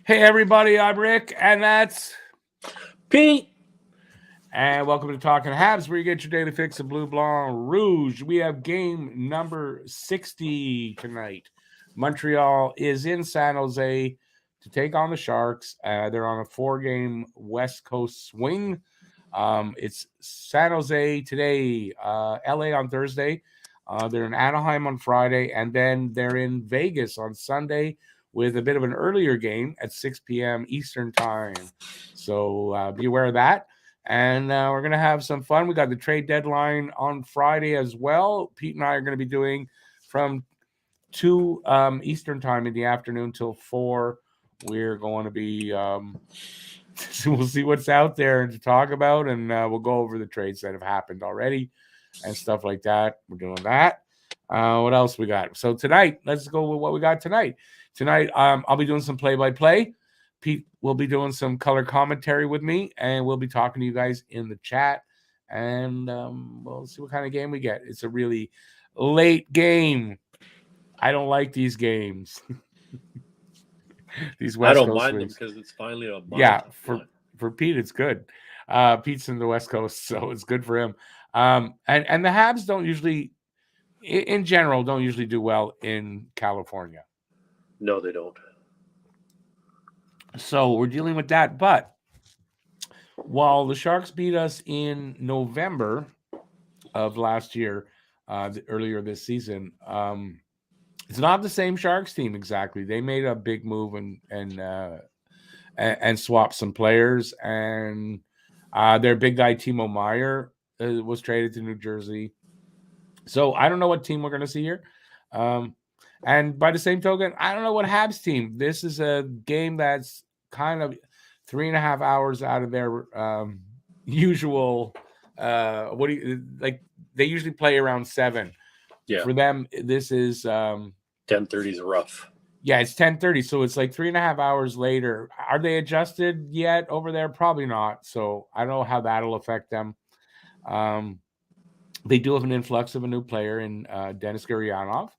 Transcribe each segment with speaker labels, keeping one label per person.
Speaker 1: Hey everybody, I'm Rick, and that's
Speaker 2: Pete.
Speaker 1: and welcome to Talking Habs, where you get your daily fix of Blue Blanc Rouge. We have game number 60 tonight. Montreal is in San Jose to take on the Sharks. They're on a 4-game West Coast swing. It's San Jose today, LA on Thursday. They're in Anaheim on Friday, and then they're in Vegas on Sunday with a bit of an earlier game at 6 p.m. Eastern time. So be aware of that. And we're going to have some fun. We got the trade deadline on Friday as well. Pete and I are going to be doing from 2 Eastern time in the afternoon till 4. We're going to be, we'll see what's out there to talk about, and we'll go over the trades that have happened already and stuff like that. We're doing that. What else we got? So tonight, let's go with what we got tonight. Tonight, I'll be doing some play-by-play. Pete will be doing some color commentary with me, and we'll be talking to you guys in the chat. And we'll see what kind of game we get. It's a really late game. I don't like these games. These West
Speaker 2: I don't
Speaker 1: Coast
Speaker 2: mind
Speaker 1: wins.
Speaker 2: them because it's finally a
Speaker 1: Yeah, for Pete, it's good. Pete's in the West Coast, so it's good for him. And the Habs don't usually, in general, don't usually do well in California.
Speaker 2: No, they don't.
Speaker 1: So we're dealing with that. But while the Sharks beat us in November of last year, earlier this season, it's not the same Sharks team exactly. They made a big move and swapped some players. And their big guy, Timo Meyer, was traded to New Jersey. So I don't know what team we're going to see here. And by the same token, I don't know what Habs team. This is a game that's kind of 3.5 hours out of their usual. What do you like? They usually play around 7.
Speaker 2: Yeah.
Speaker 1: For them, this is
Speaker 2: 10:30 is rough.
Speaker 1: Yeah, it's 10:30, so it's like 3.5 hours later. Are they adjusted yet over there? Probably not. So I don't know how that'll affect them. They do have an influx of a new player in Denis Gurianov,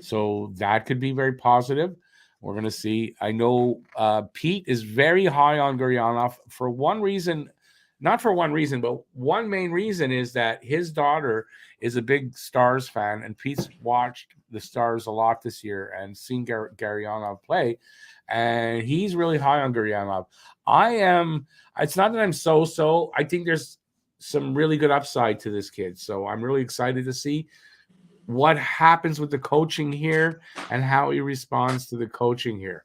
Speaker 1: so that could be very positive. We're going to see. I know Pete is very high on Gurianov for one reason, not for one reason, but one main reason is that his daughter is a big Stars fan, and Pete's watched the Stars a lot this year and seen Gurianov play, and he's really high on Gurianov. I am. It's not that I'm so. I think there's some really good upside to this kid, so I'm really excited to see what happens with the coaching here and how he responds to the coaching here.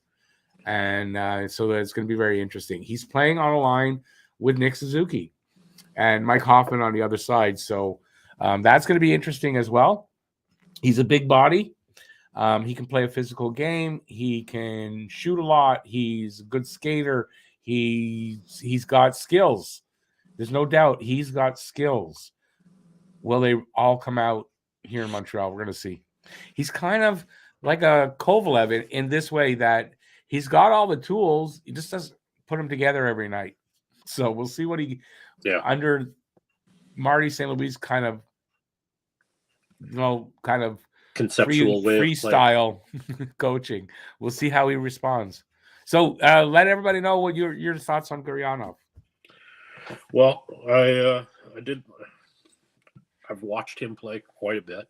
Speaker 1: And so it's going to be very interesting. He's playing on a line with Nick Suzuki and Mike Hoffman on the other side. So that's going to be interesting as well. He's a big body. He can play a physical game. He can shoot a lot. He's a good skater. He's got skills. There's no doubt he's got skills. Will they all come out here in Montreal? We're going to see. He's kind of like a Kovalev in this way that he's got all the tools. He just doesn't put them together every night. So we'll see what under Marty St. Louis kind of
Speaker 2: conceptual
Speaker 1: freestyle coaching. We'll see how he responds. So let everybody know what your thoughts on Gurianov.
Speaker 2: Well, I've watched him play quite a bit.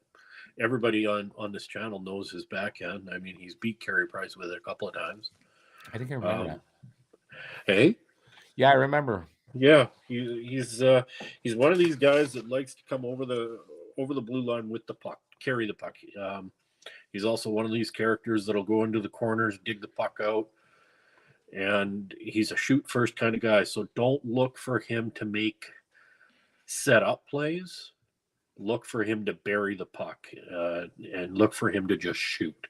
Speaker 2: Everybody on this channel knows his backhand. I mean, he's beat Carey Price with it a couple of times.
Speaker 1: I think I remember that.
Speaker 2: Hey?
Speaker 1: Yeah, I remember.
Speaker 2: Yeah, he's one of these guys that likes to come over the blue line with the puck, carry the puck. He's also one of these characters that'll go into the corners, dig the puck out. And he's a shoot first kind of guy. So don't look for him to make set up plays. Look for him to bury the puck and look for him to just shoot.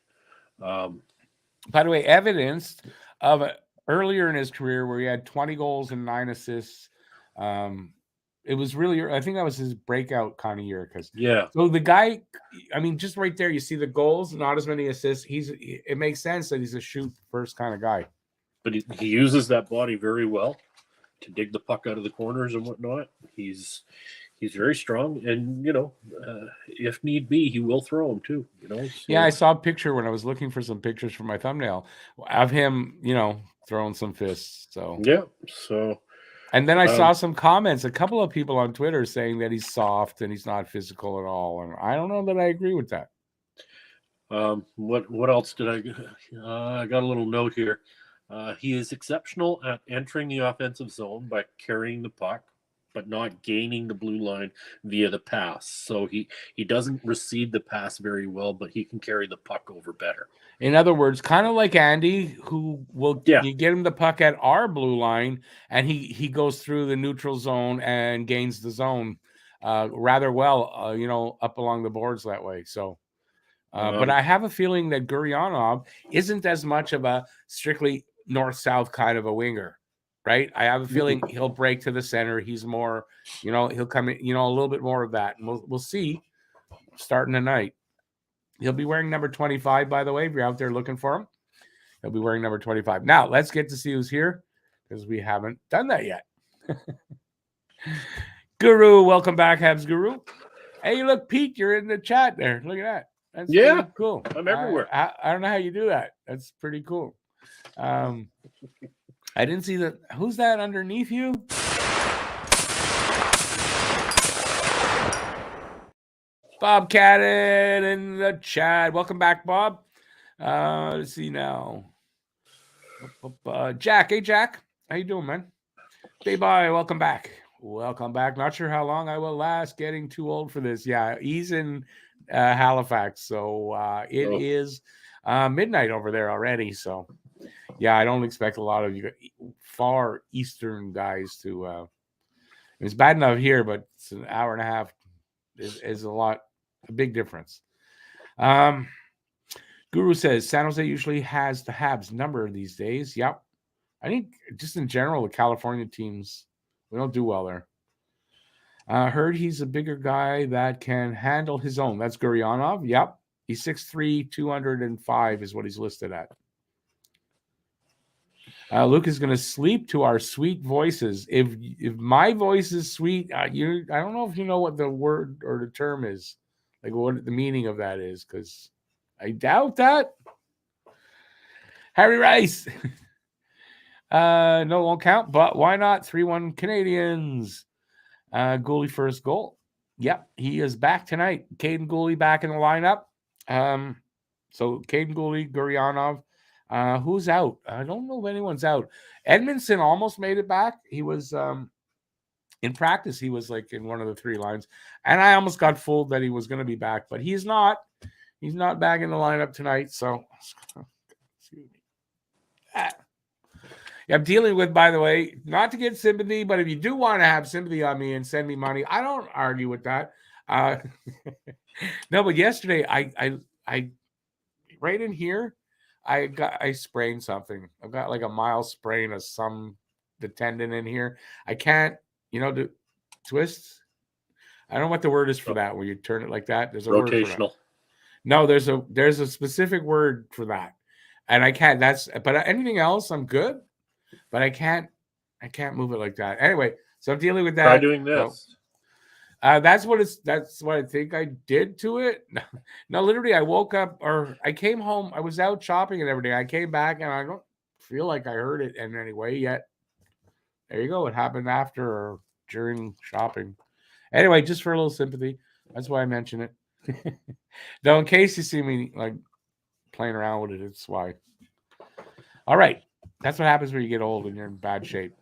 Speaker 1: By the way, evidence of earlier in his career where he had 20 goals and 9 assists. It was really, I think that was his breakout kind of year. So the guy, I mean, just right there, you see the goals, not as many assists. It makes sense that he's a shoot first kind of guy.
Speaker 2: But he uses that body very well to dig the puck out of the corners and whatnot. He's very strong, and if need be, he will throw him too. you know. So,
Speaker 1: Yeah, I saw a picture when I was looking for some pictures for my thumbnail of him, throwing some fists. So
Speaker 2: yeah. So,
Speaker 1: and then I saw some comments, a couple of people on Twitter saying that he's soft and he's not physical at all, and I don't know that I agree with that.
Speaker 2: what else did I got a little note here. He is exceptional at entering the offensive zone by carrying the puck, but not gaining the blue line via the pass. So he doesn't receive the pass very well, but he can carry the puck over better.
Speaker 1: In other words, kind of like Andy, who will you get him the puck at our blue line, and he goes through the neutral zone and gains the zone rather well, up along the boards that way. So, but I have a feeling that Guryanov isn't as much of a strictly north-south kind of a winger, right? I have a feeling he'll break to the center. He's more, he'll come in, a little bit more of that, and we'll see starting tonight. He'll be wearing number 25, by the way, if you're out there looking for him. He'll be wearing number 25. Now, let's get to see who's here because we haven't done that yet. Guru, welcome back, Habs Guru. Hey, look, Pete, you're in the chat there. Look at that. That's pretty cool.
Speaker 2: I'm everywhere.
Speaker 1: I don't know how you do that. That's pretty cool. I didn't see that. Who's that underneath you? Bob Cadden in the chat. Welcome back, Bob. Let's see now. Jack. Hey, Jack. How you doing, man? Bye. Welcome back. Welcome back. Not sure how long I will last. Getting too old for this. Yeah, he's in Halifax. So it is midnight over there already. So, yeah, I don't expect a lot of you far eastern guys to. It's bad enough here, but it's an hour and a half is a big difference. Guru says San Jose usually has the Habs number these days. Yep. I think just in general, the California teams, we don't do well there. Heard he's a bigger guy that can handle his own. That's Guryanov. Yep. He's 6'3", 205 is what he's listed at. Luke is going to sleep to our sweet voices. If my voice is sweet, I don't know if you know what the word or the term is, like what the meaning of that is, because I doubt that. Harry Rice. No, won't count, but why not? 3-1 Canadiens. Goalie first goal. Yep, he is back tonight. Caden Goalie back in the lineup. So Caden Goalie, Guryanov. Who's out? I don't know if anyone's out. Edmondson almost made it back. He was in practice. He was like in one of the three lines, and I almost got fooled that he was going to be back, but he's not. He's not back in the lineup tonight. So, excuse me. I'm dealing with, by the way, not to get sympathy, but if you do want to have sympathy on me and send me money, I don't argue with that. No, but yesterday I right in here. I sprained something. I've got like a mild sprain of the tendon in here. I can't, do twist. I don't know what the word is for that. Where you turn it like that. There's a word for that. No, there's a specific word for that, and I can't. But anything else, I'm good. But I can't move it like that. Anyway, so I'm dealing with that.
Speaker 2: Try doing this.
Speaker 1: So, that's what I think I did to it. No, literally, I woke up or I came home. I was out shopping and everything. I came back and I don't feel like I heard it in any way yet. There you go. It happened after or during shopping. Anyway, just for a little sympathy. That's why I mention it. Though, in case you see me like playing around with it, it's why. All right. That's what happens when you get old and you're in bad shape.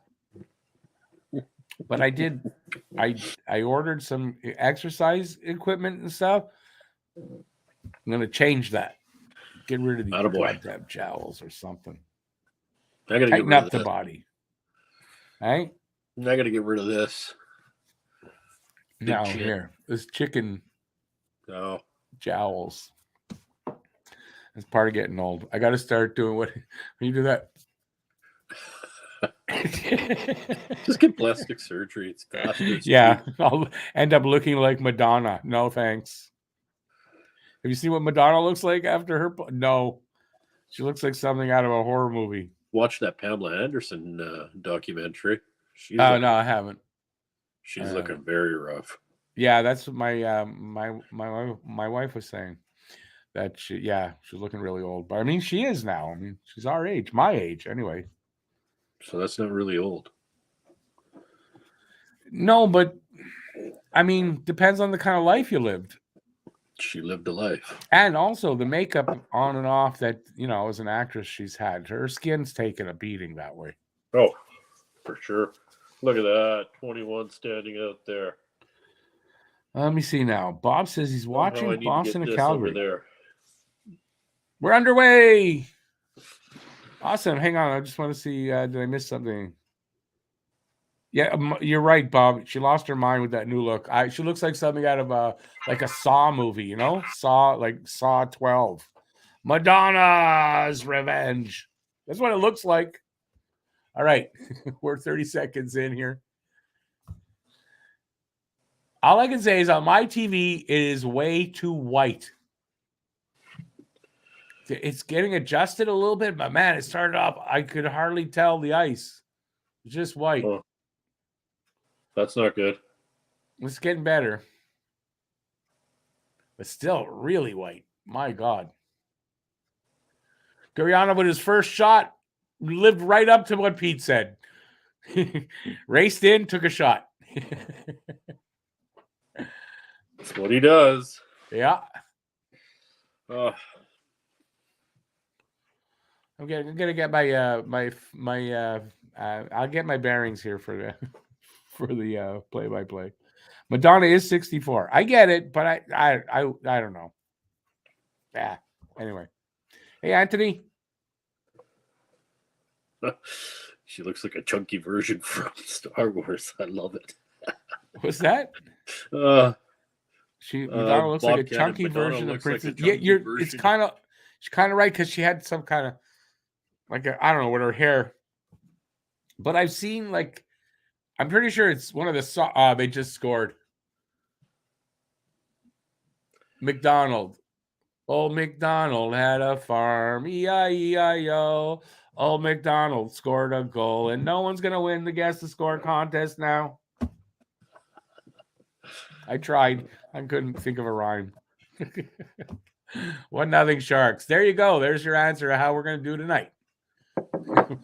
Speaker 1: But I ordered some exercise equipment and stuff. I'm going to change that. Get rid of these goddamn jowls or something.
Speaker 2: I got to
Speaker 1: tighten up the body. Right?
Speaker 2: I got to get rid of this.
Speaker 1: No, here. This chicken jowls. It's part of getting old. I got to start doing when you do that.
Speaker 2: Just get plastic surgery. It's faster.
Speaker 1: Yeah, I'll end up looking like Madonna. No, thanks. Have you seen what Madonna looks like after her? No, she looks like something out of a horror movie.
Speaker 2: Watch that Pamela Anderson documentary.
Speaker 1: No, I haven't.
Speaker 2: She's looking very rough.
Speaker 1: Yeah, that's what my wife was saying. that she's looking really old. But I mean, she is now. I mean, she's our age, my age, anyway.
Speaker 2: So that's not really old.
Speaker 1: No, but I mean, depends on the kind of life you lived.
Speaker 2: She lived a life.
Speaker 1: And also the makeup on and off that, as an actress she's had. Her skin's taken a beating that way.
Speaker 2: Oh, for sure. Look at that. 21 standing out there.
Speaker 1: Let me see now. Bob says he's watching Boston and Calgary.
Speaker 2: Over there.
Speaker 1: We're underway. Awesome. Hang on. I just want to see. Did I miss something? Yeah, you're right, Bob. She lost her mind with that new look. She looks like something out of like a Saw movie, Saw 12. Madonna's Revenge. That's what it looks like. All right. We're 30 seconds in here. All I can say is on my TV, it is way too white. It's getting adjusted a little bit, but man, it started off, I could hardly tell the ice. It's just white.
Speaker 2: Oh, that's not good.
Speaker 1: It's getting better. But still really white. My God. Gurianov with his first shot lived right up to what Pete said. Raced in, took a shot.
Speaker 2: That's what he does.
Speaker 1: Yeah. I'm gonna get my I'll get my bearings here for the play-by-play. Madonna is 64. I get it, but I don't know. Yeah. Anyway. Hey, Anthony.
Speaker 2: She looks like a chunky version from Star Wars. I love it.
Speaker 1: What's that? Madonna looks like a chunky version of Princess. It's kind of she's kind of right because she had some kind of I don't know with her hair. But I've seen I'm pretty sure it's one of the they just scored. McDonald. Old McDonald had a farm. E-I-E-I-O. Old McDonald scored a goal, and no one's gonna win the guess the score contest now. I tried. I couldn't think of a rhyme. 1-0 Sharks. There you go. There's your answer of how we're gonna do tonight.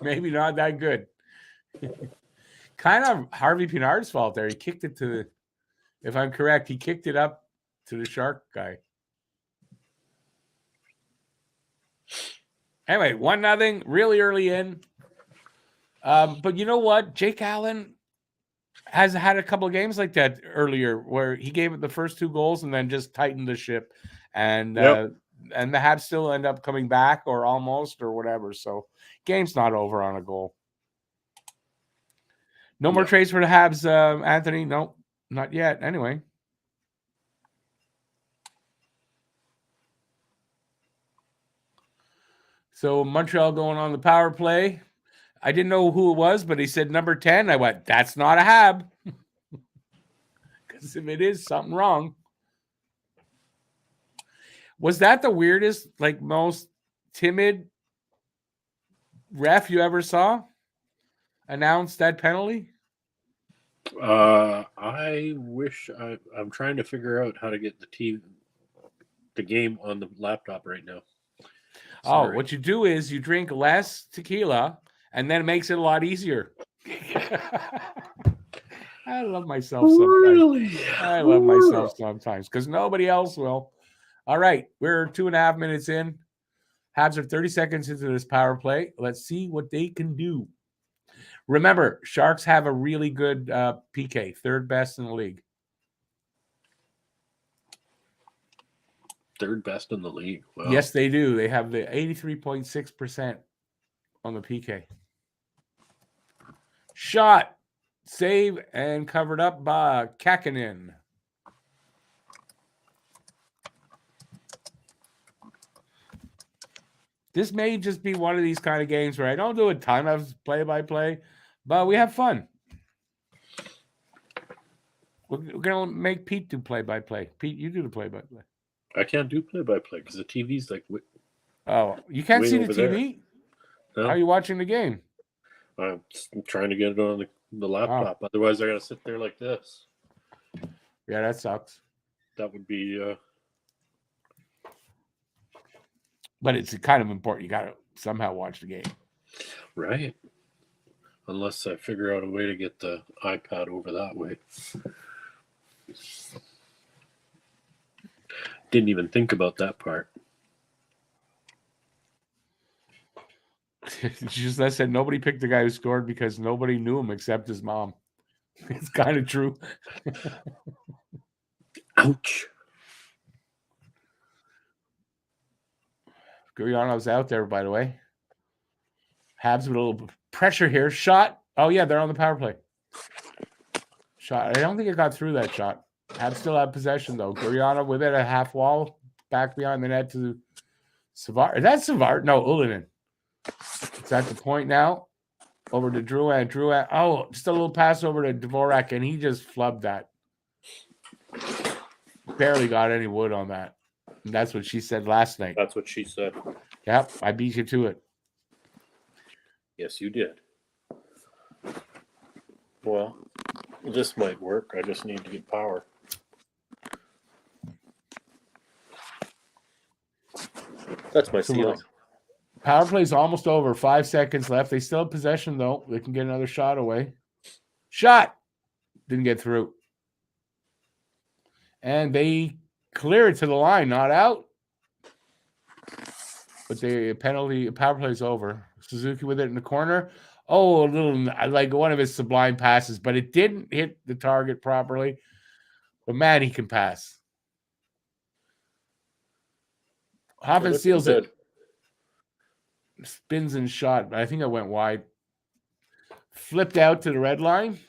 Speaker 1: Maybe not that good. Kind of Harvey Pinard's fault there. He kicked it if I'm correct, he kicked it up to the Shark guy. Anyway, 1-0, really early in. But you know what? Jake Allen has had a couple of games like that earlier where he gave it the first 2 goals and then just tightened the ship. And the Habs still end up coming back or almost or whatever. So game's not over on a goal. No more trades for the Habs, Anthony. No, not yet. Anyway. So Montreal going on the power play. I didn't know who it was, but he said number 10. I went, that's not a Hab. Because if it is, something wrong. Was that the weirdest, most timid ref you ever saw announce that penalty?
Speaker 2: I wish I'm trying to figure out how to get the game on the laptop right now. Sorry.
Speaker 1: Oh, what you do is you drink less tequila, and then it makes it a lot easier. I love myself sometimes. Really? I love myself sometimes because nobody else will. All right, we're 2.5 minutes in. Habs are 30 seconds into this power play. Let's see what they can do. Remember, Sharks have a really good PK, 3rd best in the league.
Speaker 2: 3rd best in the league. Wow.
Speaker 1: Yes, they do. They have the 83.6% on the PK. Shot, save, and covered up by Kakinen. This may just be one of these kind of games where I don't do a ton of play-by-play, but we have fun. We're going to make Pete do play-by-play. Pete, you do the play-by-play.
Speaker 2: I can't do play-by-play because the TV's
Speaker 1: Oh, you can't see the TV?
Speaker 2: No.
Speaker 1: How are you watching the game?
Speaker 2: I'm trying to get it on the laptop. Oh. Otherwise, I got to sit there like this.
Speaker 1: Yeah, that sucks.
Speaker 2: That would be...
Speaker 1: But it's kind of important. You got to somehow watch the game.
Speaker 2: Right. Unless I figure out a way to get the iPad over that way. Didn't even think about that part.
Speaker 1: I said nobody picked the guy who scored because nobody knew him except his mom. It's kind of true.
Speaker 2: Ouch.
Speaker 1: Gurrianov's out there, by the way. Habs with a little pressure here. Shot. Oh, yeah, they're on the power play. Shot. I don't think it got through that shot. Habs still have possession, though. Gurrianov with it, a half wall, back behind the net to Savard. Is that Savard? No, Ulinen. It's at the point now. Over to Drouin. Drouin. Oh, just a little pass over to Dvorak, and he just flubbed that. Barely got any wood on that. And that's what she said last night.
Speaker 2: That's what she said.
Speaker 1: Yep, I beat you to it.
Speaker 2: Yes, you did. Well, this might work. I just need to get power. That's my ceiling.
Speaker 1: Power play's almost over. 5 seconds left. They still have possession, though. They can get another shot away. Shot! Didn't get through. And they clear it to the line. Not out. But the penalty, power play's over. Suzuki with it in the corner. Oh, a little, like one of his sublime passes, but it didn't hit the target properly. But man, he can pass. Hoffman seals it. Spins and shot, but I think I went wide. Flipped out to the red line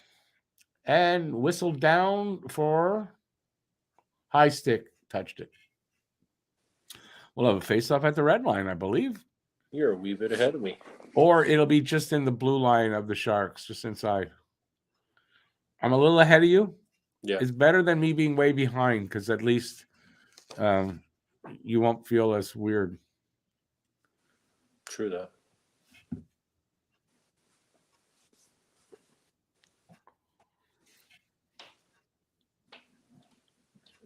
Speaker 1: and whistled down for high stick. Touched it. We'll have a face-off at the red line, I believe.
Speaker 2: You're a wee bit ahead of me.
Speaker 1: Or it'll be just in the blue line of the Sharks, just inside. I'm a little ahead of you.
Speaker 2: Yeah.
Speaker 1: It's better than me being way behind because at least you won't feel as weird.
Speaker 2: True that.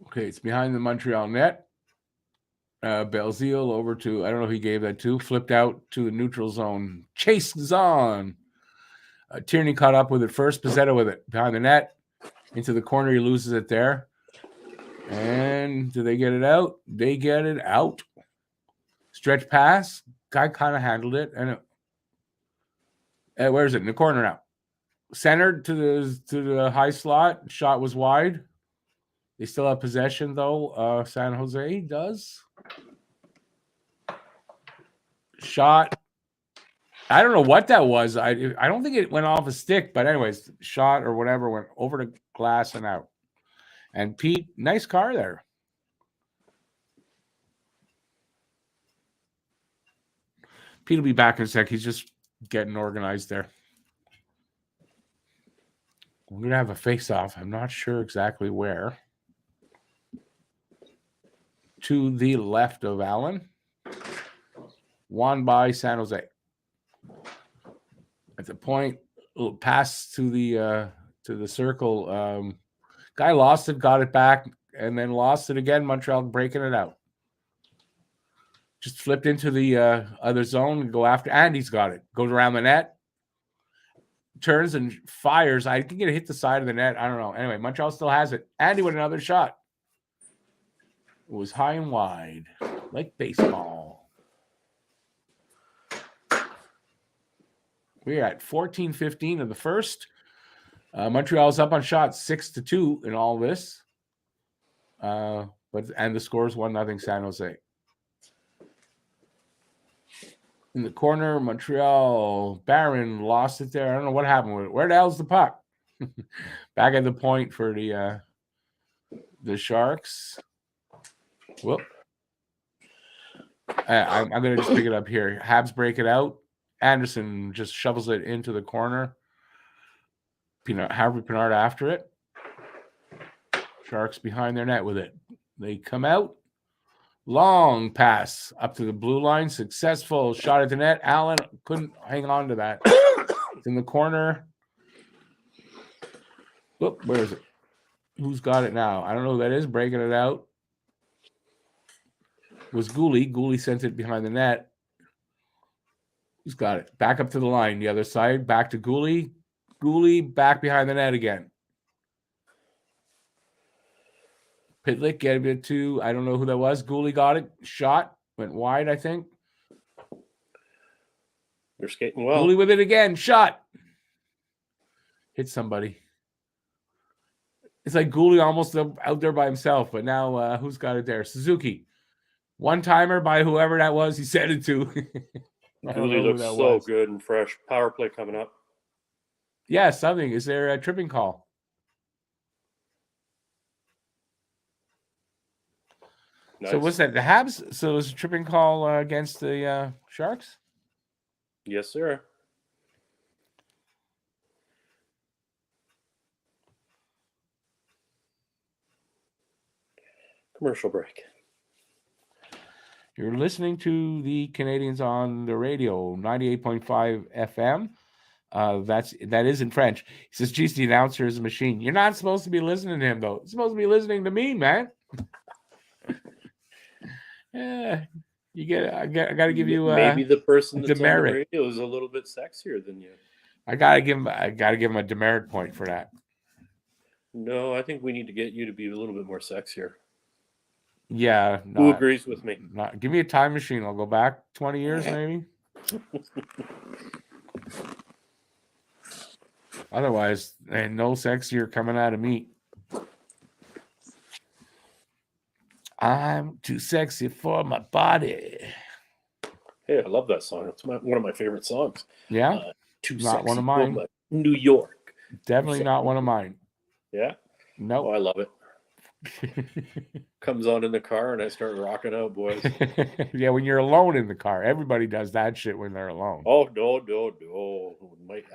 Speaker 1: Okay, it's behind the Montreal net. Belzile over to, I don't know who he gave that to, flipped out to the neutral zone. Chase Zahn. Tierney caught up with it first. Pizzetta with it behind the net. Into the corner, he loses it there. And do they get it out? They get it out. Stretch pass. Guy kind of handled it. And where is it? In the corner now. Centered to the high slot. Shot was wide. They still have possession, though. San Jose does. Shot. I don't know what that was. I don't think it went off a stick, but anyways, shot or whatever went over the glass and out. And Pete, nice car there. Pete will be back in a sec. He's just getting organized there. We're going to have a face-off. I'm not sure exactly where. To the left of Allen. Won by San Jose. At the point, little pass to the circle. Guy lost it, got it back, and then lost it again. Montreal breaking it out. Just flipped into the other zone and go after. Andy's got it. Goes around the net. Turns and fires. I think it hit the side of the net. I don't know. Anyway, Montreal still has it. Andy with another shot. It was high and wide, like baseball. We're at 14-15 of the first. Montreal's up on shots 6-2 in all this. And the score is 1-0 San Jose. In the corner, Montreal, Barron lost it there. I don't know what happened with it. Where the hell's the puck? Back at the point for the Sharks. Whoop. I'm going to just pick it up here. Habs break it out. Anderson just shovels it into the corner. Harvey Pinard after it. Sharks behind their net with it. They come out. Long pass up to the blue line. Successful shot at the net. Allen couldn't hang on to that. It's in the corner. Whoop, where is it? Who's got it now? I don't know who that is. Breaking it out. was Gooley. Gooley sent it behind the net. Who's got it? Back up to the line. The other side. Back to Gooley. Gooley back behind the net again. Pitlick get it to, I don't know who that was. Gooley got it. Shot. Went wide, I think.
Speaker 2: They're skating well.
Speaker 1: Gooley with it again. Shot. Hit somebody. It's like Gooley almost out there by himself, but now who's got it there? Suzuki. One-timer by whoever that was he sent it to.
Speaker 2: Gooley looks so good and fresh. Power play coming up.
Speaker 1: Yeah, something. Is there a tripping call? Nice. So what's that? The Habs? So it was a tripping call against the Sharks?
Speaker 2: Yes, sir. Commercial break.
Speaker 1: You're listening to the Canadians on the radio, 98.5 FM. That is in French. He says, geez, the announcer is a machine. You're not supposed to be listening to him, though. You're supposed to be listening to me, man. Yeah, I got to give you
Speaker 2: maybe the person that's
Speaker 1: demerit.
Speaker 2: On the radio is a little bit sexier than you.
Speaker 1: I gotta give him a demerit point for that.
Speaker 2: No, I think we need to get you to be a little bit more sexier.
Speaker 1: Yeah.
Speaker 2: Who agrees with me?
Speaker 1: Give me a time machine. I'll go back 20 years, maybe. Otherwise, ain't no sexier coming out of me. I'm too sexy for my body.
Speaker 2: Hey, I love that song. It's one of my favorite songs.
Speaker 1: Yeah?
Speaker 2: Too
Speaker 1: not
Speaker 2: sexy
Speaker 1: one of mine.
Speaker 2: for New York.
Speaker 1: Definitely not one of mine.
Speaker 2: Yeah?
Speaker 1: No. Nope.
Speaker 2: Oh, I love it. Comes on in the car and I start rocking out, boys.
Speaker 1: Yeah, when you're alone in the car. Everybody does that shit when they're alone.
Speaker 2: Oh, no.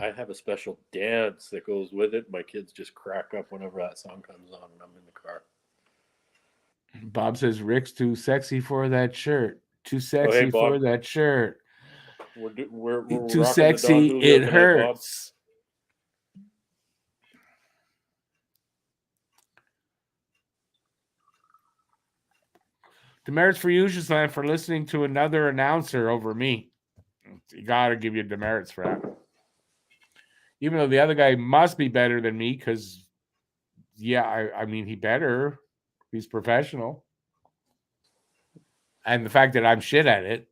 Speaker 2: I have a special dance that goes with it. My kids just crack up whenever that song comes on and I'm in the car.
Speaker 1: Bob says Rick's too sexy for that shirt. Too sexy for that shirt.
Speaker 2: We're
Speaker 1: too sexy, it hurts. Demerits for you, Giselle, for listening to another announcer over me. You got to give you demerits for that. Even though the other guy must be better than me because, yeah, I mean, he better. He's professional. And the fact that I'm shit at it.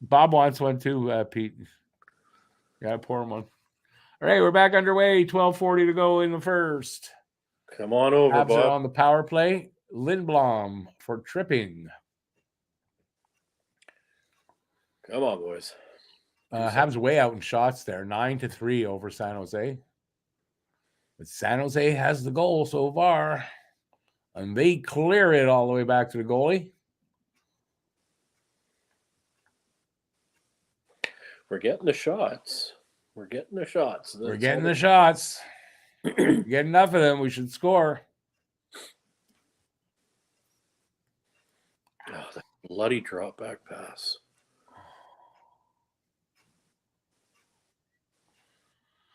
Speaker 1: Bob wants one too, Pete. Got to pour him one. All right, we're back underway. 12:40 to go in the first.
Speaker 2: Come on over,
Speaker 1: Habs
Speaker 2: Bob.
Speaker 1: are on the power play. Lindblom for tripping.
Speaker 2: Come on, boys.
Speaker 1: Habs way out in shots there. 9-3 over San Jose. But San Jose has the goal so far. And they clear it all the way back to the goalie.
Speaker 2: We're getting the shots. We're getting the shots.
Speaker 1: We're getting the shots. Get enough of them. We should score.
Speaker 2: Oh, that bloody drop back pass.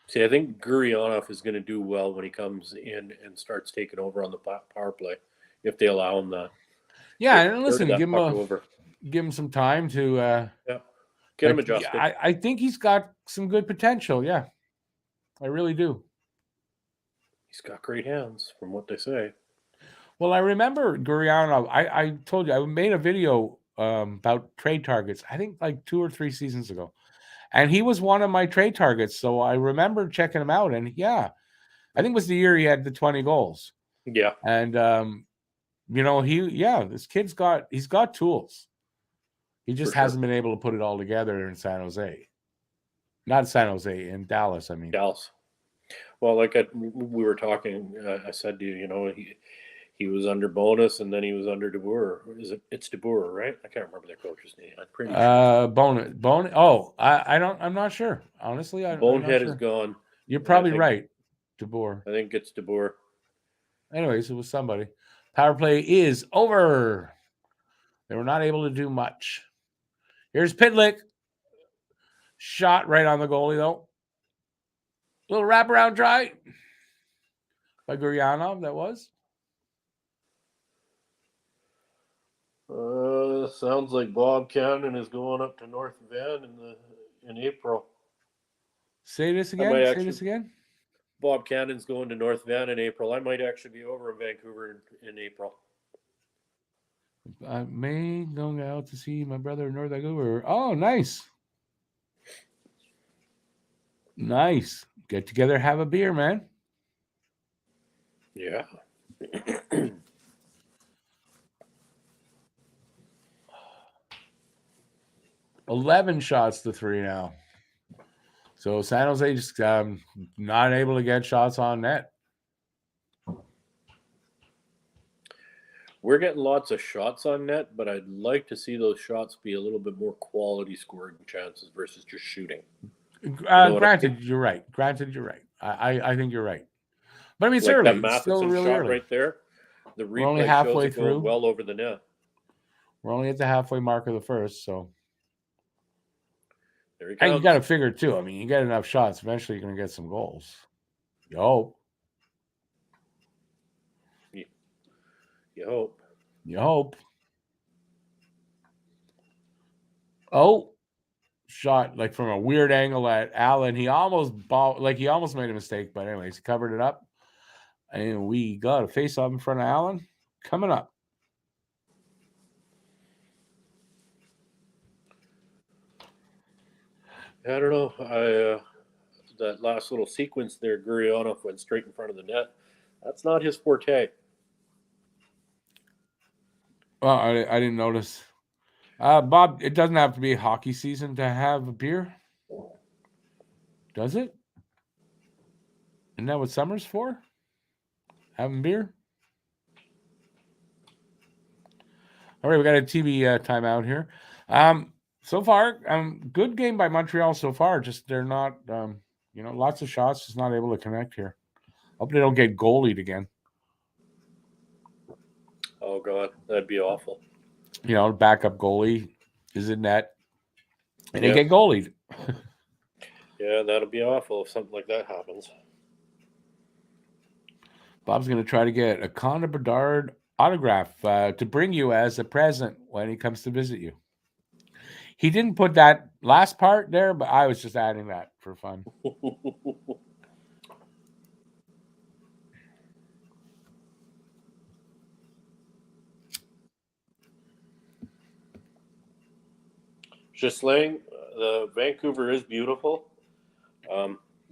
Speaker 2: See, I think Gurionov is going to do well when he comes in and starts taking over on the power play, if they allow him that.
Speaker 1: Yeah, and listen, give him some time to
Speaker 2: get him adjusted.
Speaker 1: I think he's got some good potential. Yeah, I really do.
Speaker 2: He's got great hands, from what they say.
Speaker 1: Well, I remember Gurionov. I told you I made a video about trade targets. I think like 2 or 3 seasons ago. And he was one of my trade targets. So I remember checking him out. And yeah, I think it was the year he had the 20 goals.
Speaker 2: Yeah.
Speaker 1: And, this kid's he's got tools. He just hasn't been able to put it all together in San Jose. Not San Jose, in Dallas, I mean.
Speaker 2: Dallas. Well, like we were talking, I said to you, he was under Bonus and then he was under DeBoer. It's DeBoer, right? I can't remember their coach's name. I'm pretty sure.
Speaker 1: Bonus. Oh, I'm not sure. Honestly,
Speaker 2: Bonehead is gone.
Speaker 1: You're probably right. DeBoer.
Speaker 2: I think it's DeBoer.
Speaker 1: Anyways, it was somebody. Power play is over. They were not able to do much. Here's Pitlick. Shot right on the goalie, though. Little wraparound try by Gurionov, that was.
Speaker 2: Sounds like Bob Cannon is going up to North Van in April.
Speaker 1: Say this
Speaker 2: I
Speaker 1: again.
Speaker 2: might
Speaker 1: Say
Speaker 2: actually-
Speaker 1: this again.
Speaker 2: Bob Cannon's going to North Van in April. I might actually be over in Vancouver in April.
Speaker 1: I may go out to see my brother in North Vancouver. Oh, nice. Nice. Get together, have a beer, man.
Speaker 2: Yeah.
Speaker 1: 11 shots to 3 now. So San Jose just not able to get shots on net.
Speaker 2: We're getting lots of shots on net, but I'd like to see those shots be a little bit more quality scoring chances versus just shooting.
Speaker 1: Granted, you're right. I think you're right. But I mean, it's
Speaker 2: like
Speaker 1: early.
Speaker 2: That
Speaker 1: It's still
Speaker 2: Matheson
Speaker 1: really
Speaker 2: shot
Speaker 1: early.
Speaker 2: right there. The
Speaker 1: We're only
Speaker 2: replay
Speaker 1: halfway
Speaker 2: shows it going
Speaker 1: through.
Speaker 2: well over the net.
Speaker 1: We're only at the halfway mark of the first, so.
Speaker 2: There he
Speaker 1: Hey,
Speaker 2: comes.
Speaker 1: you got to figure too. I mean, you get enough shots, eventually you're going to get some goals. You hope.
Speaker 2: You hope.
Speaker 1: You hope. Oh, shot like from a weird angle at Allen. He almost made a mistake, but anyways, he covered it up. And we got a face off in front of Allen coming up.
Speaker 2: I don't know. That last little sequence there, Gurionov went straight in front of the net. That's not his forte.
Speaker 1: Well, I didn't notice. Bob, it doesn't have to be hockey season to have a beer. Does it? Isn't that what summer's for? Having beer? All right, we got a TV timeout here. So far, good game by Montreal so far. Just they're not, lots of shots, just not able to connect here. Hope they don't get goalied again.
Speaker 2: Oh, God, that'd be awful.
Speaker 1: Backup goalie is in net, and they get goalied.
Speaker 2: Yeah, that'll be awful if something like that happens.
Speaker 1: Bob's going to try to get a Connor Bedard autograph to bring you as a present when he comes to visit you. He didn't put that last part there, but I was just adding that for fun.
Speaker 2: Ghislain, the Vancouver is beautiful.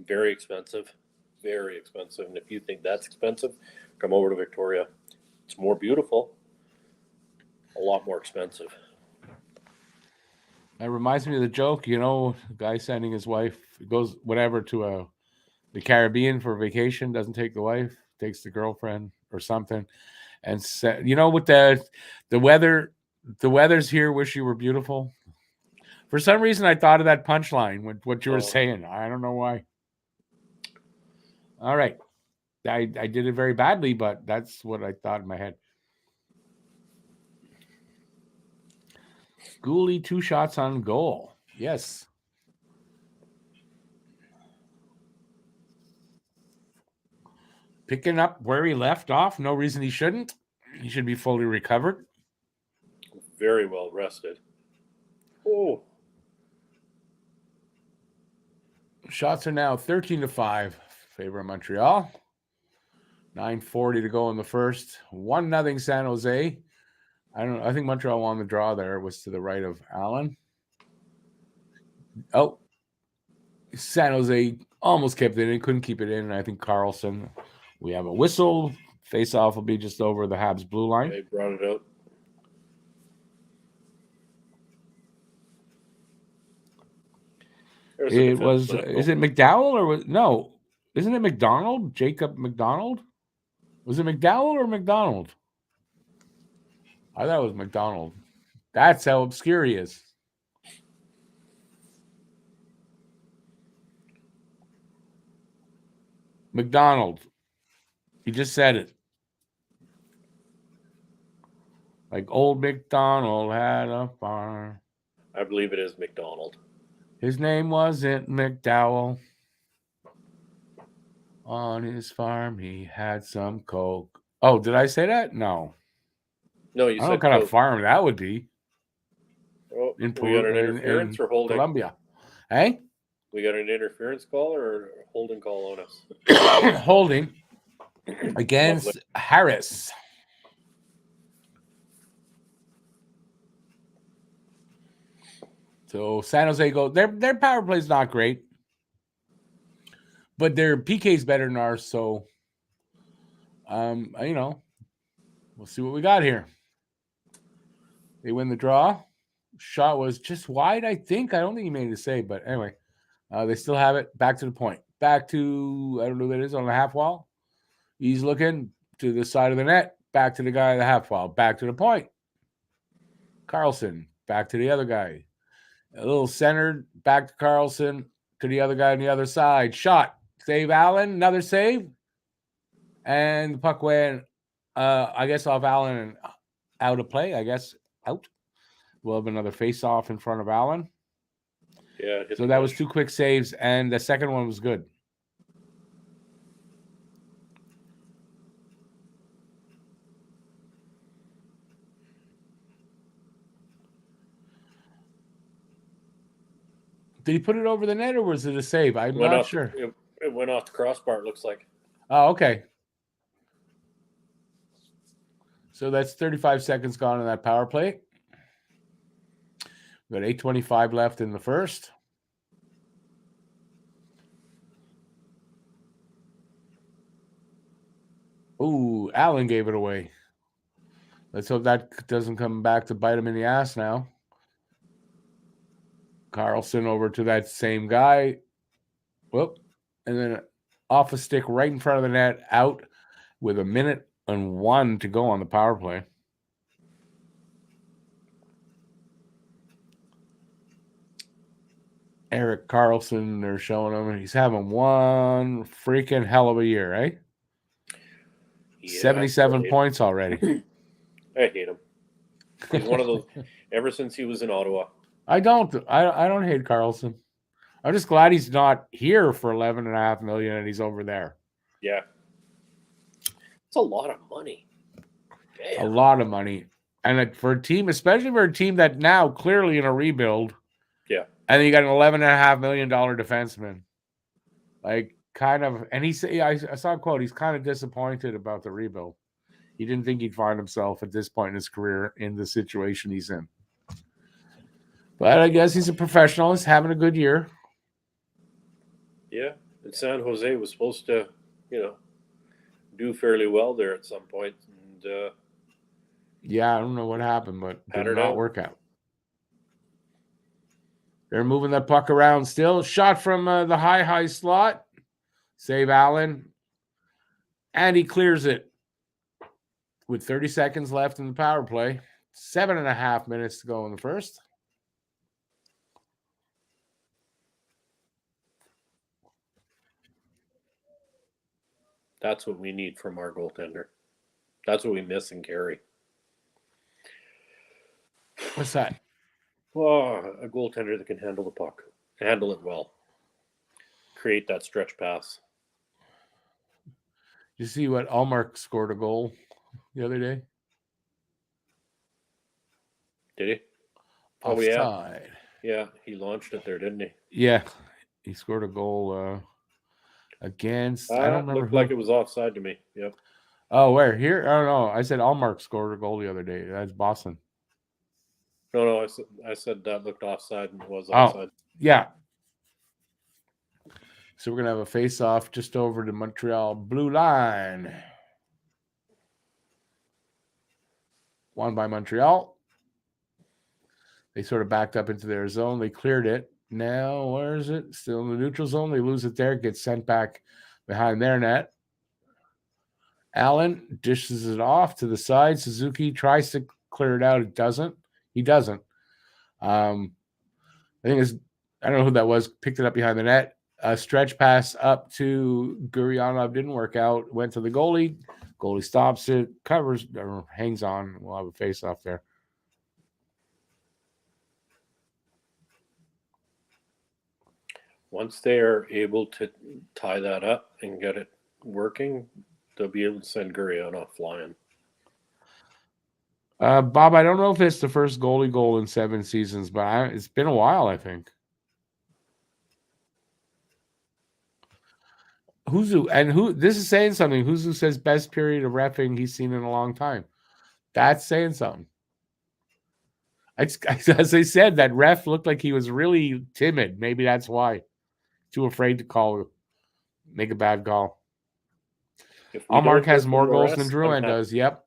Speaker 2: Very expensive. Very expensive. And if you think that's expensive, come over to Victoria. It's more beautiful. A lot more expensive.
Speaker 1: That reminds me of the joke, the guy sending his wife, goes whatever to the Caribbean for vacation, doesn't take the wife, takes the girlfriend or something, and said, with the weather's here, wish you were beautiful. For some reason, I thought of that punchline with what you were saying. I don't know why. All right, I did it very badly, but that's what I thought in my head. Gooley, 2 shots on goal. Yes. Picking up where he left off. No reason he shouldn't. He should be fully recovered.
Speaker 2: Very well rested. Oh.
Speaker 1: Shots are now 13-5. Favor of Montreal. 9:40 to go in the first. 1-0 San Jose. I think Montreal won the draw there. It was to the right of Allen. Oh, San Jose almost kept it in. Couldn't keep it in. And I think Carlson. We have a whistle. Face-off will be just over the Habs blue line.
Speaker 2: They brought it out.
Speaker 1: It was. Is it McDowell or was no? Isn't it McDonald? Jacob McDonald? Was it McDowell or McDonald? I thought it was McDonald. That's how obscure he is. McDonald. He just said it. Like old McDonald had a farm.
Speaker 2: I believe it is McDonald.
Speaker 1: His name wasn't McDowell. On his farm, he had some coke. Oh, did I say that? No.
Speaker 2: No,
Speaker 1: I
Speaker 2: you
Speaker 1: don't know what
Speaker 2: said
Speaker 1: kind of
Speaker 2: coach.
Speaker 1: farm that would be
Speaker 2: Oh,
Speaker 1: in
Speaker 2: we got an interference or holding?
Speaker 1: Colombia. Hey,
Speaker 2: We got an interference call or a holding call on us?
Speaker 1: holding
Speaker 2: Lovely.
Speaker 1: against Harris. So San Jose their power play is not great, but their PK is better than ours. So, we'll see what we got here. They win the draw. Shot was just wide, I think. I don't think he made a save, but anyway, they still have it. Back to the point. Back to, I don't know who that is on the half wall. He's looking to the side of the net. Back to the guy on the half wall. Back to the point. Carlson. Back to the other guy. A little centered. Back to Carlson. To the other guy on the other side. Shot. Save Allen. Another save. And the puck went, I guess, off Allen and out of play. I guess out. We'll have another face-off in front of Allen.
Speaker 2: Yeah.
Speaker 1: So that was 2 quick saves, and the second one was good. Did he put it over the net, or was it a save? I'm not sure.
Speaker 2: It went off the crossbar, it looks like.
Speaker 1: Oh, okay. So that's 35 seconds gone in that power play. We've got 8:25 left in the first. Ooh, Allen gave it away. Let's hope that doesn't come back to bite him in the ass now. Carlson over to that same guy. Whoop. And then off a stick right in front of the net, out with 1:01 to go on the power play. Erik Karlsson, they're showing him. He's having one freaking hell of a year, right? Yeah, 77 points already.
Speaker 2: I hate him. He's one of those ever since he was in Ottawa.
Speaker 1: I don't hate Karlsson. I'm just glad he's not here for $11.5 million and he's over there.
Speaker 2: Yeah. It's a lot of money.
Speaker 1: Damn. A lot of money. And for a team, especially for a team that now clearly in a rebuild.
Speaker 2: Yeah.
Speaker 1: And then you got an $11.5 million defenseman. Like, kind of, and I saw a quote, he's kind of disappointed about the rebuild. He didn't think he'd find himself at this point in his career in the situation he's in. But I guess he's a professional. He's having a good year.
Speaker 2: Yeah. And San Jose was supposed to, do fairly well there at some point. And
Speaker 1: yeah, I don't know what happened, but it did not work out. They're moving that puck around still. Shot from the high slot. Save Allen. And he clears it with 30 seconds left in the power play. 7.5 minutes to go in the first.
Speaker 2: That's what we need from our goaltender. That's what we miss in Carey.
Speaker 1: What's that?
Speaker 2: Well, a goaltender that can handle the puck. Handle it well. Create that stretch pass.
Speaker 1: You see what Allmark scored a goal the other day?
Speaker 2: Did he?
Speaker 1: Offside.
Speaker 2: Yeah, he launched it there, didn't he?
Speaker 1: Yeah, he scored a goal against. I don't remember.
Speaker 2: Looked like it was offside to me. Yep.
Speaker 1: Oh, where? Here? I don't know. I said Allmark scored a goal the other day. That's Boston.
Speaker 2: No. I said that looked offside and it was offside.
Speaker 1: Oh, yeah. So we're gonna have a face-off just over the Montreal blue line. Won by Montreal. They sort of backed up into their zone. They cleared it. Now, where is it? Still in the neutral zone. They lose it there. Gets sent back behind their net. Allen dishes it off to the side. Suzuki tries to clear it out. It doesn't. He doesn't. I think I don't know who that was. Picked it up behind the net. A stretch pass up to Guryanov didn't work out. Went to the goalie. Goalie stops it. Covers or hangs on. We'll have a face off there.
Speaker 2: Once they are able to tie that up and get it working, they'll be able to send Guryanov flying.
Speaker 1: Bob, I don't know if it's the first goalie goal in 7 seasons, but it's been a while, I think. This is saying something. Who says best period of reffing he's seen in a long time. That's saying something. As I said, that ref looked like he was really timid. Maybe that's why. Too afraid to make a bad call. Allmark has more goals than Drouin does. Yep.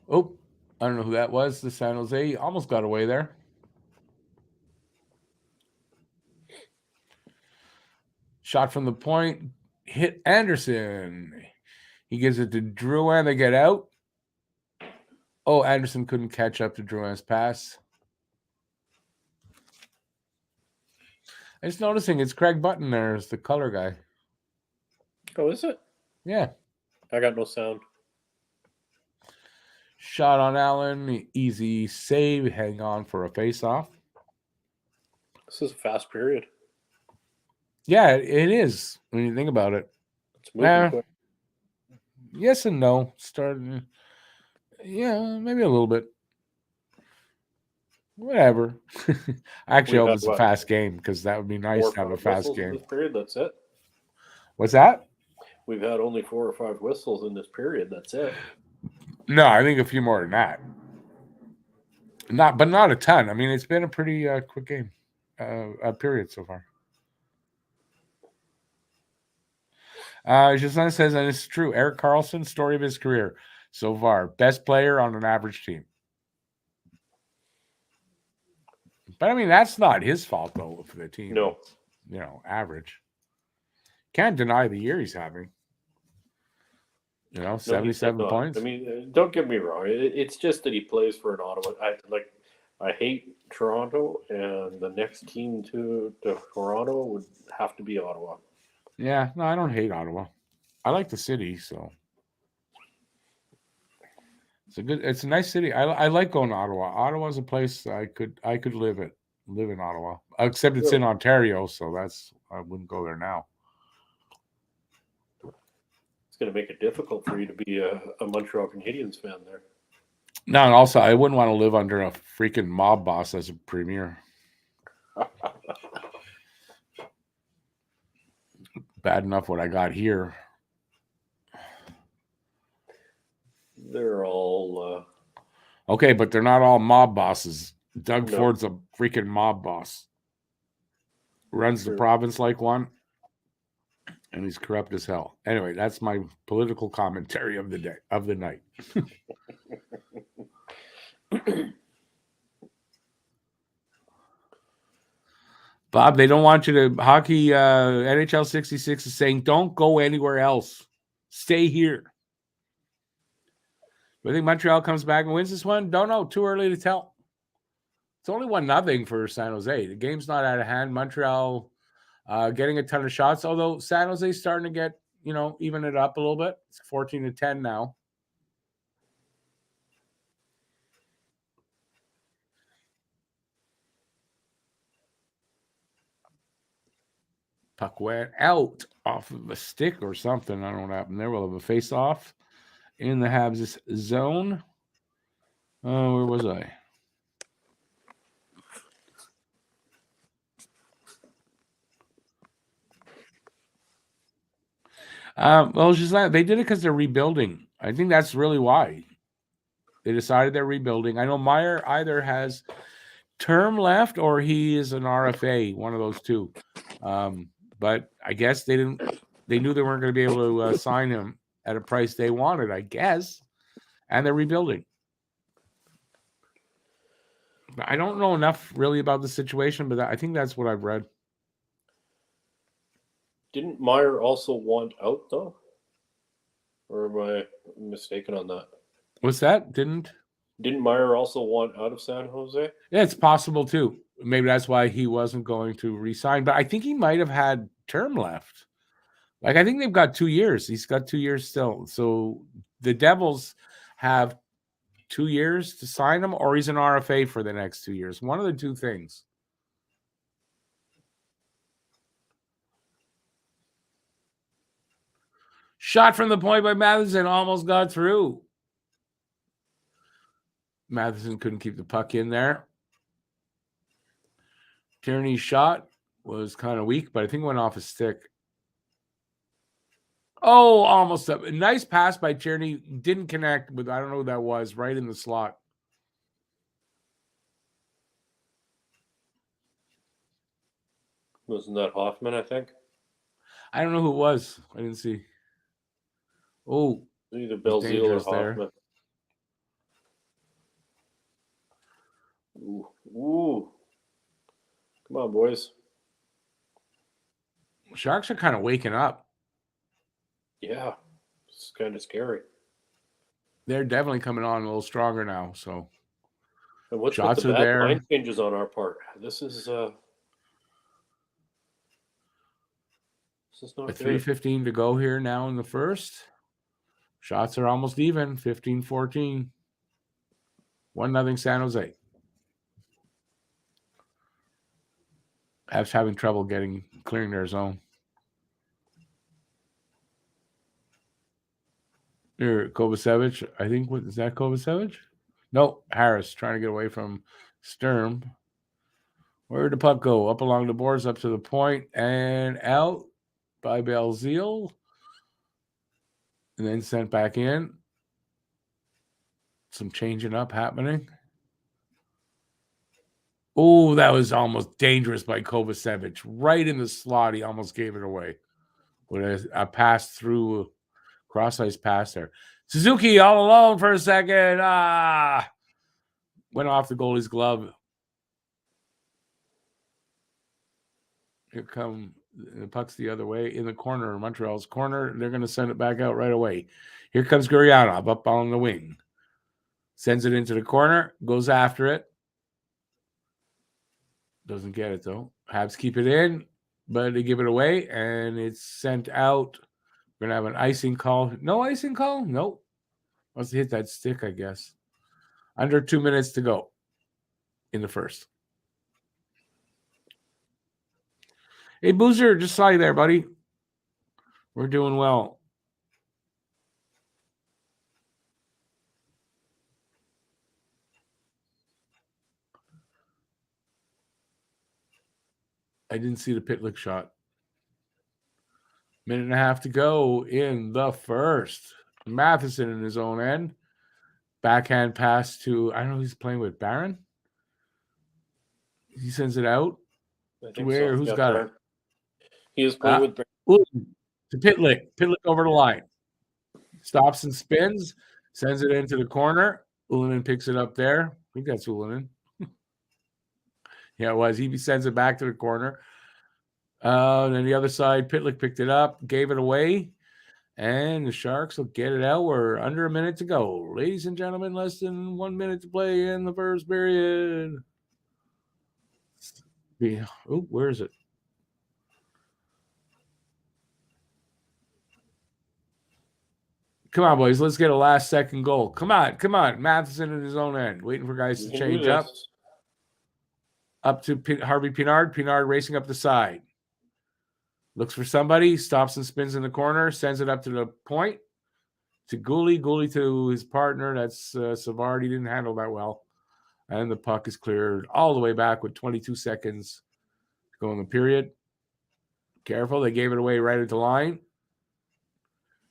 Speaker 1: Oh, I don't know who that was. The San Jose almost got away there. Shot from the point. Hit Anderson. He gives it to Drouin. They get out. Oh, Anderson couldn't catch up to Drouin's pass. I'm just noticing it's Craig Button there as the color guy.
Speaker 2: Oh, is it?
Speaker 1: Yeah.
Speaker 2: I got no sound.
Speaker 1: Shot on Allen. Easy save. Hang on for a face-off.
Speaker 2: This is a fast period.
Speaker 1: Yeah, it is when you think about it.
Speaker 2: It's moving quick.
Speaker 1: Yes and no. Starting. Yeah, maybe a little bit. Whatever. Actually, I hope it's a fast game because that would be nice to have a fast game.
Speaker 2: This period, that's it.
Speaker 1: What's that?
Speaker 2: We've had only 4 or 5 whistles in this period. That's it.
Speaker 1: No, I think a few more than that. Not a ton. I mean, it's been a pretty quick game, period so far. Justin says, and it's true. Erik Karlsson, story of his career so far, best player on an average team. But I mean, that's not his fault though for the team.
Speaker 2: No,
Speaker 1: average. Can't deny the year he's having. 77 points.
Speaker 2: I mean, don't get me wrong. It's just that he plays for an Ottawa. I hate Toronto, and the next team to Toronto would have to be Ottawa.
Speaker 1: Yeah, no, I don't hate Ottawa. I like the city, so it's a nice city. I like going to Ottawa. Ottawa's a place I could live in Ottawa. Except it's in Ontario, so I wouldn't go there now.
Speaker 2: It's going to make it difficult for you to be a Montreal Canadiens fan there.
Speaker 1: No, and also I wouldn't want to live under a freaking mob boss as a premier. Bad enough what I got here.
Speaker 2: They're all
Speaker 1: okay, but they're not all mob bosses. Doug Ford's a freaking mob boss. Runs the province like one, and he's corrupt as hell. Anyway, that's my political commentary of the night. Bob, they don't want you to hockey. NHL 66 is saying, don't go anywhere else. Stay here. Do I think Montreal comes back and wins this one? Don't know. Too early to tell. It's only 1-0 for San Jose. The game's not out of hand. Montreal getting a ton of shots, although San Jose's starting to get, even it up a little bit. It's 14-10 now. Puck went out off of a stick or something. I don't know what happened there. We'll have a face-off in the Habs zone. Where was I? Well, it's just that they did it because they're rebuilding. I think that's really why. They decided they're rebuilding. I know Meyer either has term left or he is an RFA, one of those two. But I guess they knew they weren't going to be able to sign him at a price they wanted, I guess. And they're rebuilding. I don't know enough really about the situation, but I think that's what I've read.
Speaker 2: Didn't Meyer also want out, though? Or am I mistaken on that?
Speaker 1: What's that? Didn't
Speaker 2: Meyer also want out of San Jose?
Speaker 1: Yeah, it's possible, too. Maybe that's why he wasn't going to resign. But I think he might have had term left. I think they've got 2 years. He's got 2 years still. So the Devils have 2 years to sign him, or he's an RFA for the next 2 years. One of the two things. Shot from the point by Matheson, almost got through. Matheson couldn't keep the puck in there. Tierney's shot was kind of weak, but I think it went off his stick. Oh, almost up. A nice pass by Tierney. Didn't connect, but I don't know who that was. Right in the slot.
Speaker 2: Wasn't that Hoffman, I think?
Speaker 1: I don't know who it was. I didn't see. Oh,
Speaker 2: either Belzile or Hoffman. Ooh. Come on, boys.
Speaker 1: Sharks are kind of waking up.
Speaker 2: Yeah. It's kind of scary.
Speaker 1: They're definitely coming on a little stronger now. So,
Speaker 2: and what's
Speaker 1: shots
Speaker 2: with the
Speaker 1: are
Speaker 2: bad
Speaker 1: there.
Speaker 2: line changes on our part? This is not
Speaker 1: good. 3:15 to go here now in the first. Shots are almost even. 15-14. 1-0 San Jose. Habs having trouble clearing their zone. Here, Kovacevic. I think, is that Kovacevic? No, Harris trying to get away from Sturm. Where'd the puck go? Up along the boards, up to the point, and out by Belzile. And then sent back in. Some changing up happening. Oh, that was almost dangerous by Kovacevic. Right in the slot, he almost gave it away. With a pass through, cross-ice pass there. Suzuki all alone for a second. Went off the goalie's glove. Here come the puck's the other way in the corner, Montreal's corner. They're going to send it back out right away. Here comes Gurianov up on the wing. Sends it into the corner, goes after it. Doesn't get it, though. Habs keep it in, but they give it away, and it's sent out. We're going to have an icing call. No icing call? Nope. Must have hit that stick, I guess. Under 2 minutes to go in the first. Hey, Boozer, just saw you there, buddy. We're doing well. I didn't see the Pitlick shot. Minute and a half to go in the first. Matheson in his own end. Backhand pass to, I don't know who he's playing with, Barron? He sends it out. Where? So. Who's got it?
Speaker 2: He is playing with Barron.
Speaker 1: To Pitlick. Pitlick over the line. Stops and spins. Sends it into the corner. Ullinen picks it up there. I think that's Ullinen. Yeah, it was. He sends it back to the corner. Then the other side, Pitlick picked it up, gave it away, and the Sharks will get it out. We're under a minute to go. Ladies and gentlemen, less than 1 minute to play in the first period. Oh, where is it? Come on, boys. Let's get a last-second goal. Come on. Matheson at his own end. Waiting for guys to change up. Up to Harvey Pinard. Pinard racing up the side. Looks for somebody. Stops and spins in the corner. Sends it up to the point. To Gooley. Gooley to his partner. That's Savard. He didn't handle that well. And the puck is cleared all the way back with 22 seconds to go in the period. Careful. They gave it away right at the line.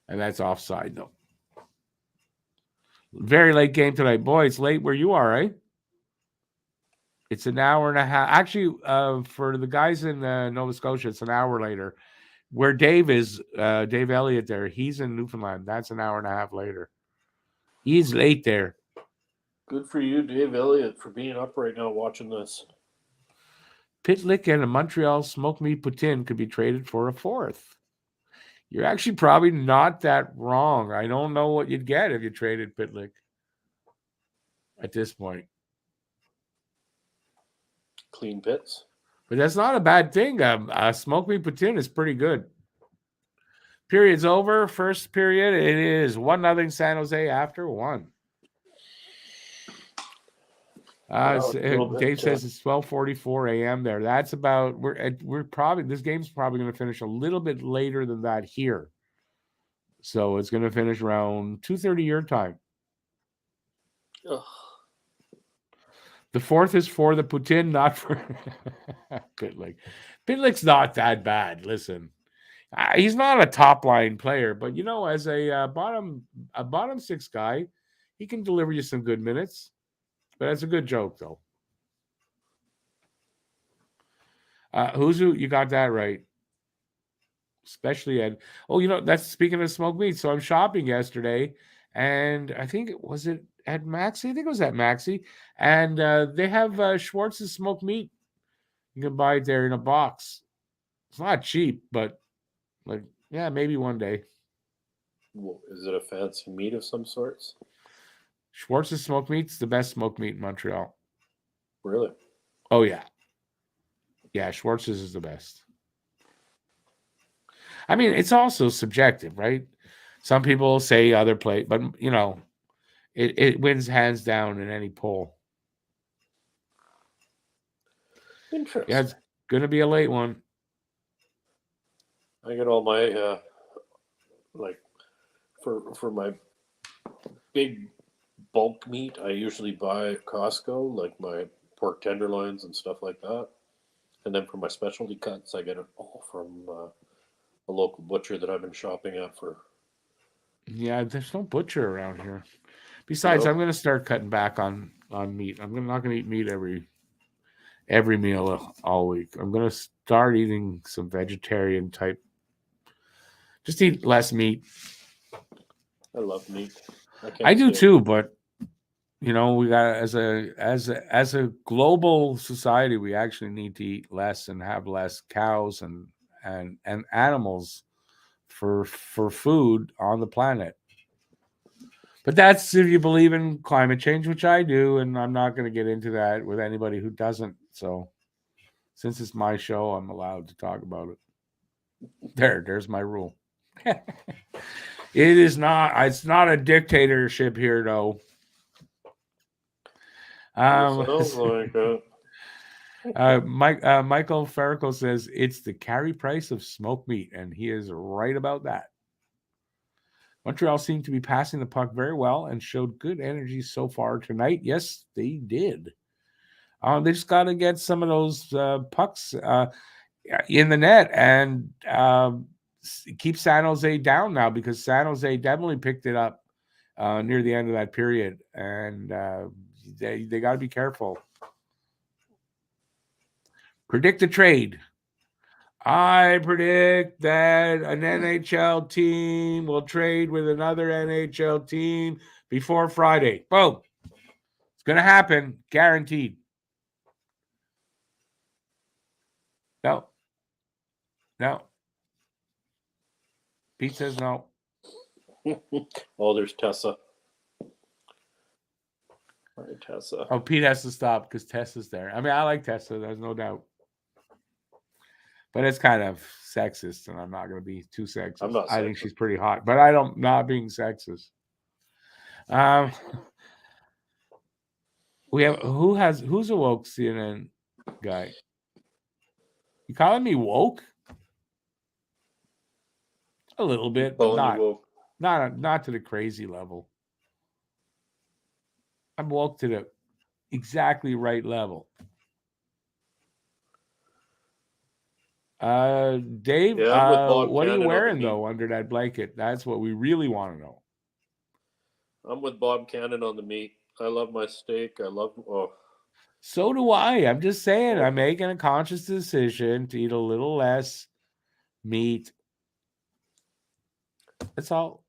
Speaker 1: And that's offside, though. Very late game tonight. Boy, it's late where you are, eh? It's an hour and a half. Actually, for the guys in Nova Scotia, it's an hour later. Where Dave is, Dave Elliott there, he's in Newfoundland. That's an hour and a half later. He's late there.
Speaker 2: Good for you, Dave Elliott, for being up right now watching this.
Speaker 1: Pitlick and a Montreal Smoke Meat Poutine could be traded for a fourth. You're actually probably not that wrong. I don't know what you'd get if you traded Pitlick at this point.
Speaker 2: Clean pits.
Speaker 1: But that's not a bad thing. Smoke Meat Poutine is pretty good. Period's over. First period, it is 1-0 San Jose after 1. Dave says it's 12:44 a.m. there. That's about we're probably this game's probably going to finish a little bit later than that here. So it's going to finish around 2:30 your time.
Speaker 2: Ugh.
Speaker 1: The fourth is for the Putin, not for Pitlick. Pitlick's not that bad. Listen, he's not a top line player, but as a bottom six guy, he can deliver you some good minutes. But that's a good joke, though. Who's who? You got that right. Especially at that's speaking of smoked meat. So I'm shopping yesterday, and I think it was at Maxi. I think it was at Maxi, and they have Schwartz's smoked meat. You can buy it there in a box. It's not cheap, but maybe one day.
Speaker 2: Well, is it a fancy meat of some sorts?
Speaker 1: Schwartz's smoked meat's the best smoked meat in Montreal.
Speaker 2: Really?
Speaker 1: Oh yeah, Schwartz's is the best. I mean, it's also subjective, right? Some people say other place, but it wins hands down in any poll.
Speaker 2: Interesting.
Speaker 1: Yeah, it's gonna be a late one.
Speaker 2: I get all my for my big bulk meat, I usually buy at Costco, like my pork tenderloins and stuff like that. And then for my specialty cuts, I get it all from a local butcher that I've been shopping at for.
Speaker 1: Yeah, there's no butcher around here. Besides, I'm going to start cutting back on meat. I'm not going to eat meat every meal all week. I'm going to start eating some vegetarian type. Just eat less meat.
Speaker 2: I love meat.
Speaker 1: I do too, but we got as a global society, we actually need to eat less and have less cows and animals for food on the planet. But that's if you believe in climate change, which I do, and I'm not going to get into that with anybody who doesn't. So since it's my show, I'm allowed to talk about it. There's my rule. It's not a dictatorship here, though.
Speaker 2: Sounds like it.
Speaker 1: Michael Farrico says it's the carry price of smoked meat, and he is right about that. Montreal seemed to be passing the puck very well and showed good energy so far tonight. Yes, they did. They just got to get some of those pucks in the net and keep San Jose down now, because San Jose definitely picked it up near the end of that period, and they got to be careful. Predict a trade. I predict that an NHL team will trade with another NHL team before Friday. Boom. It's going to happen. Guaranteed. No. Pete says no.
Speaker 2: Oh, there's Tessa. All right, Tessa.
Speaker 1: Oh, Pete has to stop because Tessa's there. I mean, I like Tessa. There's no doubt. But it's kind of sexist, and I'm not going to be too sexist.
Speaker 2: I'm not.
Speaker 1: I think she's pretty hot, but not being sexist. We have who's a woke CNN guy? You calling me woke? A little bit, but not to the crazy level. I'm woke to the exactly right level. Dave, what are you wearing though under that blanket? That's what we really want to know.
Speaker 2: I'm with Bob Cannon on the meat. I love my steak.
Speaker 1: So do I. I'm just saying, I'm making a conscious decision to eat a little less meat. That's all.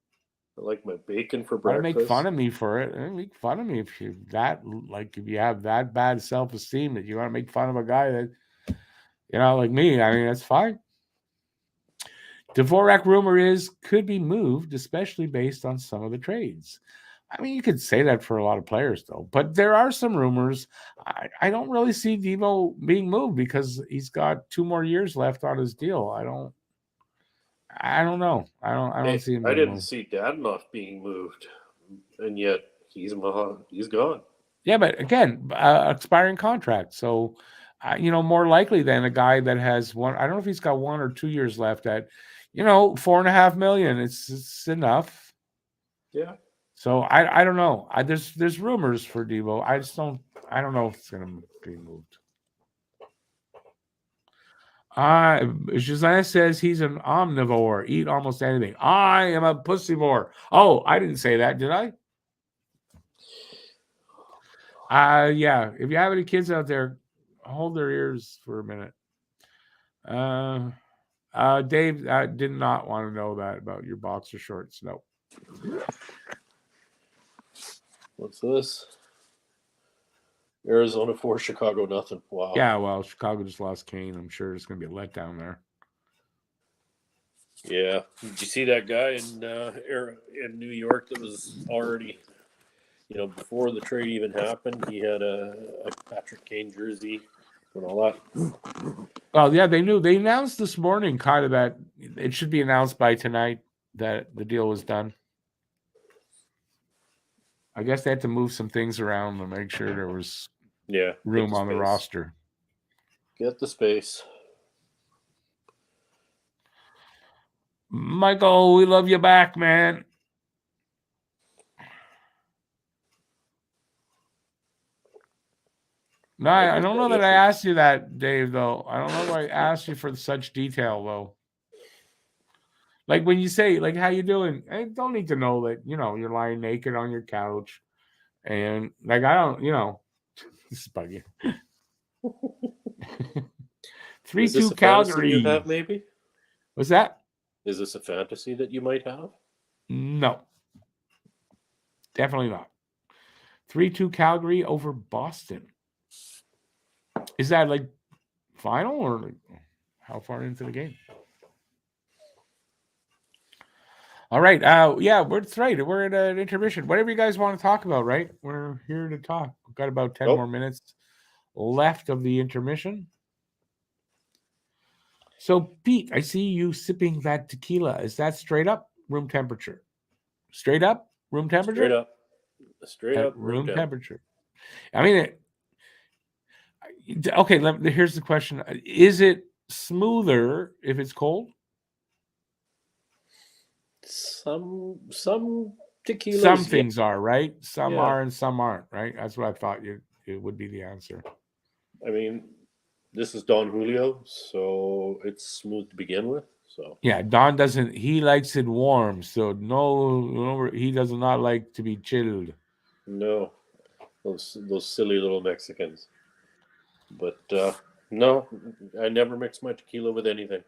Speaker 2: I like my bacon for breakfast.
Speaker 1: Make fun of me for it. Make fun of me if you have that bad self-esteem that you want to make fun of a guy that, like me. I mean, that's fine. Dvorak rumor could be moved, especially based on some of the trades. I mean, you could say that for a lot of players, though. But there are some rumors. I don't really see Devo being moved because he's got 2 more years left on his deal. I don't know. I don't see him.
Speaker 2: I didn't see Dadonov being moved, and yet he's gone.
Speaker 1: Yeah, but again, expiring contract. So, more likely than a guy that has one. I don't know if he's got 1 or 2 years left at, $4.5 million. It's enough.
Speaker 2: Yeah.
Speaker 1: So I don't know. There's rumors for Devo. I don't know if it's gonna be moved. Shazana says he's an omnivore, eat almost anything. I am a pussyvore. Oh, I didn't say that, did I? Yeah. If you have any kids out there, hold their ears for a minute. Dave did not want to know that about your boxer shorts. No.
Speaker 2: What's this? Arizona 4, Chicago nothing. Wow.
Speaker 1: Yeah, well, Chicago just lost Kane. I'm sure it's going to be a letdown there.
Speaker 2: Yeah. Did you see that guy in New York that was already, before the trade even happened, he had a Patrick Kane jersey and all that.
Speaker 1: Well, yeah, they announced this morning kind of that it should be announced by tonight that the deal was done. I guess they had to move some things around to make sure there was room on the roster.
Speaker 2: Get the space.
Speaker 1: Michael, we love you back, man. No, I don't know that I asked you that, Dave, though. I don't know if I asked you for such detail, though. Like when you say, like, how you doing? I don't need to know that, you're lying naked on your couch. And, like, I don't, this is buggy. 3-2 Calgary.
Speaker 2: You have, maybe?
Speaker 1: What's that?
Speaker 2: Is this a fantasy that you might have?
Speaker 1: No. Definitely not. 3-2 Calgary over Boston. Is that like final or like how far into the game? All right. Yeah, that's right. We're at an intermission. Whatever you guys want to talk about, right? We're here to talk. We've got about 10 more minutes left of the intermission. So, Pete, I see you sipping that tequila. Is that straight up room temperature? Straight up room temperature?
Speaker 2: Straight up
Speaker 1: room temperature. I mean, okay, here's the question. Is it smoother if it's cold?
Speaker 2: Some tequilas.
Speaker 1: Some things are, right? Some are and some aren't, right? That's what I thought it would be the answer.
Speaker 2: I mean, this is Don Julio, so it's smooth to begin with. So
Speaker 1: yeah, Don he likes it warm, so no, he does not like to be chilled.
Speaker 2: No, those silly little Mexicans. But no, I never mix my tequila with anything.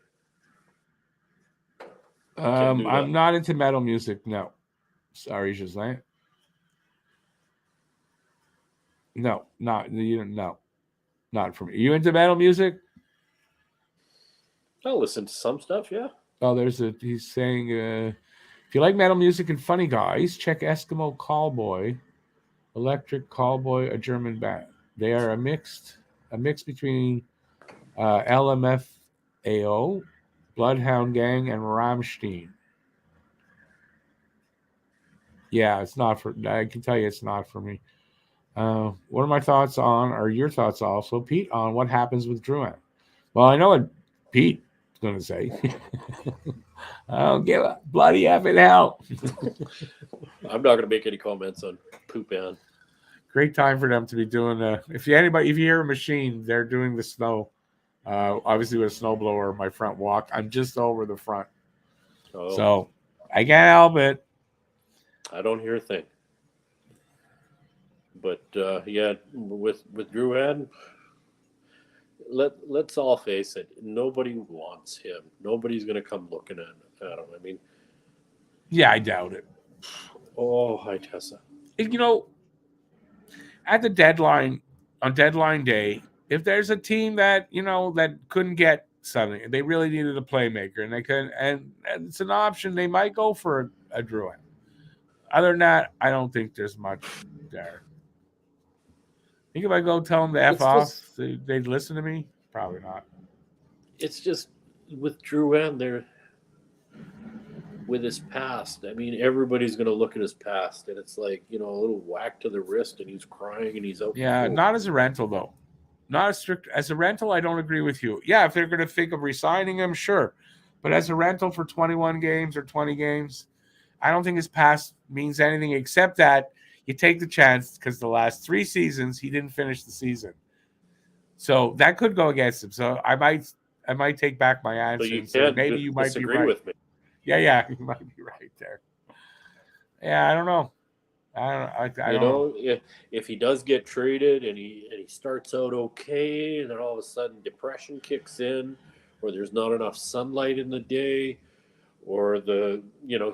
Speaker 1: I'm not into metal music. No, sorry, Ghislain. No, not for me. Are you into metal music?
Speaker 2: I'll listen to some stuff. Yeah.
Speaker 1: Oh, he's saying if you like metal music and funny guys, check Eskimo Callboy, Electric Callboy, a German band. They are a mix between LMFAO, Bloodhound Gang, and Rammstein. Yeah, it's not for. I can tell you, it's not for me. What are my thoughts on, or your thoughts also, Pete, on what happens with Drouin? Well, I know what Pete's going to say. I don't give a bloody effing hell.
Speaker 2: I'm not going to make any comments on Poupin.
Speaker 1: Great time for them to be doing if you hear a machine, they're doing the snow. Obviously with a snowblower, my front walk. I'm just over the front. Oh. So I can't help it.
Speaker 2: I don't hear a thing. But yeah, with Drouin, let's all face it. Nobody wants him. Nobody's going to come looking at him. I mean,
Speaker 1: yeah, I doubt it.
Speaker 2: Oh, hi Tessa.
Speaker 1: At the deadline on deadline day, if there's a team that that couldn't get something, they really needed a playmaker, and they couldn't, and it's an option, they might go for a Drouin. Other than that, I don't think there's much there. I think if I go tell them to F off, they'd listen to me? Probably not.
Speaker 2: It's just with Drouin there, with his past. I mean, everybody's going to look at his past, and it's like, a little whack to the wrist, and he's crying, and he's out.
Speaker 1: Yeah, not as a rental, though. Not as strict. As a rental, I don't agree with you. Yeah, if they're going to think of re-signing him, sure. But as a rental for 21 games or 20 games, I don't think his past means anything except that you take the chance because the last 3 seasons he didn't finish the season. So that could go against him. So I might take back my answer
Speaker 2: you
Speaker 1: and say
Speaker 2: can't
Speaker 1: maybe you might be
Speaker 2: disagree
Speaker 1: right.
Speaker 2: with me.
Speaker 1: Yeah, you might be right there. Yeah, I don't know. I don't know.
Speaker 2: If he does get traded and he starts out okay, and then all of a sudden depression kicks in, or there's not enough sunlight in the day, or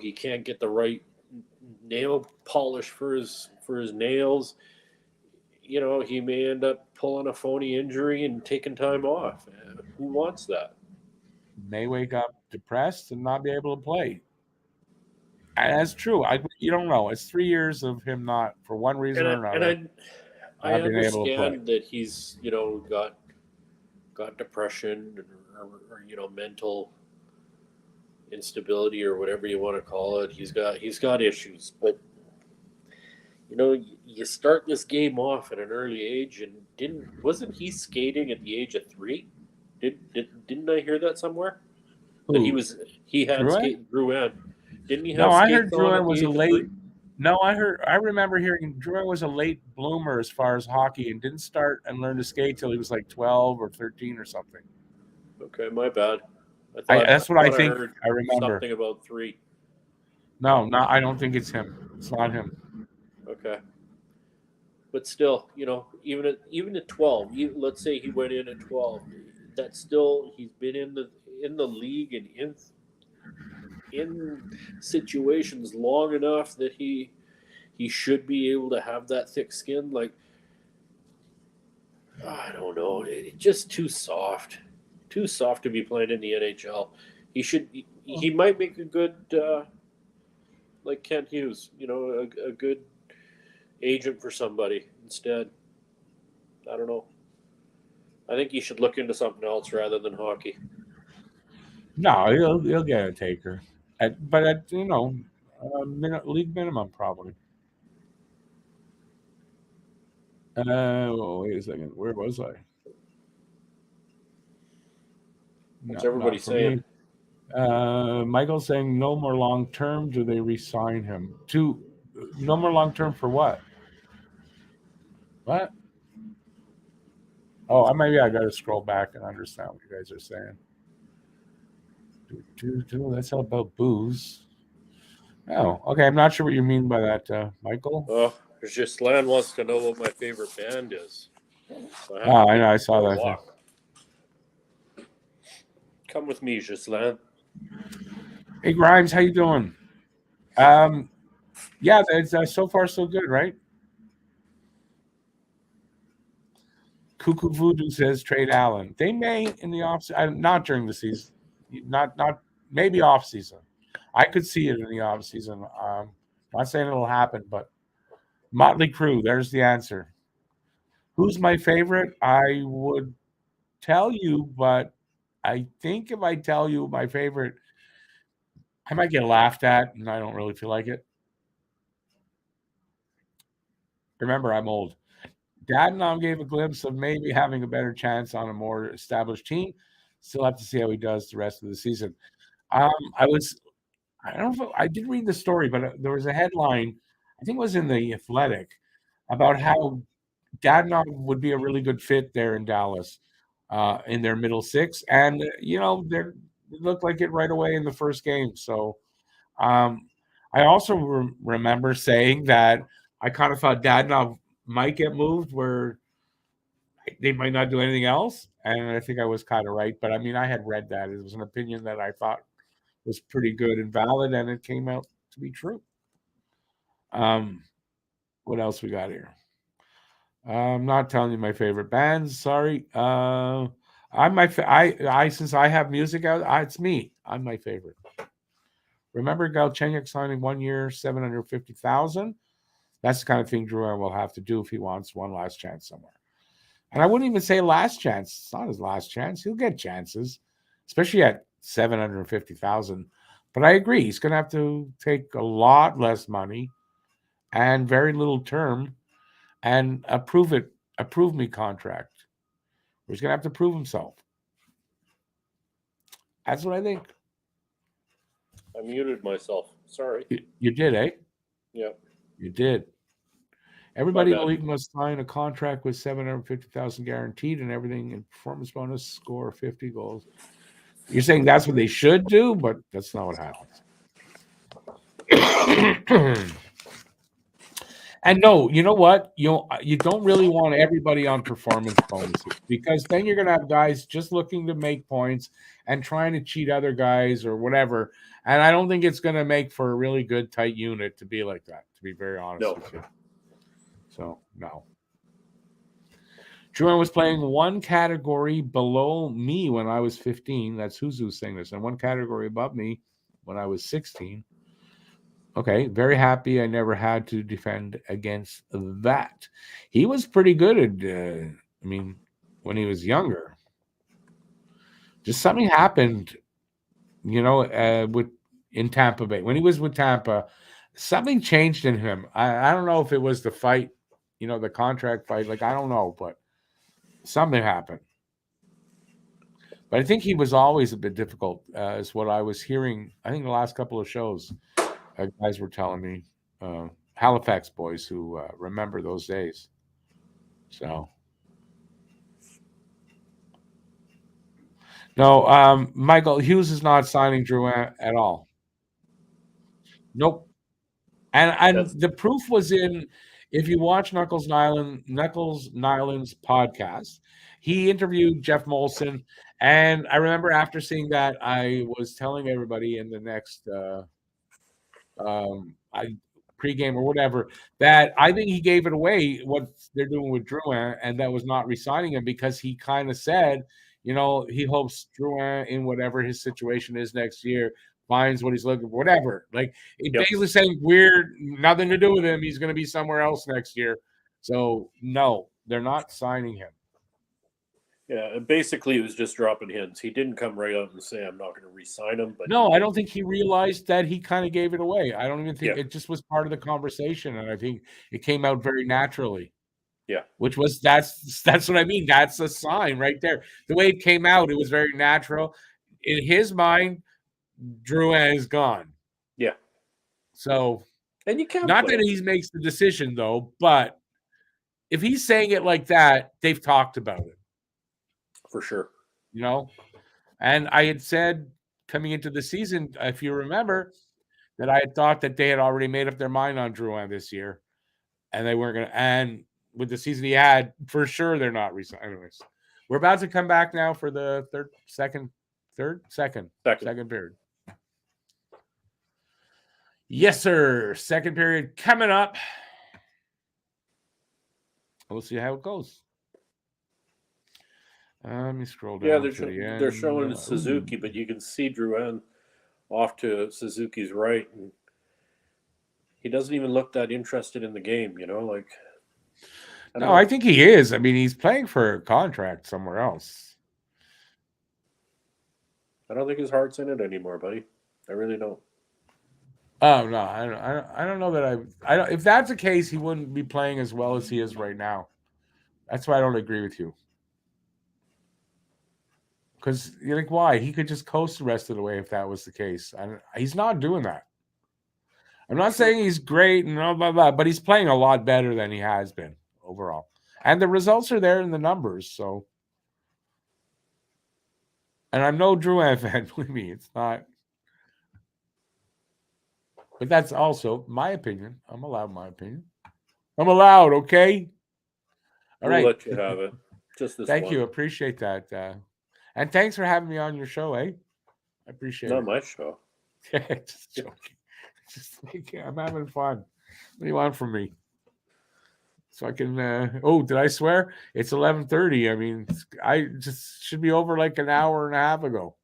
Speaker 2: he can't get the right nail polish for his nails. He may end up pulling a phony injury and taking time off. Who wants that?
Speaker 1: May wake up depressed and not be able to play. And that's true. You don't know. It's 3 years of him not, for one reason or another,
Speaker 2: I
Speaker 1: not being able to play.
Speaker 2: understand that he's got depression or mental instability or whatever you want to call it. He's got issues, but you start this game off at an early age, and wasn't he skating at the age of 3? Didn't I hear that somewhere?
Speaker 1: Who?
Speaker 2: That he had
Speaker 1: Drouin?
Speaker 2: skate Drouin. Didn't he have
Speaker 1: No, I
Speaker 2: skates
Speaker 1: heard
Speaker 2: on
Speaker 1: Drouin
Speaker 2: at the
Speaker 1: was a
Speaker 2: age of
Speaker 1: late.
Speaker 2: 3?
Speaker 1: No, I remember hearing Drouin was a late bloomer as far as hockey and didn't start and learn to skate till he was like 12 or 13 or something.
Speaker 2: Okay, my bad.
Speaker 1: That's what I think.
Speaker 2: Heard
Speaker 1: I remember
Speaker 2: something about 3.
Speaker 1: No, I don't think it's him. It's not him.
Speaker 2: Okay, but still, even at 12, let's say he went in at 12. That's still, he's been in the league and in situations long enough that he should be able to have that thick skin. Like, I don't know, it's just too soft to be playing in the NHL. He might make a good like Kent Hughes, a good agent for somebody instead. I don't know. I think he should look into something else rather than hockey.
Speaker 1: No, he'll get a taker, but at league minimum probably. Wait a second. Where was I?
Speaker 2: What's everybody saying?
Speaker 1: Michael's saying no more long term. Do they re-sign him? No more long term for what? What? Oh, maybe I got to scroll back and understand what you guys are saying. That's all about booze. Oh, okay. I'm not sure what you mean by that, Michael.
Speaker 2: Oh, Ghislaine wants to know what my favorite band is. So
Speaker 1: I know. I saw that.
Speaker 2: Come with me, Ghislaine.
Speaker 1: Hey, Grimes, how you doing? Yeah, it's so far so good, right? Cuckoo Voodoo says trade Allen. They may in the off not during the season, not maybe off season. I could see it in the off season. Not saying it'll happen, but Motley Crue. There's the answer. Who's my favorite? I would tell you, but I think if I tell you my favorite, I might get laughed at, and I don't really feel like it. Remember, I'm old. Dadonov gave a glimpse of maybe having a better chance on a more established team. Still have to see how he does the rest of the season. I don't know. I did read the story, but there was a headline, I think it was in the Athletic, about how Dadonov would be a really good fit there in Dallas, in their middle six, and they looked like it right away in the first game. So, I also remember saying that I kind of thought Dadonov might get moved where they might not do anything else, and I think I was kind of right. But I mean, I had read that it was an opinion that I thought was pretty good and valid, and it came out to be true. What else we got here? I'm not telling you my favorite bands. Sorry. I'm since I have music out, it's me. I'm my favorite. Remember Galchenyuk signing 1 year, $750,000. That's the kind of thing Drouin will have to do if he wants one last chance somewhere. And I wouldn't even say last chance. It's not his last chance. He'll get chances, especially at $750,000. But I agree, he's going to have to take a lot less money and very little term and a prove me contract. He's going to have to prove himself. That's what I think.
Speaker 2: I muted myself. Sorry.
Speaker 1: You did, eh?
Speaker 2: Yeah.
Speaker 1: You did.
Speaker 2: My
Speaker 1: Everybody in the
Speaker 2: bad.
Speaker 1: league must sign a contract with 750,000 guaranteed and everything, and performance bonus, score 50 goals. You're saying that's what they should do, but that's not what happens. And no, you know what? You don't really want everybody on performance bonuses, because then you're going to have guys just looking to make points and trying to cheat other guys or whatever. And I don't think it's going to make for a really good tight unit to be like that, to be very honest with you. So, no. Drouin was playing one category below me when I was 15. That's who's saying this. And one category above me when I was 16. Okay, very happy I never had to defend against that. He was pretty good at, when he was younger. Just something happened, in Tampa Bay. When he was with Tampa, something changed in him. I don't know if it was the fight, the contract fight. Like, I don't know, but something happened. But I think he was always a bit difficult, is what I was hearing. I think the last couple of shows, guys were telling me, Halifax boys who remember those days. So, no, Michael Hughes is not signing Drouin at all. Nope. And the proof was in, if you watch Knuckles Nyland's podcast, he interviewed Jeff Molson, and I remember after seeing that, I was telling everybody in the next pregame or whatever that I think he gave it away what they're doing with Drouin, and that was not re-signing him, because he kind of said, he hopes Drouin, in whatever his situation is next year, finds what he's looking for, whatever. Like, it basically saying weird, nothing to do with him. He's going to be somewhere else next year. So no, they're not signing him.
Speaker 2: Yeah, basically it was just dropping hints. He didn't come right out and say, I'm not going to re-sign him. But
Speaker 1: no, I don't think he realized that he kind of gave it away. I don't even think it just was part of the conversation, and I think it came out very naturally.
Speaker 2: Yeah.
Speaker 1: Which was that's what I mean. That's a sign right there. The way it came out, it was very natural. In his mind, Drouin is gone.
Speaker 2: Yeah.
Speaker 1: So,
Speaker 2: and you can't
Speaker 1: not that he makes the decision though, but if he's saying it like that, they've talked about it.
Speaker 2: For sure.
Speaker 1: And I had said coming into the season, if you remember, that I had thought that they had already made up their mind on Drouin this year, and they weren't going to. And with the season he had, for sure they're not resigning. Anyways, we're about to come back now for the second period. Yes, sir. Second period coming up. We'll see how it goes. Let me scroll down.
Speaker 2: Yeah, they're showing Suzuki, but you can see Drouin off to Suzuki's right, and he doesn't even look that interested in the game.
Speaker 1: I think he is. I mean, he's playing for a contract somewhere else.
Speaker 2: I don't think his heart's in it anymore, buddy. I really don't.
Speaker 1: Oh no, I don't know that I don't. If that's the case, he wouldn't be playing as well as he is right now. That's why I don't agree with you. Because you're like, why? He could just coast the rest of the way if that was the case. He's not doing that. I'm not saying he's great and blah, blah, blah, but he's playing a lot better than he has been overall. And the results are there in the numbers. So, and I'm no Drouin fan, believe me, it's not. But that's also my opinion. I'm allowed my opinion. I'm allowed, okay? All right.
Speaker 2: We'll let you have it. Just this
Speaker 1: Thank
Speaker 2: one.
Speaker 1: you. Appreciate that. And thanks for having me on your show, eh? I appreciate it.
Speaker 2: Not my show.
Speaker 1: Just joking. I'm having fun. What do you want from me? So I can. Did I swear? It's 11:30. I mean, I just should be over like an hour and a half ago.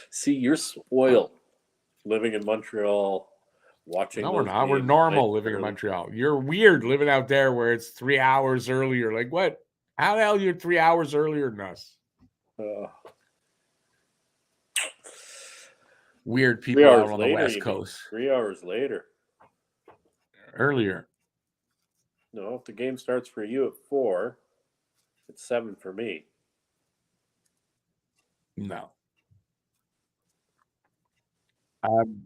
Speaker 2: See, you're spoiled living in Montreal, watching.
Speaker 1: No, we're not. We're normal living in Montreal. You're weird living out there where it's 3 hours earlier. Like what? How the hell you're 3 hours earlier than us? Weird people out on the West Coast.
Speaker 2: 3 hours later.
Speaker 1: Earlier.
Speaker 2: No, if the game starts for you at 4, it's 7 for me.
Speaker 1: No.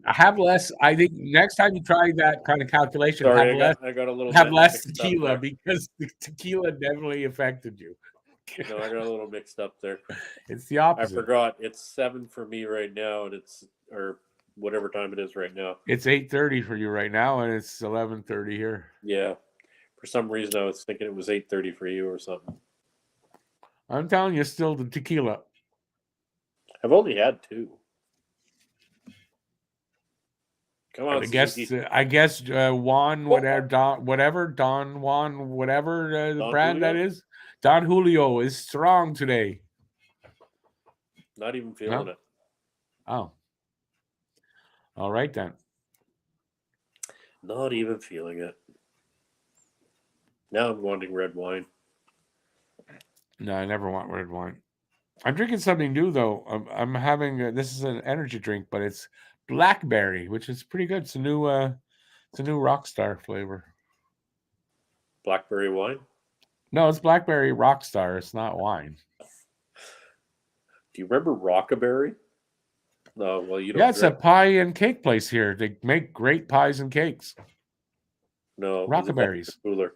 Speaker 1: Have less. I think next time you try that kind of calculation,
Speaker 2: Sorry,
Speaker 1: have
Speaker 2: I got a little
Speaker 1: have
Speaker 2: bit
Speaker 1: less
Speaker 2: mixed up
Speaker 1: tequila
Speaker 2: there.
Speaker 1: because the tequila definitely affected you.
Speaker 2: No, I got a little mixed up there.
Speaker 1: It's the
Speaker 2: I
Speaker 1: opposite.
Speaker 2: forgot. It's 7 for me right now, and or whatever time it is right now.
Speaker 1: It's 8:30 for you right now, and it's 11:30 here.
Speaker 2: Yeah. For some reason, I was thinking it was 8:30 for you or something.
Speaker 1: I'm telling you, still the tequila.
Speaker 2: I've only had 2. Come on,
Speaker 1: I guess
Speaker 2: Suzuki.
Speaker 1: Juan whatever Don Juan whatever the
Speaker 2: Don
Speaker 1: brand that
Speaker 2: Julio?
Speaker 1: is, Don Julio is strong today.
Speaker 2: Not even feeling
Speaker 1: No?
Speaker 2: it.
Speaker 1: Oh, all right then.
Speaker 2: Not even feeling it. Now I'm wanting red wine.
Speaker 1: No, I never want red wine. I'm drinking something new though. I'm having this is an energy drink, but it's blackberry, which is pretty good. It's a new Rockstar flavor.
Speaker 2: Blackberry wine?
Speaker 1: No, it's blackberry Rockstar. It's not wine.
Speaker 2: Do you remember Rockaberry? No, well, you don't
Speaker 1: Yeah, it's a
Speaker 2: drink.
Speaker 1: pie and cake place here. They make great pies and cakes.
Speaker 2: No, it was a
Speaker 1: Rockaberries.
Speaker 2: cooler.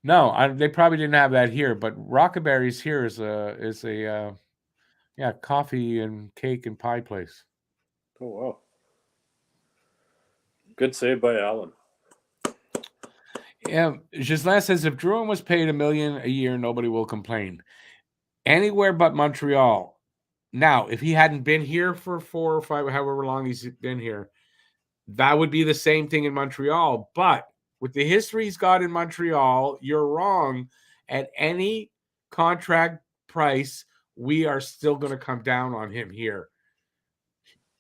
Speaker 1: No, they probably didn't have that here, but Rockaberries here is a coffee and cake and pie place.
Speaker 2: Oh, wow. Good save by Allen.
Speaker 1: Yeah, Gislain says if Drouin was paid $1 million a year, nobody will complain. Anywhere but Montreal. Now, if he hadn't been here for 4 or 5, however long he's been here, that would be the same thing in Montreal. But with the history he's got in Montreal, you're wrong. At any contract price, we are still going to come down on him here.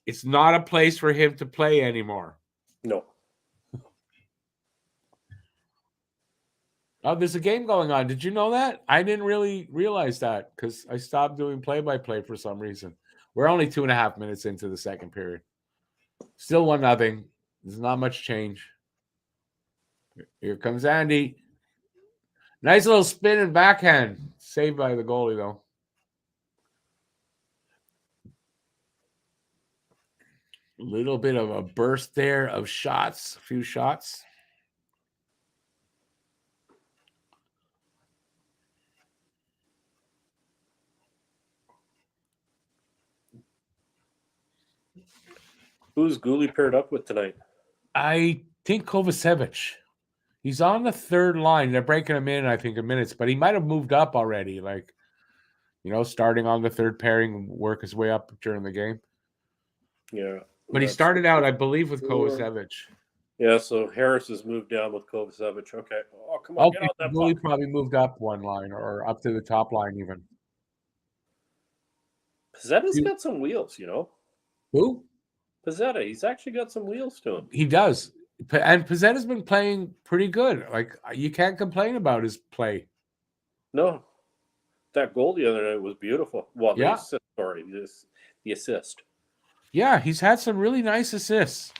Speaker 1: It's not a place for him to play anymore.
Speaker 2: No.
Speaker 1: Oh, there's a game going on. Did you know that? I didn't really realize that because I stopped doing play-by-play for some reason. We're only 2.5 minutes into the second period. Still 1-0. There's not much change. Here comes Andy. Nice little spin and backhand. Saved by the goalie, though. A little bit of a burst there of shots. A few shots.
Speaker 2: Who's Gooley paired up with tonight?
Speaker 1: I think Kovacevic. He's on the third line. They're breaking him in, I think, in minutes, but he might have moved up already. Like, starting on the third pairing, work his way up during the game.
Speaker 2: Yeah.
Speaker 1: But he started out, I believe, with Kovacevic.
Speaker 2: Yeah, so Harris has moved down with Kovacevic. Okay. Oh, come on, get on that
Speaker 1: Goalie
Speaker 2: puck.
Speaker 1: probably moved up one line or up to the top line even.
Speaker 2: Pizzetta's got some wheels,
Speaker 1: Who?
Speaker 2: Pizzetta, he's actually got some wheels to him.
Speaker 1: He does. And Pizzetta's been playing pretty good. Like, you can't complain about his play.
Speaker 2: No. That goal the other night was beautiful. Well,
Speaker 1: Yeah.
Speaker 2: The assist.
Speaker 1: Yeah, he's had some really nice assists.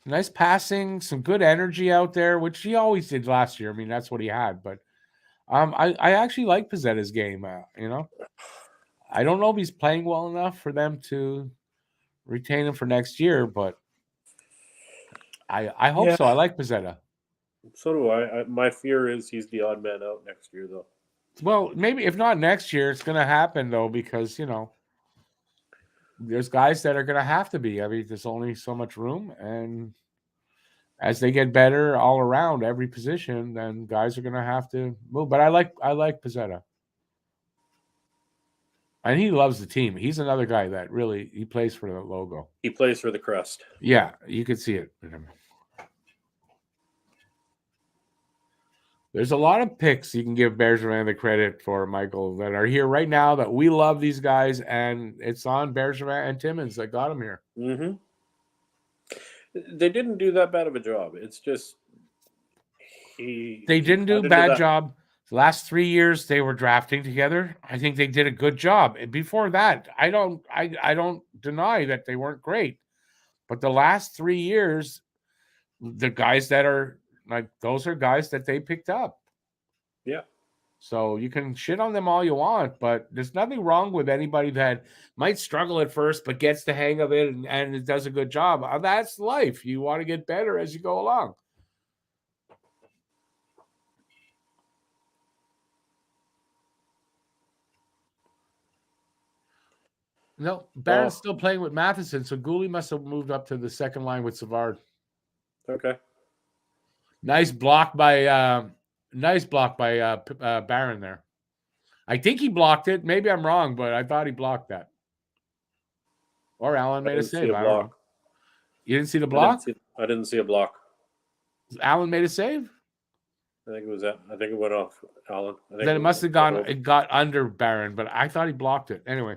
Speaker 1: Nice passing, some good energy out there, which he always did last year. I mean, that's what he had. But I actually like Pizzetta's game, I don't know if he's playing well enough for them to retain him for next year, but I hope so. I like Pizzetta.
Speaker 2: So do I. My fear is he's the odd man out next year, though.
Speaker 1: Well, maybe if not next year, it's going to happen, though, because, there's guys that are going to have to be. I mean, there's only so much room, and as they get better all around every position, then guys are going to have to move. But I like Pizzetta. And he loves the team. He's another guy that really, he plays for the logo.
Speaker 2: He plays for the crest.
Speaker 1: Yeah, you can see it in him. There's a lot of picks you can give Bergevin the credit for, Michael, that are here right now that we love these guys, and it's on Bergevin and Timmins that got them here.
Speaker 2: Mm-hmm. They didn't do that bad of a job. It's just
Speaker 1: they didn't do a bad job. The last 3 years they were drafting together. I think they did a good job. And before that, I don't deny that they weren't great. But the last 3 years, the guys that are like those are guys that they picked up.
Speaker 2: Yeah.
Speaker 1: So you can shit on them all you want, but there's nothing wrong with anybody that might struggle at first but gets the hang of it and it does a good job. That's life. You want to get better as you go along. No, Barron's still playing with Matheson, so Gooley must have moved up to the second line with Savard.
Speaker 2: Okay.
Speaker 1: Nice block by Barron there. I think he blocked it. Maybe I'm wrong, but I thought he blocked that. Or Allen made a save. I don't know. You didn't see the block?
Speaker 2: I didn't see a block.
Speaker 1: Allen made a save?
Speaker 2: I think it went off Allen.
Speaker 1: Then it must have gone. It got under Barron, but I thought he blocked it. Anyway.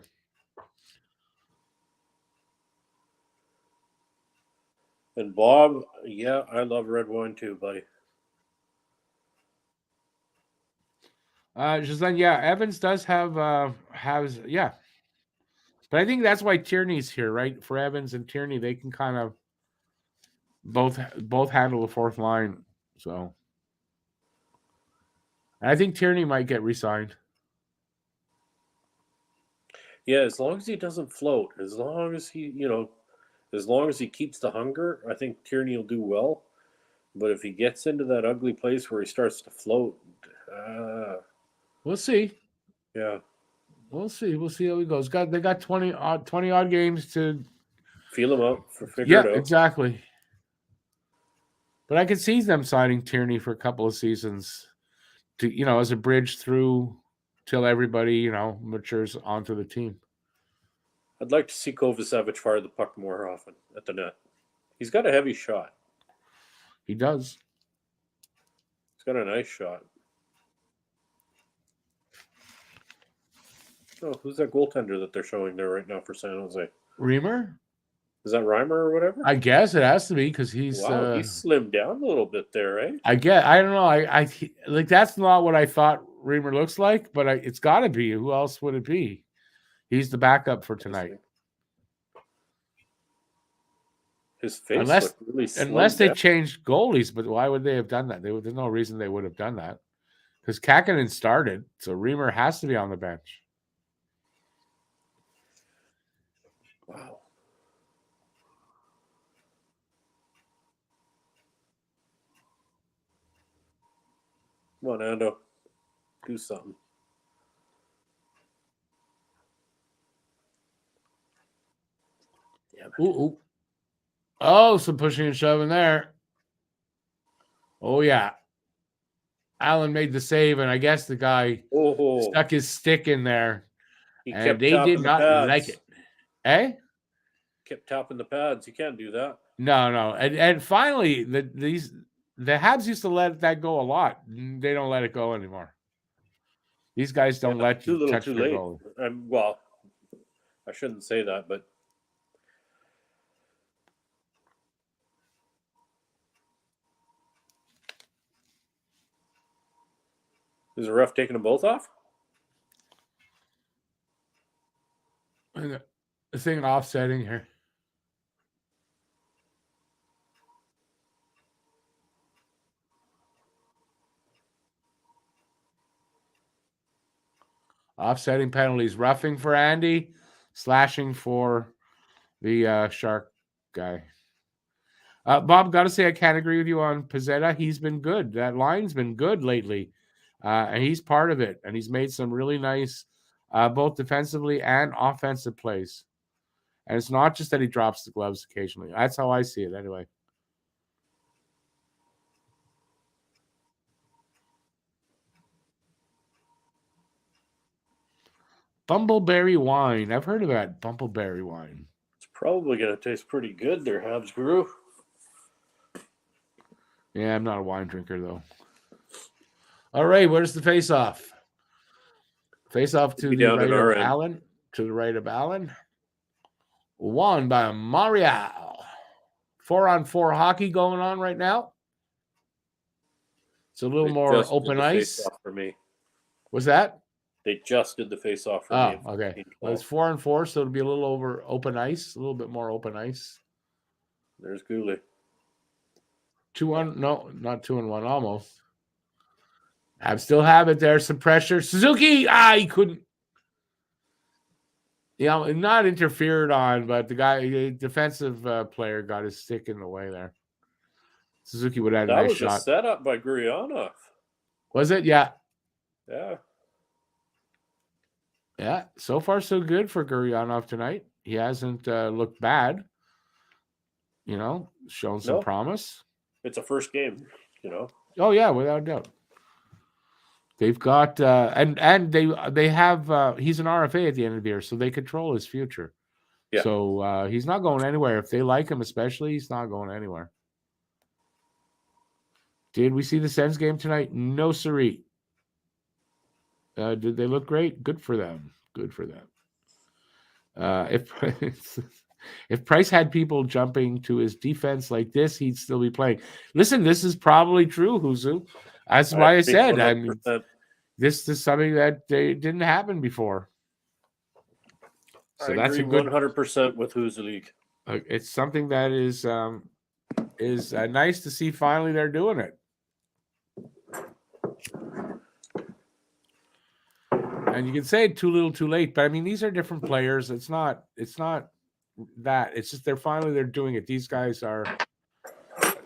Speaker 2: And Bob, yeah, I love red wine too, buddy.
Speaker 1: Gislaine, yeah, Evans does has yeah. But I think that's why Tierney's here, right? For Evans and Tierney, they can kind of both handle the fourth line. So I think Tierney might get re-signed.
Speaker 2: Yeah, as long as he doesn't float, as long as he keeps the hunger, I think Tierney will do well. But if he gets into that ugly place where he starts to float,
Speaker 1: we'll see.
Speaker 2: Yeah.
Speaker 1: We'll see. We'll see how he goes. They got 20 odd games to
Speaker 2: feel him out for figure it out.
Speaker 1: Yeah, exactly. But I could see them signing Tierney for a couple of seasons to, as a bridge through till everybody, matures onto the team.
Speaker 2: I'd like to see Kovacevic fire the puck more often at the net. He's got a heavy shot.
Speaker 1: He does.
Speaker 2: He's got a nice shot. Oh, who's that goaltender that they're showing there right now for San Jose?
Speaker 1: Reimer?
Speaker 2: Is that Reimer or whatever?
Speaker 1: I guess it has to be because he's
Speaker 2: he's slimmed down a little bit there, right?
Speaker 1: I don't know. I like that's not what I thought Reimer looks like, but it's got to be. Who else would it be? He's the backup for tonight.
Speaker 2: His face
Speaker 1: unless they changed goalies, but why would they have done that? There's no reason they would have done that because Kakkonen started, so Reimer has to be on the bench.
Speaker 2: Wow. Come on, Ando. Do something.
Speaker 1: Ooh. Oh, some pushing and shoving there. Oh, yeah. Allen made the save, and I guess the guy stuck his stick in there. And they did not like it. Eh?
Speaker 2: Kept tapping the pads. You can't do that.
Speaker 1: No. And finally, the Habs used to let that go a lot. They don't let it go anymore. These guys don't let you touch their goal.
Speaker 2: Well, I shouldn't say that, but is the ref taking them both off?
Speaker 1: The thing offsetting here. Offsetting penalties. Roughing for Andy. Slashing for the Shark guy. Bob, got to say I can't agree with you on Pizzetta. He's been good. That line's been good lately. And he's part of it. And he's made some really nice both defensively and offensive plays. And it's not just that he drops the gloves occasionally. That's how I see it anyway. Bumbleberry wine. I've heard of that bumbleberry wine.
Speaker 2: It's probably going to taste pretty good there, Habs Brew.
Speaker 1: Yeah, I'm not a wine drinker, though. All right, where's the face-off? Face-off to the right of Allen. To the right of Allen. Won by Montreal. 4-on-4 hockey going on right now. It's a little more open ice.
Speaker 2: For me.
Speaker 1: What's that?
Speaker 2: They just did the face-off for me.
Speaker 1: Oh, okay. Well, it's 4-on-4, so it'll be a little over open ice, a little bit more open ice.
Speaker 2: There's Goulet.
Speaker 1: 2-1, no, not 2-1, almost. Habs still have it there. Some pressure. Suzuki, he couldn't. Not interfered on, but the defensive player got his stick in the way there. Suzuki would have had a
Speaker 2: That
Speaker 1: nice
Speaker 2: was a
Speaker 1: shot.
Speaker 2: setup by Gurianov.
Speaker 1: Was it? Yeah.
Speaker 2: Yeah.
Speaker 1: Yeah. So far, so good for Gurianov tonight. He hasn't looked bad. Shown some promise.
Speaker 2: It's a first game,
Speaker 1: Oh, yeah, without a doubt. They've got and they have he's an RFA at the end of the year, so they control his future.
Speaker 2: Yeah.
Speaker 1: So he's not going anywhere. If they like him, especially, he's not going anywhere. Did we see the Sens game tonight? No, siree. Did they look great? Good for them. Good for them. If Price had people jumping to his defense like this, he'd still be playing. Listen, this is probably true, Huzu. That's why I said,
Speaker 2: 100%.
Speaker 1: I mean, this is something that didn't happen before. So
Speaker 2: I
Speaker 1: that's
Speaker 2: agree
Speaker 1: a good
Speaker 2: 100% with Who's the League.
Speaker 1: It's something that is nice to see. Finally, they're doing it. And you can say too little, too late, but I mean, these are different players. It's not that. It's just they're doing it. These guys are.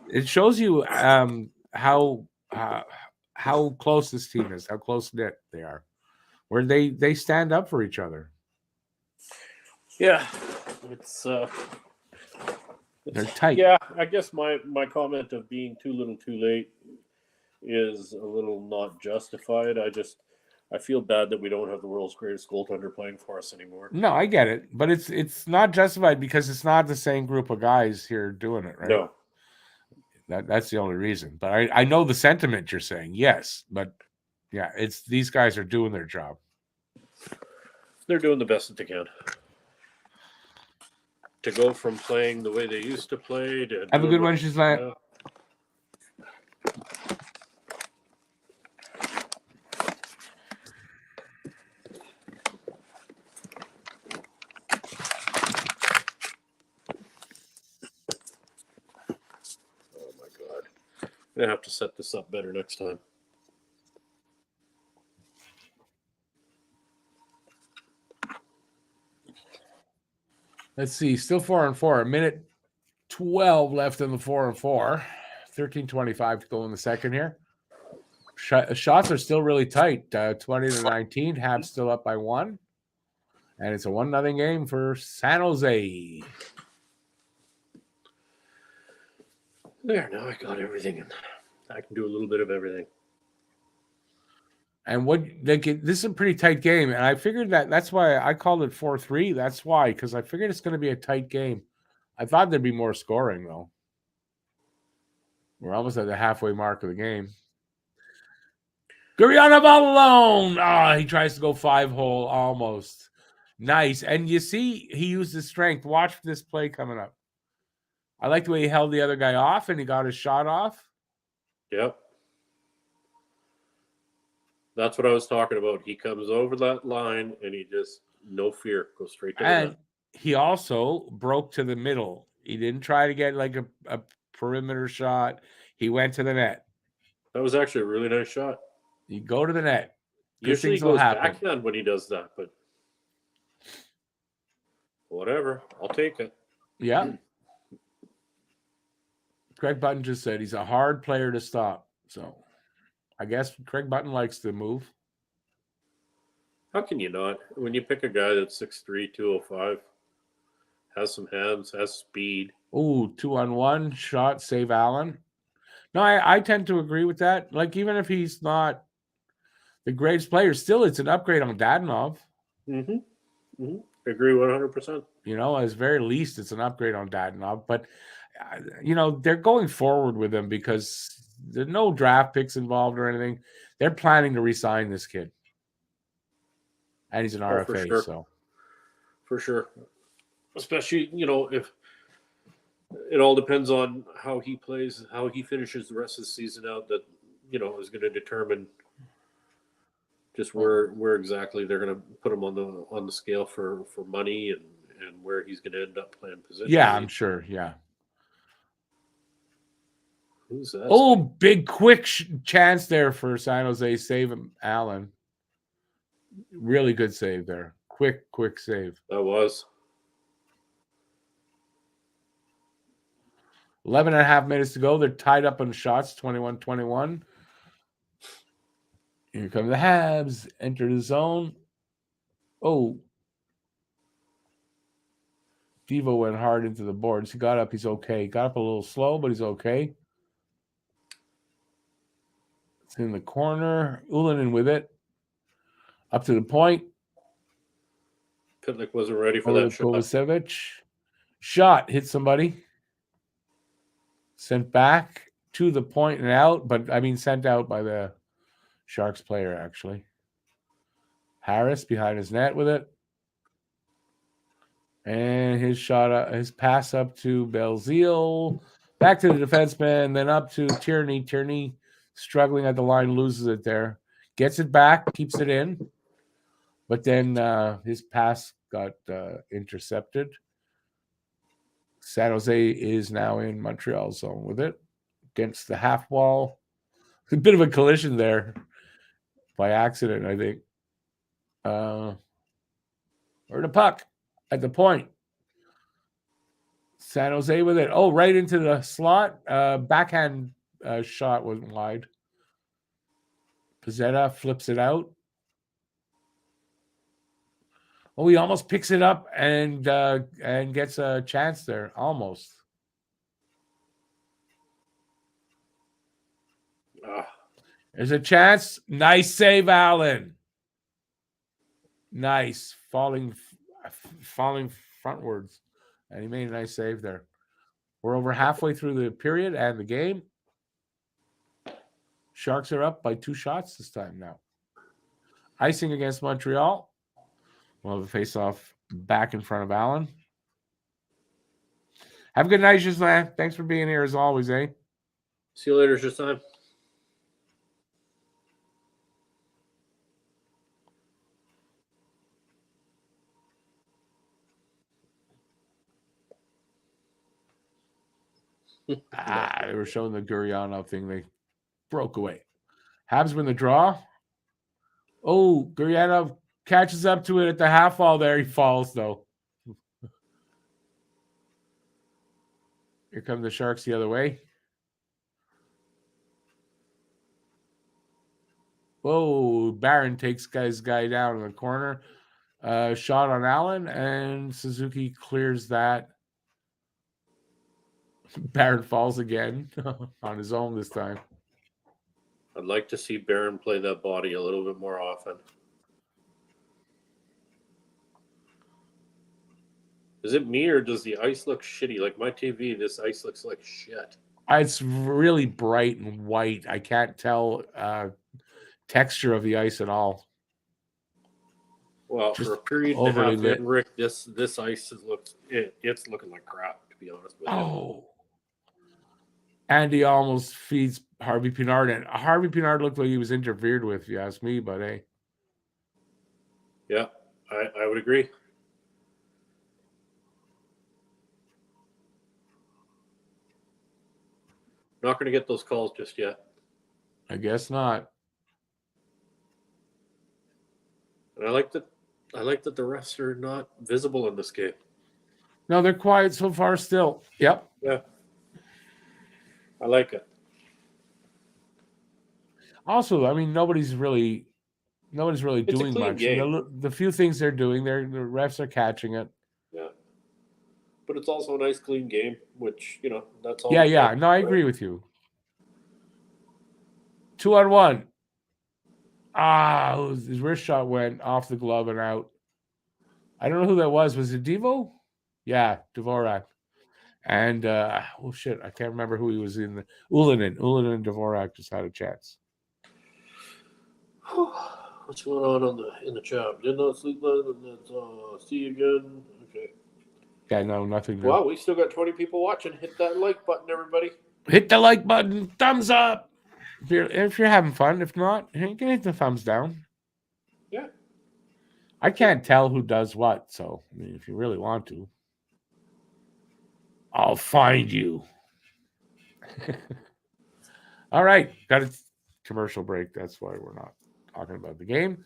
Speaker 1: It shows you how close this team is, how close knit they are, where they stand up for each other.
Speaker 2: Yeah, it's
Speaker 1: they're tight.
Speaker 2: Yeah, I guess my comment of being too little, too late is a little not justified. I feel bad that we don't have the world's greatest goaltender playing for us anymore.
Speaker 1: No, I get it, but it's not justified because it's not the same group of guys here doing it, right?
Speaker 2: No.
Speaker 1: That's the only reason. But I know the sentiment you're saying, yes. But yeah, it's these guys are doing their job.
Speaker 2: They're doing the best that they can. To go from playing the way they used to play to
Speaker 1: have a good one, Shazlan.
Speaker 2: I have to set this up better next time.
Speaker 1: Let's see. Still 4-4. A minute 12 left in the 4-4. 13:25 to go in the second here. Shots are still really tight. 20-19. Habs still up by 1. And it's a 1-0 game for San Jose.
Speaker 2: There, now I got everything, and I can do a little bit of everything.
Speaker 1: And this is a pretty tight game, and I figured that's why I called it 4-3. That's why, because I figured it's going to be a tight game. I thought there'd be more scoring, though. We're almost at the halfway mark of the game. Gurianov all alone. He tries to go 5-hole almost. Nice. And you see, he used his strength. Watch this play coming up. I like the way he held the other guy off and he got his shot off.
Speaker 2: Yep. That's what I was talking about. He comes over that line and he just, no fear, goes straight to the net.
Speaker 1: He also broke to the middle. He didn't try to get like a perimeter shot. He went to the net.
Speaker 2: That was actually a really nice shot.
Speaker 1: You go to the net.
Speaker 2: Usually he goes backhand when he does that, but whatever. I'll take it.
Speaker 1: Yeah. Craig Button just said he's a hard player to stop. So I guess Craig Button likes to move.
Speaker 2: How can you not? When you pick a guy that's 6'3", 205, has some hands, has speed.
Speaker 1: Ooh, 2-on-1 shot, save Allen. No, I tend to agree with that. Like, even if he's not the greatest player, still it's an upgrade on Dadonov.
Speaker 2: Mm-hmm. Mm-hmm. Agree 100%.
Speaker 1: As very least, it's an upgrade on Dadonov. But, they're going forward with him because there's no draft picks involved or anything. They're planning to re-sign this kid. And he's an RFA,
Speaker 2: for sure.
Speaker 1: So. For
Speaker 2: sure. Especially, if it all depends on how he plays, how he finishes the rest of the season out, that, is going to determine just where exactly they're going to put him on the scale for money and where he's going to end up playing position.
Speaker 1: Yeah, I'm sure. Yeah.
Speaker 2: Who's that?
Speaker 1: Oh, big quick chance there for San Jose. Save him, Allen. Really good save there. Quick save.
Speaker 2: That was.
Speaker 1: 11 and a half minutes to go. They're tied up on shots, 21-21. Here come the Habs. Enter the zone. Oh. Devo went hard into the boards. He got up. He's okay. Got up a little slow, but he's okay. It's in the corner. Ulanen with it. Up to the point.
Speaker 2: Pitlick wasn't ready for that shot.
Speaker 1: Kovacevic. Shot. Hit somebody. Sent back to the point and out. But, sent out by the Sharks player, actually. Harris behind his net with it. And his shot, his pass up to Belzile. Back to the defenseman. Then up to Tierney. Tierney struggling at the line, loses it there. Gets it back, keeps it in. But then his pass got intercepted. San Jose is now in Montreal zone with it against the half wall. A bit of a collision there by accident, I think. Or the puck at the point. San Jose with it. Oh, right into the slot. Backhand shot wasn't wide. Pizzetta flips it out. Oh, he almost picks it up and gets a chance there. Almost. There's a chance. Nice save, Allen. Nice. Falling frontwards. And he made a nice save there. We're over halfway through the period and the game. Sharks are up by 2 shots this time now. Icing against Montreal. We'll have a face-off back in front of Allen. Have a good night, Gislain. Thanks for being here as always, eh?
Speaker 2: See you later, Gislain.
Speaker 1: They were showing the Gurianov thing. They broke away. Habs win the draw. Oh, Gurianov catches up to it at the half wall there. He falls, though. Here come the Sharks the other way. Whoa, Barron takes his guy down in the corner. Shot on Allen, and Suzuki clears that. Barron falls again on his own this time.
Speaker 2: I'd like to see Barron play that body a little bit more often. Is it me or does the ice look shitty? Like my TV, this ice looks like shit.
Speaker 1: It's really bright and white. I can't tell texture of the ice at all.
Speaker 2: Well,
Speaker 1: Just
Speaker 2: for a period and a half in, Rick, this ice it's looking like crap, to be honest with you.
Speaker 1: Oh. Andy almost feeds Harvey Pinard, and Harvey Pinard looked like he was interfered with, if you ask me, but hey.
Speaker 2: Yeah, I would agree. Not going to get those calls just yet.
Speaker 1: I guess not.
Speaker 2: And I like that the refs are not visible in this game.
Speaker 1: No, they're quiet so far still. Yep.
Speaker 2: Yeah. I like it.
Speaker 1: Also, nobody's really doing much. The few things they're doing, the refs are catching it.
Speaker 2: Yeah. But it's also a nice, clean game, which, that's all.
Speaker 1: Yeah. No, I agree with you. 2-on-1. His wrist shot went off the glove and out. I don't know who that was. Was it Devo? Yeah, Dvorak. And, I can't remember who he was in. Ulanen and Dvorak just had a chance.
Speaker 2: What's going on in the chat? Did not sleep last night. See you again. Okay.
Speaker 1: Yeah, no, nothing.
Speaker 2: Wow, we still got 20 people watching. Hit that like button, everybody.
Speaker 1: Hit the like button. Thumbs up. If you're having fun. If not, you can hit the thumbs down.
Speaker 2: Yeah.
Speaker 1: I can't tell who does what, so if you really want to, I'll find you. All right, got a commercial break. That's why we're not talking about the game.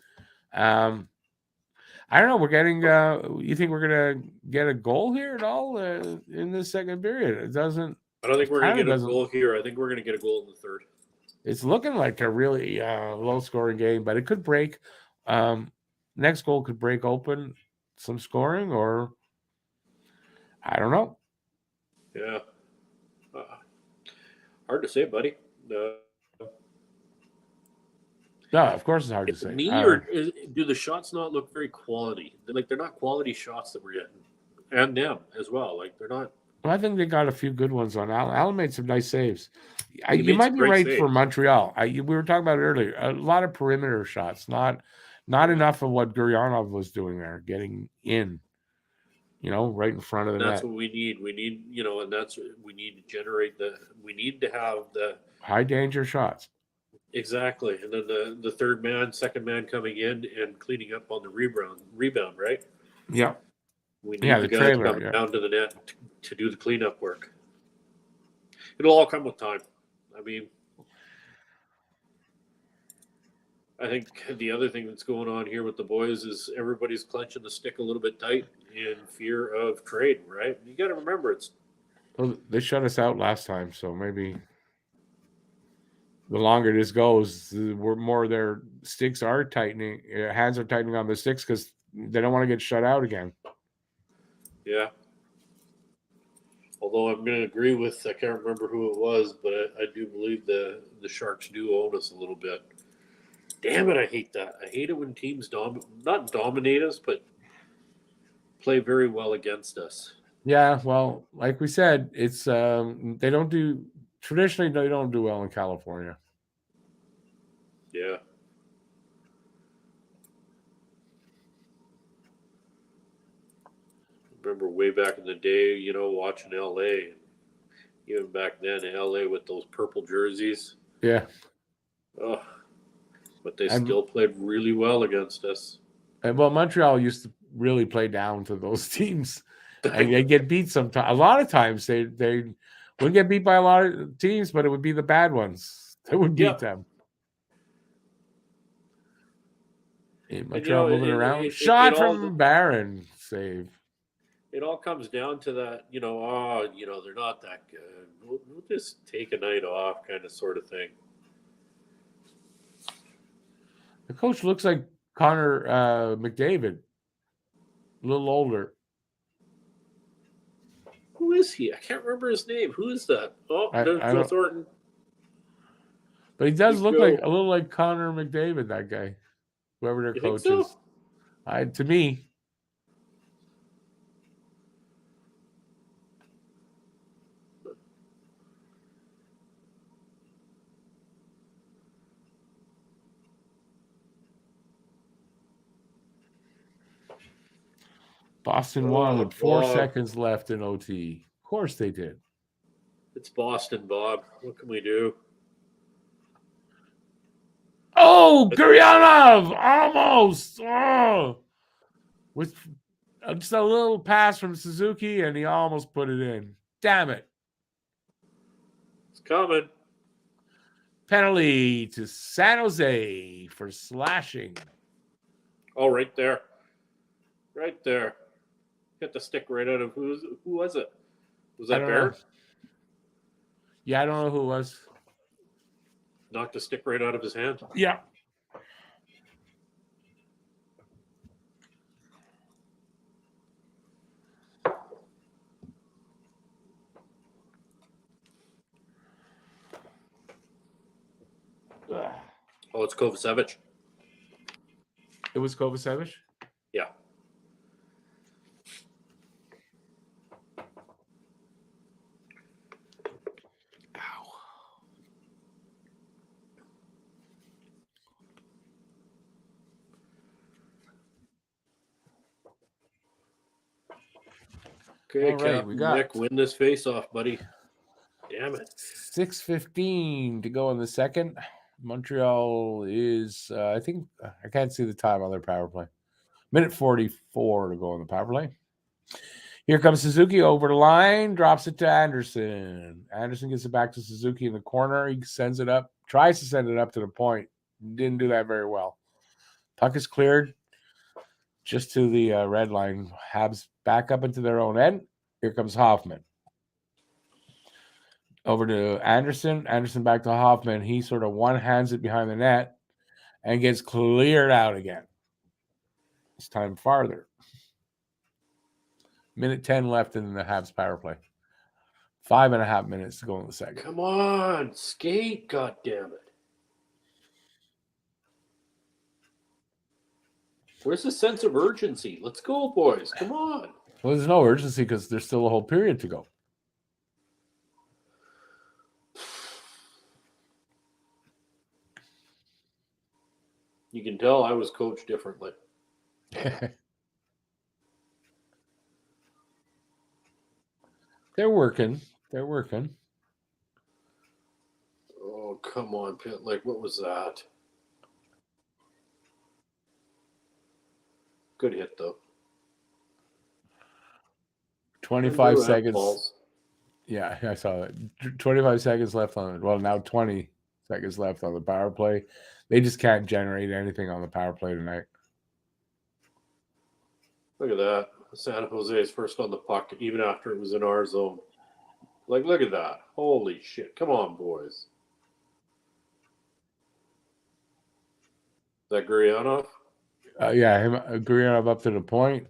Speaker 1: I don't know. We're getting. You think we're gonna get a goal here at all in the second period? It doesn't.
Speaker 2: I don't think we're going
Speaker 1: Kind
Speaker 2: to
Speaker 1: of
Speaker 2: get a
Speaker 1: doesn't.
Speaker 2: goal here. I think we're going to get a goal in the third.
Speaker 1: It's looking like a really low scoring game, but it could break. Next goal could break open some scoring, or I don't know.
Speaker 2: Yeah. Hard to say, buddy.
Speaker 1: No, of course it's hard to say.
Speaker 2: Me or do the shots not look very quality? They're not quality shots that we're getting, and them as well. Like they're not.
Speaker 1: Well, I think they got a few good ones on Allen. Allen made some nice saves.
Speaker 2: He
Speaker 1: You
Speaker 2: made
Speaker 1: might
Speaker 2: some
Speaker 1: be
Speaker 2: great
Speaker 1: right
Speaker 2: saves.
Speaker 1: for Montreal. We were talking about it earlier. A lot of perimeter shots, not enough of what Guryanov was doing there, getting in. Right in front of the net.
Speaker 2: That's what we need. We need, and that's we need to generate we need to have the
Speaker 1: high danger shots.
Speaker 2: Exactly, and then the third man, second man coming in and cleaning up on the rebound, right?
Speaker 1: Yeah.
Speaker 2: We need the guys coming down to the net to do the cleanup work. It'll all come with time. I mean, I think the other thing that's going on here with the boys is everybody's clenching the stick a little bit tight in fear of trade, right? You got to remember
Speaker 1: Well, they shut us out last time, so maybe the longer this goes, the more their sticks are tightening. Hands are tightening on the sticks because they don't want to get shut out again.
Speaker 2: Yeah. Although I'm going to agree with, I can't remember who it was, but I do believe the Sharks do own us a little bit. Damn it, I hate that. I hate it when teams not dominate us, but play very well against us.
Speaker 1: Yeah, well, like we said, it's they don't do well in California.
Speaker 2: Yeah. Remember way back in the day, watching LA. Even back then in LA with those purple jerseys.
Speaker 1: Yeah.
Speaker 2: Oh, but they still played really well against us.
Speaker 1: And well, Montreal used to really play down to those teams. And they get beat sometimes. A lot of times they wouldn't get beat by a lot of teams, but it would be the bad ones that would beat them. In Montreal moving around. Shot from Barron. Save.
Speaker 2: It all comes down to that, they're not that good. We'll just take a night off kind of sort of thing.
Speaker 1: The coach looks like Connor McDavid. A little older.
Speaker 2: Who is he? I can't remember his name. Who is that? Oh, there's Joe Thornton.
Speaker 1: But he does look like a little like Connor McDavid, that guy. Whoever their coach is. To me. Boston won with 4 seconds left in OT. Of course they did.
Speaker 2: It's Boston, Bob. What can we do?
Speaker 1: Oh, Guryanov! Almost! Oh! With just a little pass from Suzuki, and he almost put it in. Damn it.
Speaker 2: It's coming.
Speaker 1: Penalty to San Jose for slashing.
Speaker 2: Oh, right there. Right there. Hit the stick right out of who was it? Was that Bear?
Speaker 1: Yeah, I don't know who it was.
Speaker 2: Knocked the stick right out of his hand.
Speaker 1: Yeah.
Speaker 2: Oh, it's Kovacevic.
Speaker 1: It was Kovacevic?
Speaker 2: Yeah. Okay, all right, we got Nick, win this face-off, buddy. Damn it.
Speaker 1: 6:15 to go in the second. Montreal is, I think, I can't see the time on their power play. Minute 44 to go on the power play. Here comes Suzuki over the line, drops it to Anderson. Anderson gets it back to Suzuki in the corner. He sends it up, tries to send it up to the point. Didn't do that very well. Puck is cleared just to the red line. Habs back up into their own end. Here comes Hoffman. Over to Anderson. Anderson back to Hoffman. He sort of one-hands it behind the net and gets cleared out again. This time farther. Minute 10 left in the Habs power play. 5.5 minutes to go in the second.
Speaker 2: Come on, skate, goddammit. Where's the sense of urgency? Let's go, boys. Come on.
Speaker 1: Well, there's no urgency because there's still a whole period to go.
Speaker 2: You can tell I was coached differently.
Speaker 1: They're working. They're working.
Speaker 2: Oh, come on, Pitt. Like, what was that? Good hit, though.
Speaker 1: 25 seconds. Balls. Yeah, I saw it. 25 seconds left on it. Well, now 20 seconds left on the power play. They just can't generate anything on the power play tonight.
Speaker 2: Look at that. San Jose is first on the puck, even after it was in our zone. Like, look at that. Holy shit. Come on, boys. Is that Gurianov?
Speaker 1: Yeah, him, Gurianov up to the point.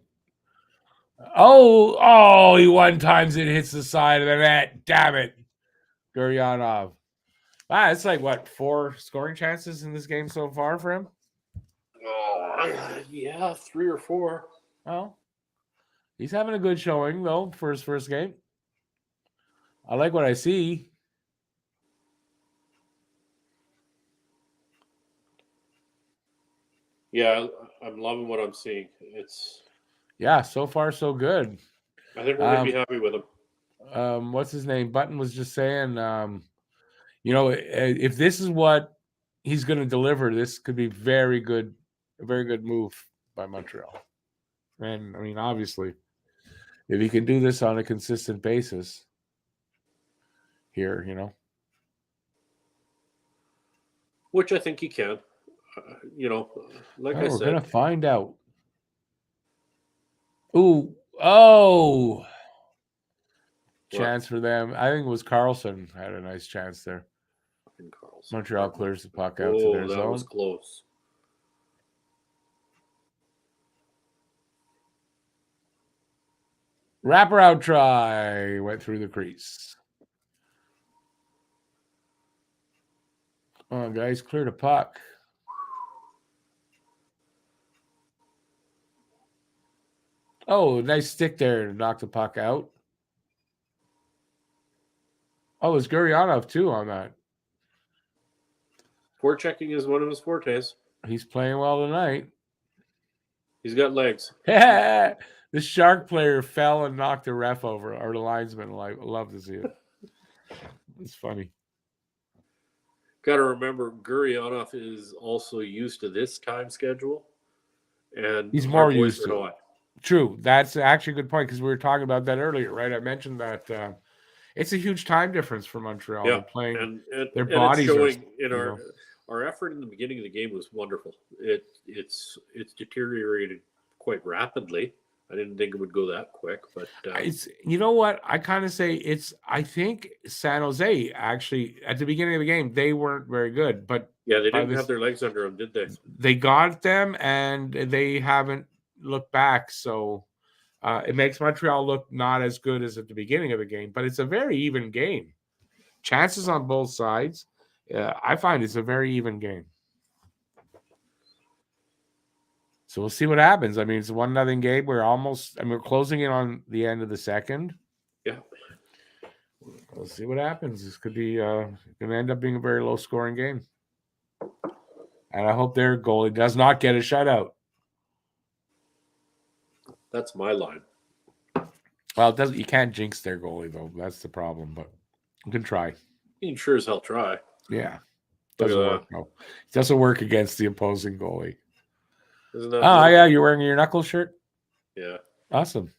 Speaker 1: Oh, he one times it hits the side of the net. Damn it. Gurianov. Wow, it's like, what, 4 scoring chances in this game so far for him?
Speaker 2: Oh, yeah, 3 or 4.
Speaker 1: Well, he's having a good showing, though, for his first game. I like what I see.
Speaker 2: Yeah, I'm loving what I'm seeing.
Speaker 1: Yeah, so far so good.
Speaker 2: I think we're going to be happy with him.
Speaker 1: What's his name? Button was just saying, if this is what he's going to deliver, this could be very good, a very good move by Montreal. And, I mean, obviously, if he can do this on a consistent basis here,
Speaker 2: Which I think he can. Like I said.
Speaker 1: We're going to find out. Oh. Chance for them. I think it was Carlson had a nice chance there. Montreal clears the puck out to their zone.
Speaker 2: That was close.
Speaker 1: Wraparound try. Went through the crease. Come on, guys. Clear the puck. Oh, nice stick there to knock the puck out. Oh, it's Gurianov, too, on that.
Speaker 2: Forechecking is one of his fortes.
Speaker 1: He's playing well tonight.
Speaker 2: He's got legs.
Speaker 1: The Shark player fell and knocked the ref over, or the linesman. I love to see it. It's funny.
Speaker 2: Got to remember, Gurianov is also used to this time schedule. And
Speaker 1: he's more used to it. True. That's actually a good point because we were talking about that earlier, right? I mentioned that it's a huge time difference for Montreal.
Speaker 2: Yeah,
Speaker 1: they're playing
Speaker 2: and
Speaker 1: their bodies.
Speaker 2: It's showing in our effort in the beginning of the game was wonderful. It's deteriorated quite rapidly. I didn't think it would go that quick, but
Speaker 1: it's what I kind of say. I think San Jose actually at the beginning of the game they weren't very good, but
Speaker 2: yeah, they didn't have their legs under them, did they?
Speaker 1: They got them, and they haven't looked back. So it makes Montreal look not as good as at the beginning of the game, but it's a very even game. Chances on both sides. I find it's a very even game. So we'll see what happens. I mean, it's a 1-0 game. We're closing in on the end of the second.
Speaker 2: Yeah.
Speaker 1: We'll see what happens. This could be going to end up being a very low-scoring game. And I hope their goalie does not get a shutout.
Speaker 2: That's my line.
Speaker 1: Well, it doesn't. You can't jinx their goalie, though. That's the problem, but you can try.
Speaker 2: You can sure as hell try.
Speaker 1: Yeah. Doesn't work. No. It doesn't work against the opposing goalie.
Speaker 2: Isn't that
Speaker 1: yeah, you're wearing your Knuckles shirt?
Speaker 2: Yeah.
Speaker 1: Awesome.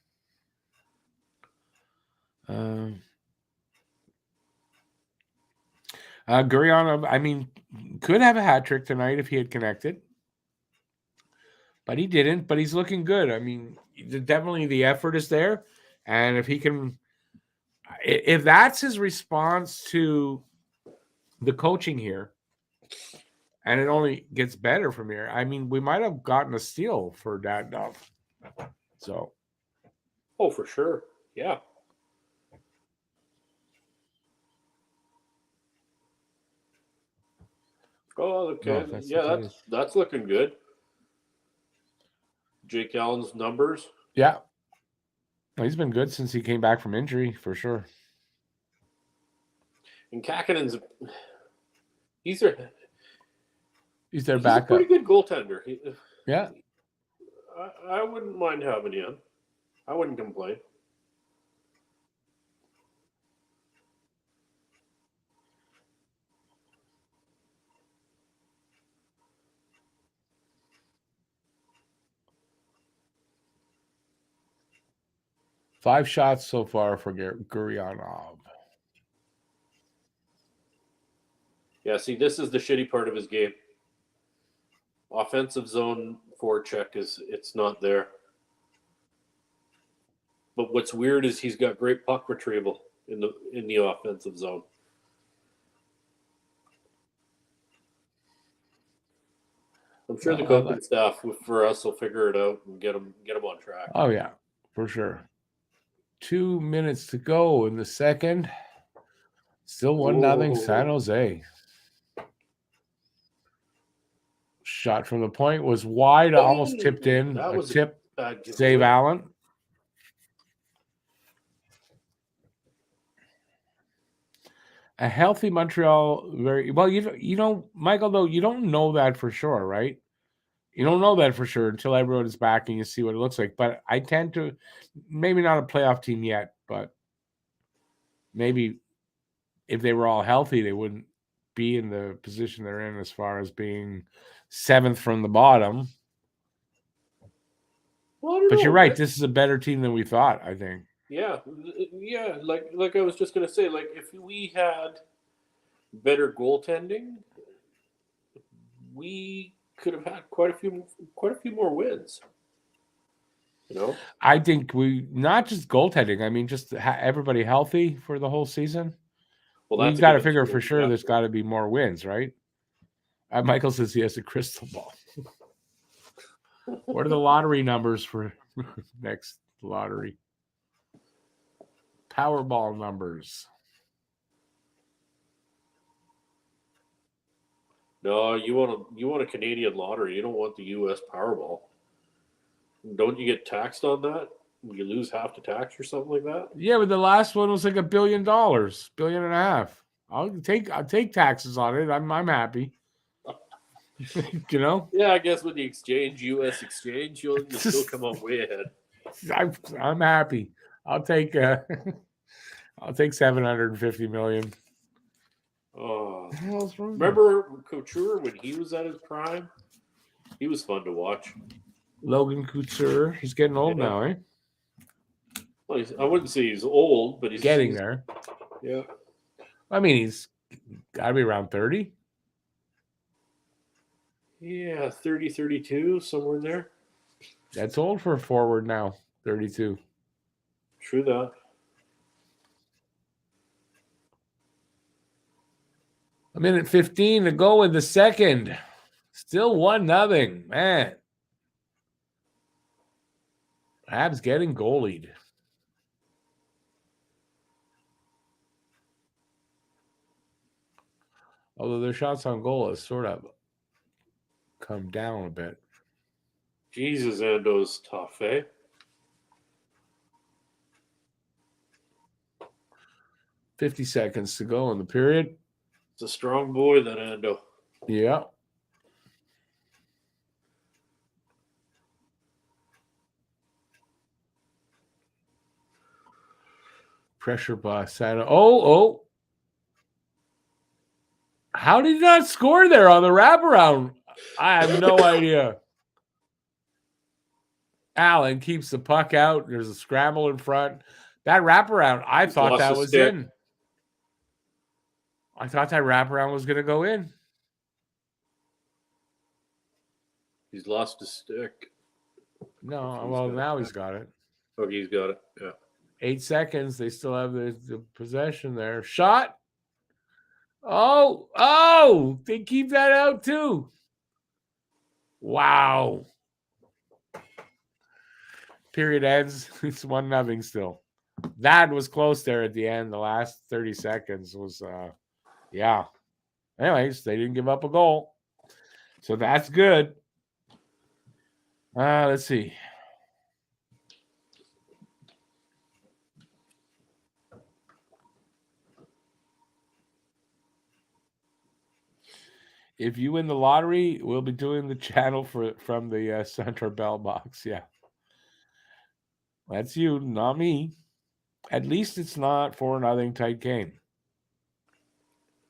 Speaker 1: Gurianov, I mean, could have a hat trick tonight if he had connected, but he didn't. But he's looking good. I mean, definitely the effort is there, and if he can, if that's his response to the coaching here, and it only gets better from here. I mean, we might have gotten a steal for Dadonov. So,
Speaker 2: Oh, for sure. Yeah. Oh, okay.
Speaker 1: no,
Speaker 2: Yeah, that's looking good. Jake Allen's numbers.
Speaker 1: Yeah. He's been good since he came back from injury, for sure.
Speaker 2: And Kakinen's he's
Speaker 1: their backup.
Speaker 2: A pretty good goaltender.
Speaker 1: Yeah.
Speaker 2: I wouldn't mind having him. I wouldn't complain.
Speaker 1: Five shots so far for Gurianov.
Speaker 2: Yeah, see, this is the shitty part of his game. Offensive zone forecheck it's not there. But what's weird is he's got great puck retrieval in the offensive zone. I'm sure the coaching staff for us will figure it out and get him on track.
Speaker 1: Oh yeah, for sure. 2 minutes to go in the second. Still 1-0 San Jose. Shot from the point was wide, almost tipped in.
Speaker 2: That was
Speaker 1: tip. Save Allen. A healthy Montreal, very well. You know, Michael, though, you don't know that for sure, right? You don't know that for sure until everyone is back and you see what it looks like. But I tend to, maybe not a playoff team yet, but maybe if they were all healthy, they wouldn't be in the position they're in as far as being seventh from the bottom.
Speaker 2: Well,
Speaker 1: but you're right. This is a better team than we thought, I think.
Speaker 2: Yeah. Like I was just gonna say, like if we had better goaltending, we could have had quite a few more wins. You know,
Speaker 1: I think we not just goaltending. I mean, just everybody healthy for the whole season. Well, we've got to figure for sure. There's got to be more wins, right? Michael says he has a crystal ball. What are the lottery numbers for next lottery? Powerball numbers.
Speaker 2: No, you want a Canadian lottery. You don't want the U.S. Powerball. Don't you get taxed on that? You lose half the tax or something like that?
Speaker 1: Yeah, but the last one was like $1 billion, $1.5 billion. I'll take taxes on it. I'm happy. You know?
Speaker 2: Yeah, I guess with the exchange, U.S. exchange, you'll still come out way ahead.
Speaker 1: I'm happy. I'll take $750 million.
Speaker 2: Oh, remember Couture when he was at his prime? He was fun to watch.
Speaker 1: Logan Couture, he's getting old now, eh?
Speaker 2: Well, I wouldn't say he's old, but he's
Speaker 1: getting there.
Speaker 2: Yeah.
Speaker 1: I mean, he's got to be around 30.
Speaker 2: Yeah, 30, 32, somewhere in there.
Speaker 1: That's old for a forward now, 32.
Speaker 2: True that.
Speaker 1: A minute 15 to go in the second. Still 1-0. Man. Habs getting goalied. Although their shots on goal has sort of come down a bit.
Speaker 2: Jesus, Ando's tough, eh?
Speaker 1: $50 seconds to go in the period.
Speaker 2: It's a strong boy, that Ando.
Speaker 1: Yeah. Pressure by Santa. Oh. How did he not score there on the wraparound? I have no idea. Allen keeps the puck out. There's a scramble in front. That wraparound, I thought
Speaker 2: lost
Speaker 1: that
Speaker 2: his
Speaker 1: was
Speaker 2: stick.
Speaker 1: in. I thought that wraparound was going to go in.
Speaker 2: He's lost his stick.
Speaker 1: No, well, now he's got it.
Speaker 2: Oh, he's got it. Yeah.
Speaker 1: 8 seconds. They still have the possession there. Shot. Oh, they keep that out too. Wow. Period ends. It's 1-0 still. That was close there at the end. The last 30 seconds was, yeah. Anyways, they didn't give up a goal. So that's good. Let's see. If you win the lottery, we'll be doing the channel from the Center Bell box. Yeah. That's you, not me. At least it's not 4-0 tight game.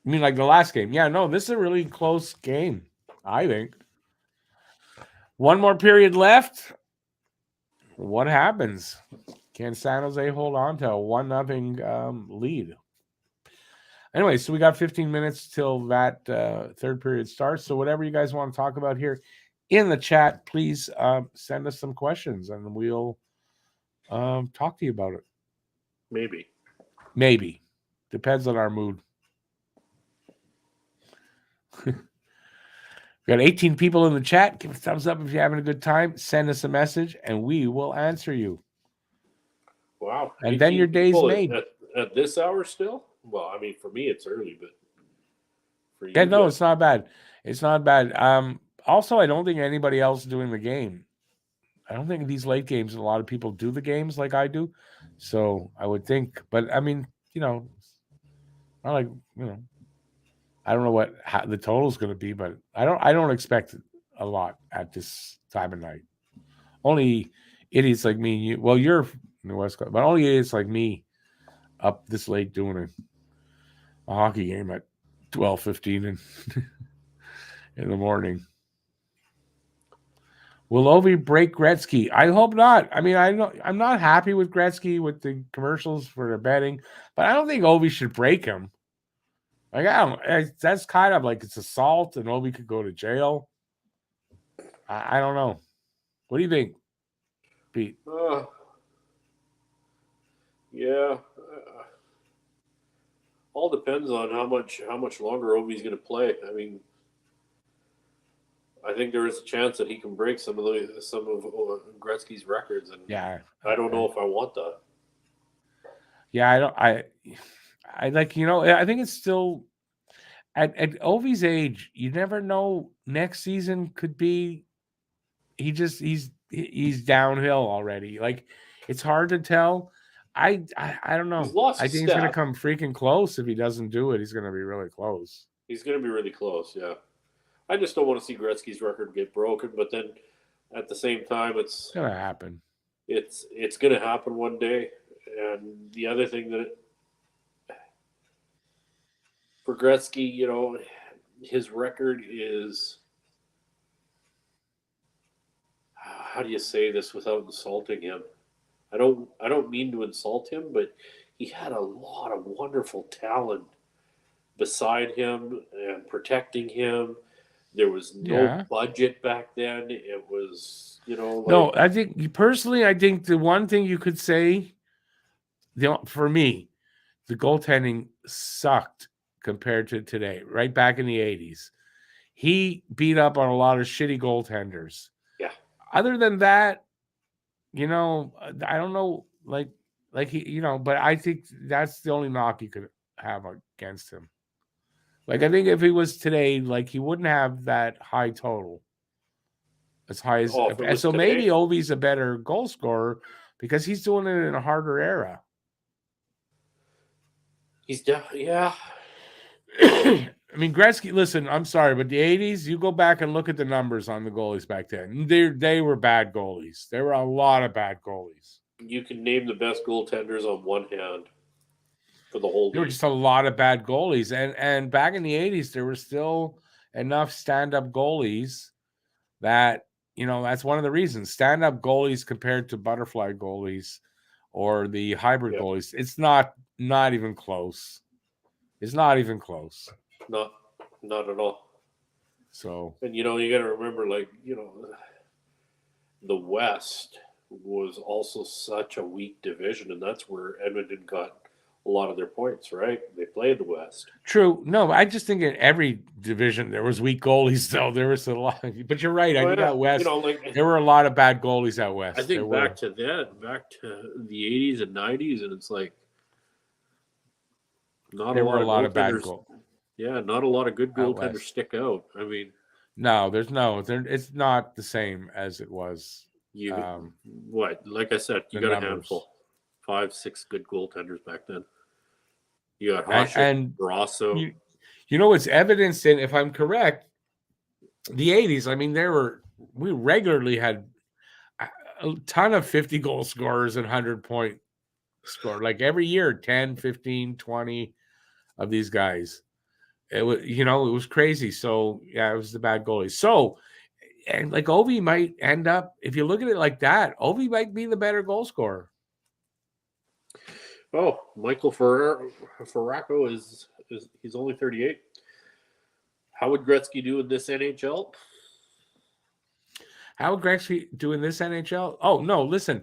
Speaker 1: I mean, like the last game. Yeah, no, this is a really close game, I think. One more period left. What happens? Can San Jose hold on to a 1-0 lead? Anyway, so we got 15 minutes till that third period starts. So whatever you guys want to talk about here in the chat, please send us some questions and we'll talk to you about it. Maybe. Depends on our mood. We got 18 people in the chat. Give a thumbs up if you're having a good time. Send us a message and we will answer you.
Speaker 2: Wow.
Speaker 1: And then your day's made.
Speaker 2: At this hour still? Well, I mean, for me, it's early, but for you.
Speaker 1: Yeah, no, it's not bad. It's not bad. Also, I don't think anybody else is doing the game. I don't think these late games, a lot of people do the games like I do. So I would think, but I mean, not like, I don't know how the total is going to be, but I don't expect a lot at this time of night. Only idiots like me, you're in the West Coast, but only idiots like me up this late doing a hockey game at 12:15 in the morning. Will Ovi break Gretzky? I hope not. I mean, I'm not happy with Gretzky with the commercials for the betting, but I don't think Ovi should break him. Like, that's kind of like it's assault, and Ovi could go to jail. I don't know. What do you think, Pete?
Speaker 2: Yeah. All depends on how much longer Ovi's going to play. I mean, I think there is a chance that he can break some of Gretzky's records, and
Speaker 1: yeah,
Speaker 2: I don't know if I want that.
Speaker 1: Yeah, I don't. I like, I think it's still at Ovi's age. You never know. Next season could be. He's downhill already. Like, it's hard to tell. I don't know. I think he's going to come freaking close. If he doesn't do it, he's going to be really close.
Speaker 2: He's going to be really close. Yeah. I just don't want to see Gretzky's record get broken, but then at the same time, it's
Speaker 1: going to happen.
Speaker 2: It's going to happen one day. And the other thing that for Gretzky, his record is, how do you say this without insulting him? I don't mean to insult him, but he had a lot of wonderful talent beside him and protecting him. There was no budget back then. It was,
Speaker 1: no, I think the one thing you could say, for me, the goaltending sucked compared to today, right back in the 80s. He beat up on a lot of shitty goaltenders.
Speaker 2: Yeah.
Speaker 1: Other than that, I don't know, like he, but I think that's the only knock you could have against him. Like, I think if he was today, like, he wouldn't have that high total. As high as so today, maybe Ovi's a better goal scorer because he's doing it in a harder era.
Speaker 2: He's yeah.
Speaker 1: I mean, Gretzky, listen, I'm sorry, but the 80s, you go back and look at the numbers on the goalies back then. They were bad goalies. There were a lot of bad goalies.
Speaker 2: You can name the best goaltenders on one hand for the whole league.
Speaker 1: There were just a lot of bad goalies. And back in the 80s, there were still enough stand-up goalies that, that's one of the reasons. Stand-up goalies compared to butterfly goalies or the hybrid
Speaker 2: Yeah.
Speaker 1: goalies. It's not even close. It's not even close.
Speaker 2: Not at all.
Speaker 1: So,
Speaker 2: And you got to remember, like, the West was also such a weak division, and that's where Edmonton got a lot of their points, right? They played the West.
Speaker 1: true. No, I just think in every division there was weak goalies, though. There was a lot. But you're right. I think out West, there were a lot of bad goalies out West.
Speaker 2: I think back to the 80s and 90s, and it's like
Speaker 1: there were a lot of bad goals.
Speaker 2: Yeah, not a lot of good goaltenders stick out. I mean,
Speaker 1: no, it's not the same as it was.
Speaker 2: Like I said, you got a handful, 5-6 good goaltenders back then. You got Hasek and Brasso.
Speaker 1: It's evidenced in, if I'm correct, the 80s. I mean, we regularly had a ton of 50 goal scorers and 100-point score. Like every year, 10, 15, 20 of these guys. It was, it was crazy. So yeah, it was the bad goalies. So, and like Ovi might end up, if you look at it like that, Ovi might be the better goal scorer.
Speaker 2: Oh, Michael Ferracco is he's only 38. How would Gretzky do in this NHL?
Speaker 1: How would Gretzky do in this NHL? Oh, no, listen.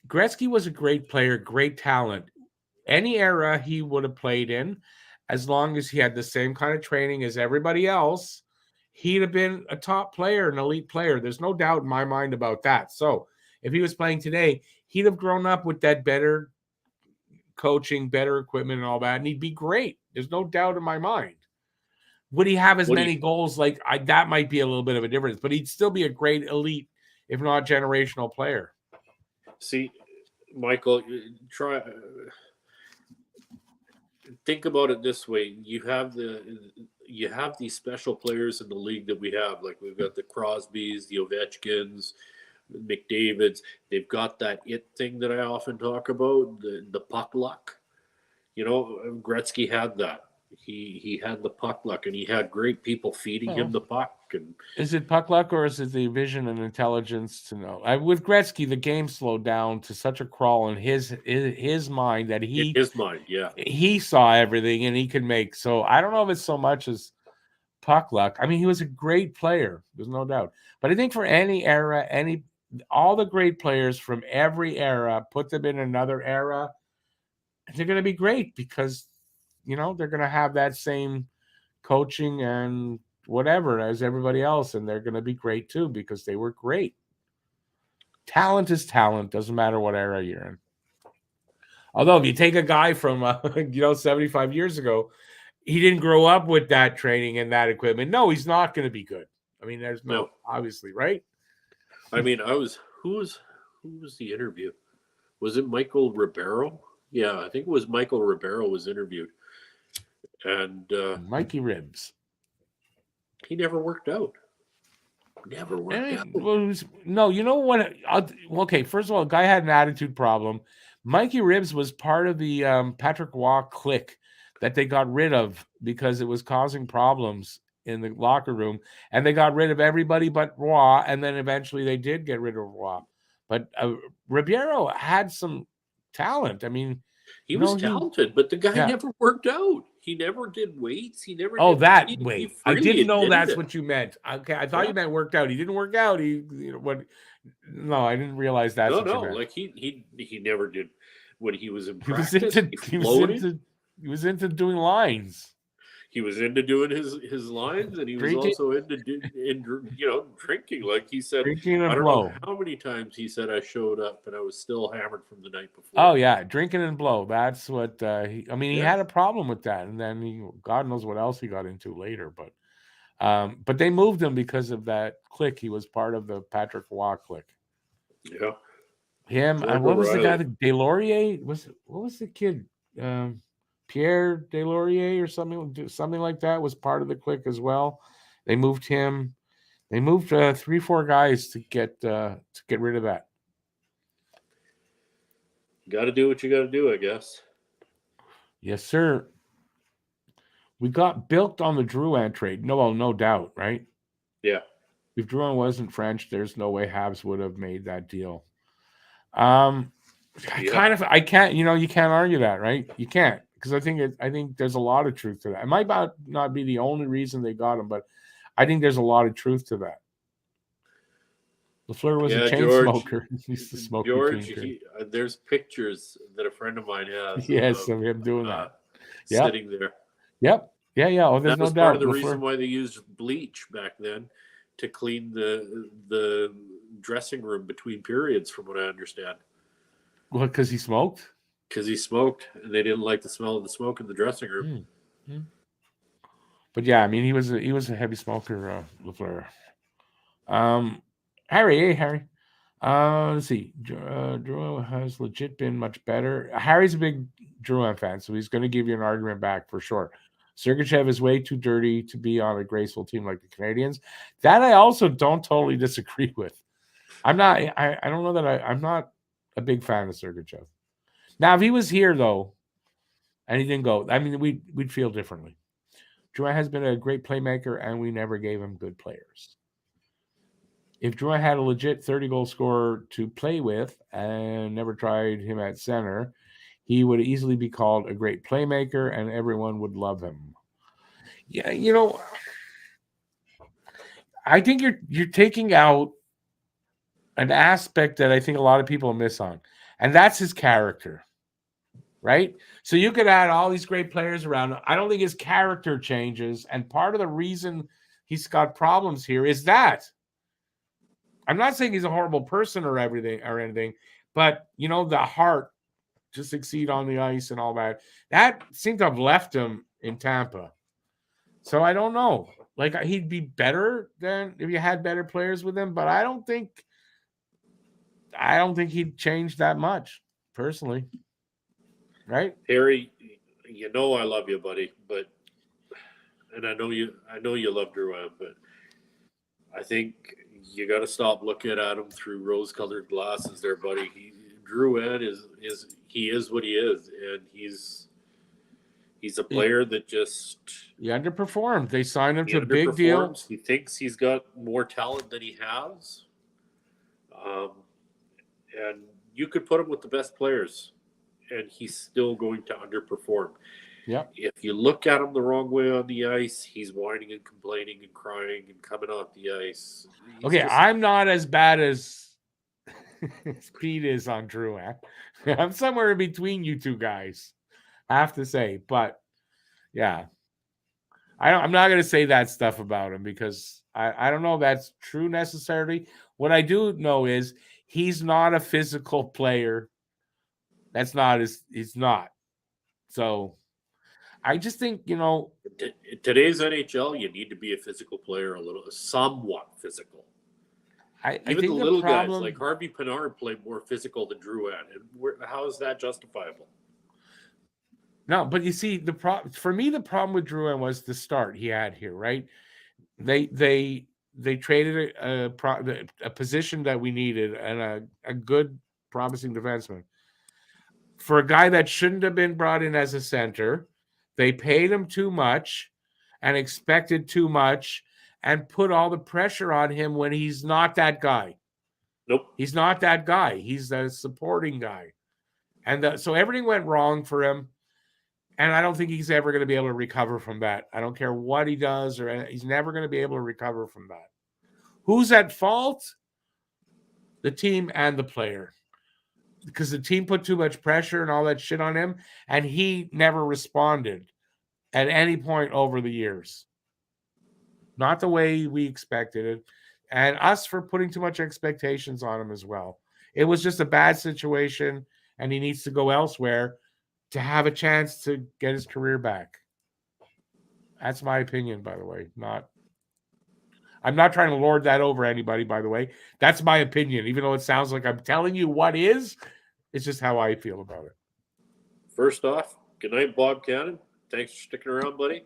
Speaker 1: Gretzky was a great player, great talent. Any era he would have played in, as long as he had the same kind of training as everybody else, he'd have been a top player, an elite player. There's no doubt in my mind about that. So if he was playing today, he'd have grown up with that better coaching, better equipment and all that, and he'd be great. There's no doubt in my mind. Would he have as many goals? That might be a little bit of a difference, but he'd still be a great elite, if not generational player.
Speaker 2: See, Michael, think about it this way. You have these special players in the league that we have. Like we've got the Crosbys, the Ovechkins, McDavids. They've got that it thing that I often talk about, the puck luck. Gretzky had that. He had the puck luck, and he had great people feeding him the puck. And
Speaker 1: is it puck luck, or is it the vision and intelligence to know? With Gretzky, the game slowed down to such a crawl in his mind that he saw everything and he could make. So I don't know if it's so much as puck luck. I mean, he was a great player. There's no doubt. But I think for any era, all the great players from every era, put them in another era, they're going to be great because they're going to have that same coaching and whatever as everybody else, and they're going to be great too because they were great. Talent is talent. Doesn't matter what era you're in. Although if you take a guy from 75 years ago, he didn't grow up with that training and that equipment. No, he's not going to be good. I mean, there's no obviously, right?
Speaker 2: I mean, who was the interview? Was it Michael Ribeiro? Yeah, I think it was Michael Ribeiro was interviewed. And
Speaker 1: Mikey Ribs.
Speaker 2: He never worked out.
Speaker 1: No, you know what? Okay, first of all, the guy had an attitude problem. Mikey Ribs was part of the Patrick Waugh clique that they got rid of because it was causing problems in the locker room, and they got rid of everybody but Waugh, and then eventually they did get rid of Waugh. But Ribeiro had some talent. I mean,
Speaker 2: he was talented, but the guy never worked out. He never did weights. He never.
Speaker 1: Oh, that weight. I didn't know that's what you meant. Okay, I thought you meant worked out. He didn't work out. No, I didn't realize that.
Speaker 2: No. Like he never did when he was in practice.
Speaker 1: He was into doing lines.
Speaker 2: He was into doing his lines, and he was also into drinking. Like he said,
Speaker 1: drinking and
Speaker 2: I don't
Speaker 1: blow.
Speaker 2: know how many times he said I showed up and I was still hammered from the night before.
Speaker 1: Oh yeah, drinking and blow. That's what he had a problem with that, and then God knows what else he got into later. But they moved him because of that clique. He was part of the Patrick Waugh clique.
Speaker 2: Yeah.
Speaker 1: Him. What was the guy? Deslauriers? What was the kid? Pierre Deslauriers or something like that was part of the clique as well. They moved him. They moved 3-4 guys to get rid of that.
Speaker 2: Got to do what you got to do, I guess.
Speaker 1: Yes, sir. We got bilked on the Drouin trade. No doubt, right?
Speaker 2: Yeah.
Speaker 1: If Drouin wasn't French, there's no way Habs would have made that deal. I can't, you can't argue that, right? You can't, because I think there's a lot of truth to that. It might not be the only reason they got him, but I think there's a lot of truth to that. LaFleur was a chain smoker. He used to smoke
Speaker 2: there's pictures that a friend of mine has.
Speaker 1: Yes, of him doing that.
Speaker 2: Sitting there.
Speaker 1: Yep. Yeah. Oh, there's no doubt.
Speaker 2: That was part of the reason why they used bleach back then to clean the dressing room between periods, from what I understand.
Speaker 1: Well, because he smoked?
Speaker 2: Because he smoked, and they didn't like the smell of the smoke in the dressing room.
Speaker 1: But yeah, I mean, he was a heavy smoker, LaFleur. Harry. Let's see. Drouin has legit been much better. Harry's a big Drouin fan, so he's going to give you an argument back for sure. Sergachev is way too dirty to be on a graceful team like the Canadiens. That I also don't totally disagree with. I don't know that I'm not a big fan of Sergachev. Now, if he was here though, and he didn't go, I mean, we'd feel differently. Drouin has been a great playmaker, and we never gave him good players. If Drouin had a legit 30-goal scorer to play with and never tried him at center, he would easily be called a great playmaker, and everyone would love him. Yeah, I think you're taking out an aspect that I think a lot of people miss on, and that's his character, right? So you could add all these great players around. I don't think his character changes, and part of the reason he's got problems here is that. I'm not saying he's a horrible person or anything, but the heart to succeed on the ice and all that seemed to have left him in Tampa. So I don't know. Like, he'd be better than if you had better players with him, but I don't think he'd change that much, personally. Right?
Speaker 2: Harry, I love you, buddy, and I know you love Drouin, but I think you got to stop looking at him through rose-colored glasses, there, buddy. Drouin is what he is, and he's a player that just
Speaker 1: he underperformed. They signed him to a big deal.
Speaker 2: He thinks he's got more talent than he has, and you could put him with the best players, and he's still going to underperform.
Speaker 1: Yeah.
Speaker 2: If you look at him the wrong way on the ice, he's whining and complaining and crying and coming off the ice.
Speaker 1: I'm not as bad as Pete is on Drouin. I'm somewhere in between you two guys, I have to say. But yeah, I'm not going to say that stuff about him because I don't know if that's true necessarily. What I do know is he's not a physical player. He's not. So I just think,
Speaker 2: today's NHL, you need to be a physical player, somewhat physical. Even the little guys like Harvey Pinard played more physical than Drouin. How is that justifiable?
Speaker 1: No, but you see, for me, the problem with Drouin was the start he had here, right? They traded a position that we needed and a good, promising defenseman for a guy that shouldn't have been brought in as a center. They paid him too much and expected too much and put all the pressure on him when he's not that guy.
Speaker 2: Nope.
Speaker 1: He's not that guy. He's the supporting guy. And so everything went wrong for him. And I don't think he's ever going to be able to recover from that. I don't care what he does, he's never going to be able to recover from that. Who's at fault? The team and the player. Because the team put too much pressure and all that shit on him, and he never responded at any point over the years. Not the way we expected it, and us for putting too much expectations on him as well. It was just a bad situation, and he needs to go elsewhere to have a chance to get his career back. That's my opinion, by the way. I'm not trying to lord that over anybody, by the way. That's my opinion, even though it sounds like I'm telling you what is. It's just how I feel about it.
Speaker 2: First off, good night, Bob Cannon. Thanks for sticking around, buddy.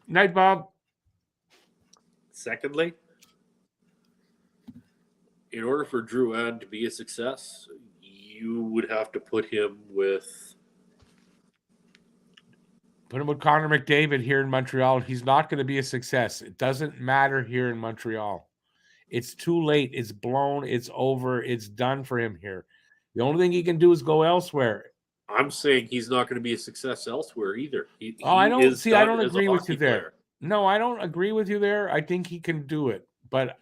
Speaker 1: Night, Bob.
Speaker 2: Secondly, in order for Drouin to be a success, you would have to put him with
Speaker 1: Connor McDavid here in Montreal. He's not going to be a success. It doesn't matter here in Montreal. It's too late. It's blown. It's over. It's done for him here. The only thing he can do is go elsewhere.
Speaker 2: I'm saying he's not going to be a success elsewhere either.
Speaker 1: I don't
Speaker 2: is
Speaker 1: see. I
Speaker 2: done
Speaker 1: don't
Speaker 2: as a
Speaker 1: agree with you
Speaker 2: hockey
Speaker 1: there.
Speaker 2: player.
Speaker 1: No, I don't agree with you there. I think he can do it, but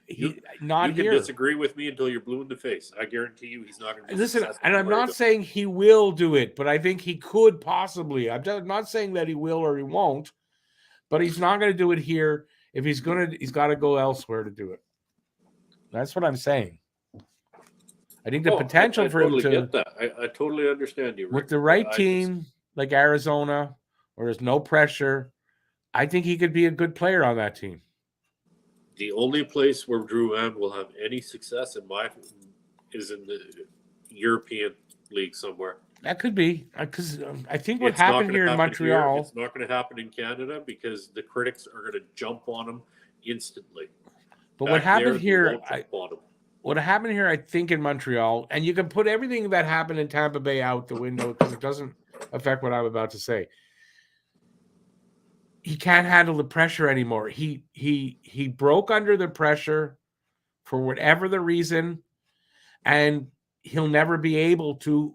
Speaker 1: not
Speaker 2: you can
Speaker 1: here.
Speaker 2: disagree with me until you're blue in the face. I guarantee you, he's not going to be.
Speaker 1: Listen, and I'm not saying he will do it, but I think he could possibly. I'm not saying that he will or he won't, but he's not going to do it here. If he's got to go elsewhere to do it. That's what I'm saying. I think the potential for
Speaker 2: totally
Speaker 1: him to
Speaker 2: get that. I totally understand you, Rick,
Speaker 1: with the right team like Arizona, where there's no pressure. I think he could be a good player on that team.
Speaker 2: The only place where Drouin will have any success is in the European League somewhere.
Speaker 1: That could be because I think what happened here in Montreal.
Speaker 2: It's not going to happen in Canada because the critics are going to jump on him instantly.
Speaker 1: But what happened here, I think in Montreal, and you can put everything that happened in Tampa Bay out the window because it doesn't affect what I'm about to say. He can't handle the pressure anymore. He broke under the pressure for whatever the reason, and he'll never be able to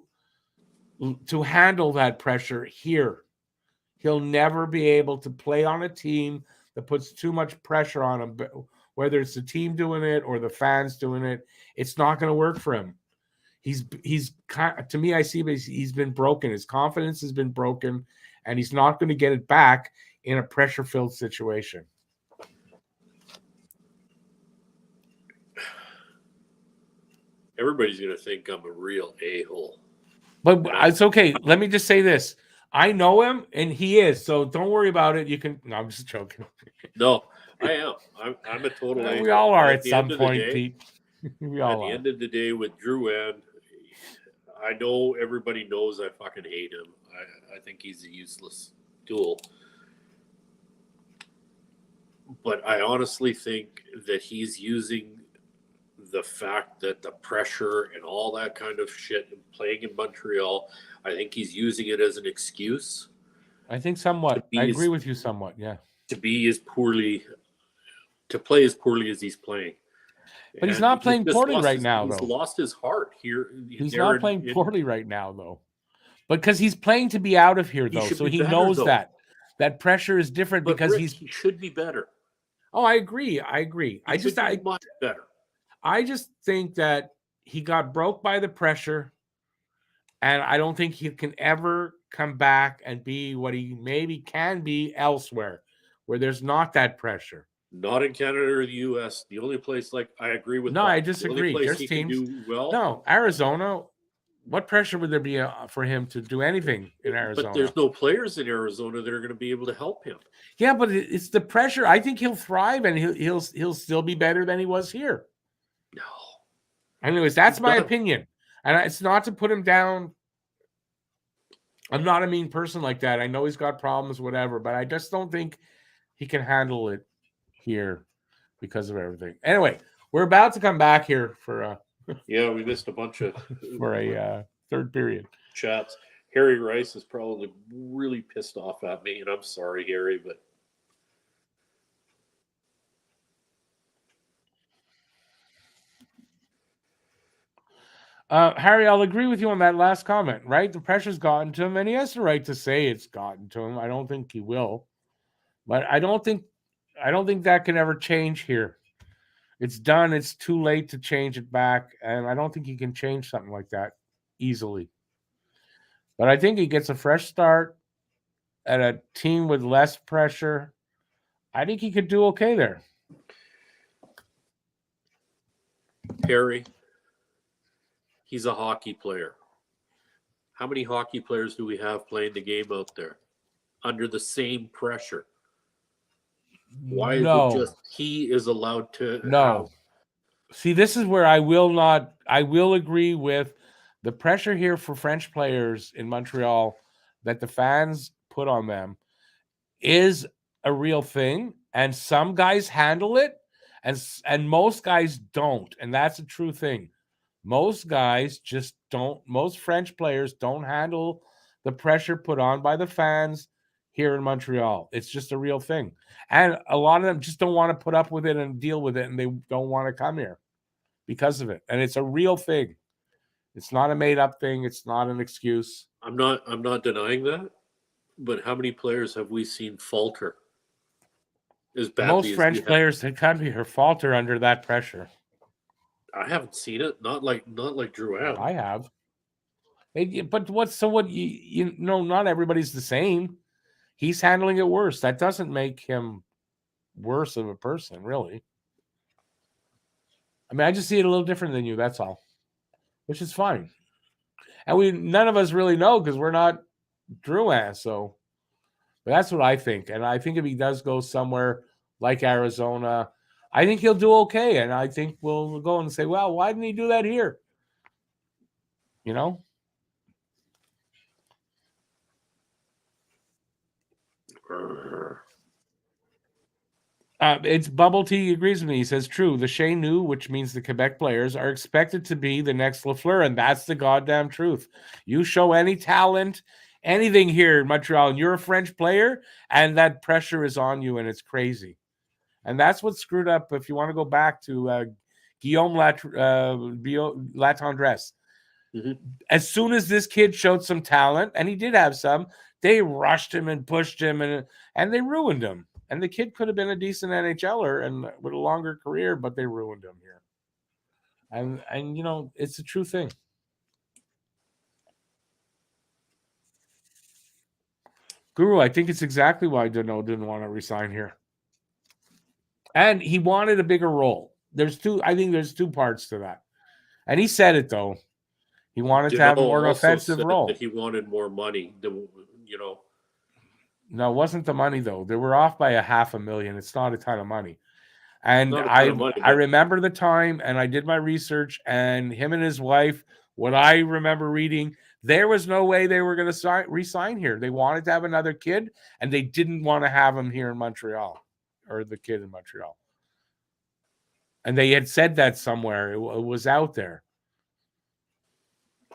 Speaker 1: handle that pressure here. He'll never be able to play on a team that puts too much pressure on him, whether it's the team doing it or the fans doing it. It's not going to work for him. He's to me, I see he's been broken. His confidence has been broken, and he's not going to get it back in a pressure-filled situation.
Speaker 2: Everybody's going to think I'm a real a-hole.
Speaker 1: But it's okay. Let me just say this. I know him, and he is. So don't worry about it. You can. No, I'm just joking.
Speaker 2: No, I am. I'm a total a-hole.
Speaker 1: We all are at some point, Pete. We all are.
Speaker 2: At the end of the day, with Drouin, I know everybody knows I fucking hate him. I think he's a useless tool. But I honestly think that he's using the fact that the pressure and all that kind of shit and playing in Montreal, I think he's using it as an excuse.
Speaker 1: I think somewhat. I agree with you somewhat, yeah.
Speaker 2: To play as poorly as he's playing.
Speaker 1: But he's not playing poorly right now, though.
Speaker 2: He's lost his heart here.
Speaker 1: He's not playing poorly right now, though. Because he's playing to be out of here, though. So he knows that. That pressure is different because
Speaker 2: he should be better.
Speaker 1: Oh, I agree. I just
Speaker 2: much better.
Speaker 1: I just think that he got broke by the pressure, and I don't think he can ever come back and be what he maybe can be elsewhere, where there's not that pressure.
Speaker 2: Not in Canada or the U.S. The only place, I agree with.
Speaker 1: No, I disagree. There's teams.
Speaker 2: Do well.
Speaker 1: No, Arizona. What pressure would there be for him to do anything in Arizona?
Speaker 2: But there's no players in Arizona that are going to be able to help him.
Speaker 1: Yeah, but it's the pressure. I think he'll thrive, and he'll still be better than he was here.
Speaker 2: No.
Speaker 1: Anyways, that's my opinion, and it's not to put him down. I'm not a mean person like that. I know he's got problems, whatever, but I just don't think he can handle it here because of everything. Anyway, we're about to come back here for
Speaker 2: yeah, we missed a bunch of
Speaker 1: for a third period
Speaker 2: chats. Harry Rice is probably really pissed off at me, and I'm sorry, Harry, but
Speaker 1: Harry, I'll agree with you on that last comment, right? The pressure's gotten to him, and he has the right to say it's gotten to him. I don't think he will. But I don't think that can ever change here. It's done. It's too late to change it back, and I don't think he can change something like that easily. But I think he gets a fresh start at a team with less pressure. I think he could do okay there.
Speaker 2: Harry, he's a hockey player. How many hockey players do we have playing the game out there under the same pressure? Why is it just he is allowed to?
Speaker 1: No. See, this is where I will agree with the pressure here for French players in Montreal that the fans put on them is a real thing. And some guys handle it and most guys don't. And that's a true thing. Most guys just don't. Most French players don't handle the pressure put on by the fans here in Montreal. It's just a real thing. And a lot of them just don't want to put up with it and deal with it, and they don't want to come here because of it. And it's a real thing. It's not a made-up thing. It's not an excuse.
Speaker 2: I'm not denying that, but how many players have we seen falter as
Speaker 1: Most
Speaker 2: badly as he
Speaker 1: French
Speaker 2: has?
Speaker 1: players that can't be her falter under that pressure.
Speaker 2: I haven't seen it. Not like Drouin.
Speaker 1: I have. But you know, not everybody's the same. He's handling it worse. That doesn't make him worse of a person, really. I mean, I just see it a little different than you, that's all. Which is fine. And none of us really know because we're not Drouin, so but that's what I think. And I think if he does go somewhere like Arizona, I think he'll do okay. And I think we'll go and say, well, why didn't he do that here? You know? It's Bubble Tea agrees with me. He says, true. The Chez Nous, which means the Quebec players, are expected to be the next Lafleur, and that's the goddamn truth. You show any talent, anything here in Montreal, and you're a French player, and that pressure is on you, and it's crazy. And that's what screwed up. If you want to go back to Guillaume Latendresse, as soon as this kid showed some talent, and he did have some, they rushed him and pushed him, and they ruined him. And the kid could have been a decent NHLer and with a longer career, but they ruined him here. And you know, it's a true thing. Guru, I think it's exactly why Deneau didn't want to resign here. And he wanted a bigger role. I think there's two parts to that. And he said it, though. He wanted to have more offensive role.
Speaker 2: That he wanted more money, you know.
Speaker 1: No, it wasn't the money, though. They were off by $500,000. It's not a ton of money. And I remember the time, and I did my research, and him and his wife, what I remember reading, there was no way they were going to re-sign here. They wanted to have another kid, and they didn't want to have him here in Montreal, or the kid in Montreal. And they had said that somewhere. It was out there.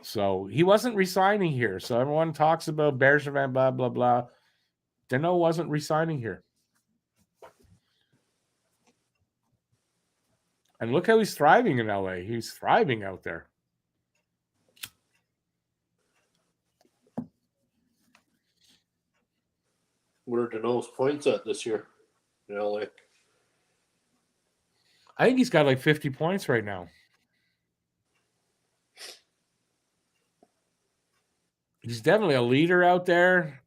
Speaker 1: So he wasn't resigning here. So everyone talks about Bergevin, blah, blah, blah. Deneau wasn't resigning here. And look how he's thriving in LA. He's thriving out there.
Speaker 2: Where are Deneau's points at this year in LA?
Speaker 1: I think he's got like 50 points right now. He's definitely a leader out there.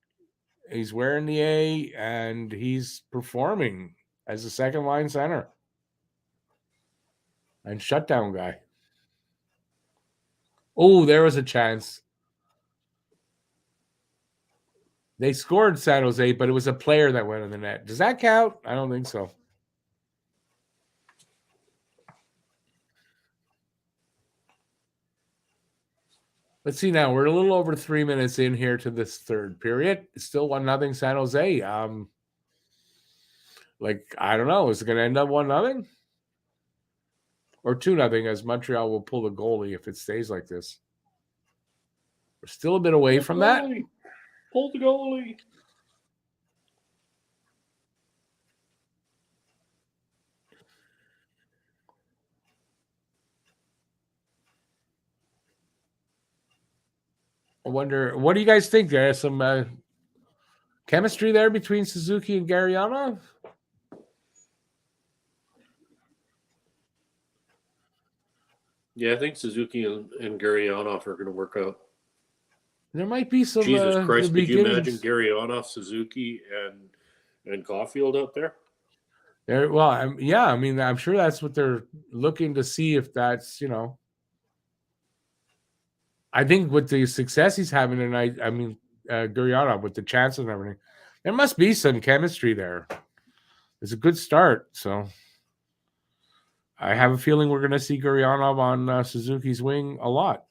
Speaker 1: He's wearing the A, and he's performing as a second-line center and shutdown guy. Oh, there was a chance. They scored San Jose, but it was a player that went in the net. Does that count? I don't think so. Let's see now. We're a little over 3 minutes in here to this third period. It's still 1-0 San Jose. I don't know. Is it going to end up 1-0? Or 2-0 as Montreal will pull the goalie if it stays like this. We're still a bit away from that.
Speaker 2: Pull the goalie.
Speaker 1: I wonder, what do you guys think? There's some chemistry there between Suzuki and Gurianov?
Speaker 2: Yeah, I think Suzuki and Gurianov are going to work out.
Speaker 1: There might be some.
Speaker 2: Jesus Christ! Could you imagine Gurianov, Suzuki, and Caulfield out there?
Speaker 1: Well, I mean, I'm sure that's what they're looking to see if that's, you know. I think with the success he's having tonight, I mean, Gurianov with the chances and everything, there must be some chemistry there. It's a good start, so I have a feeling we're going to see Gurianov on Suzuki's wing a lot.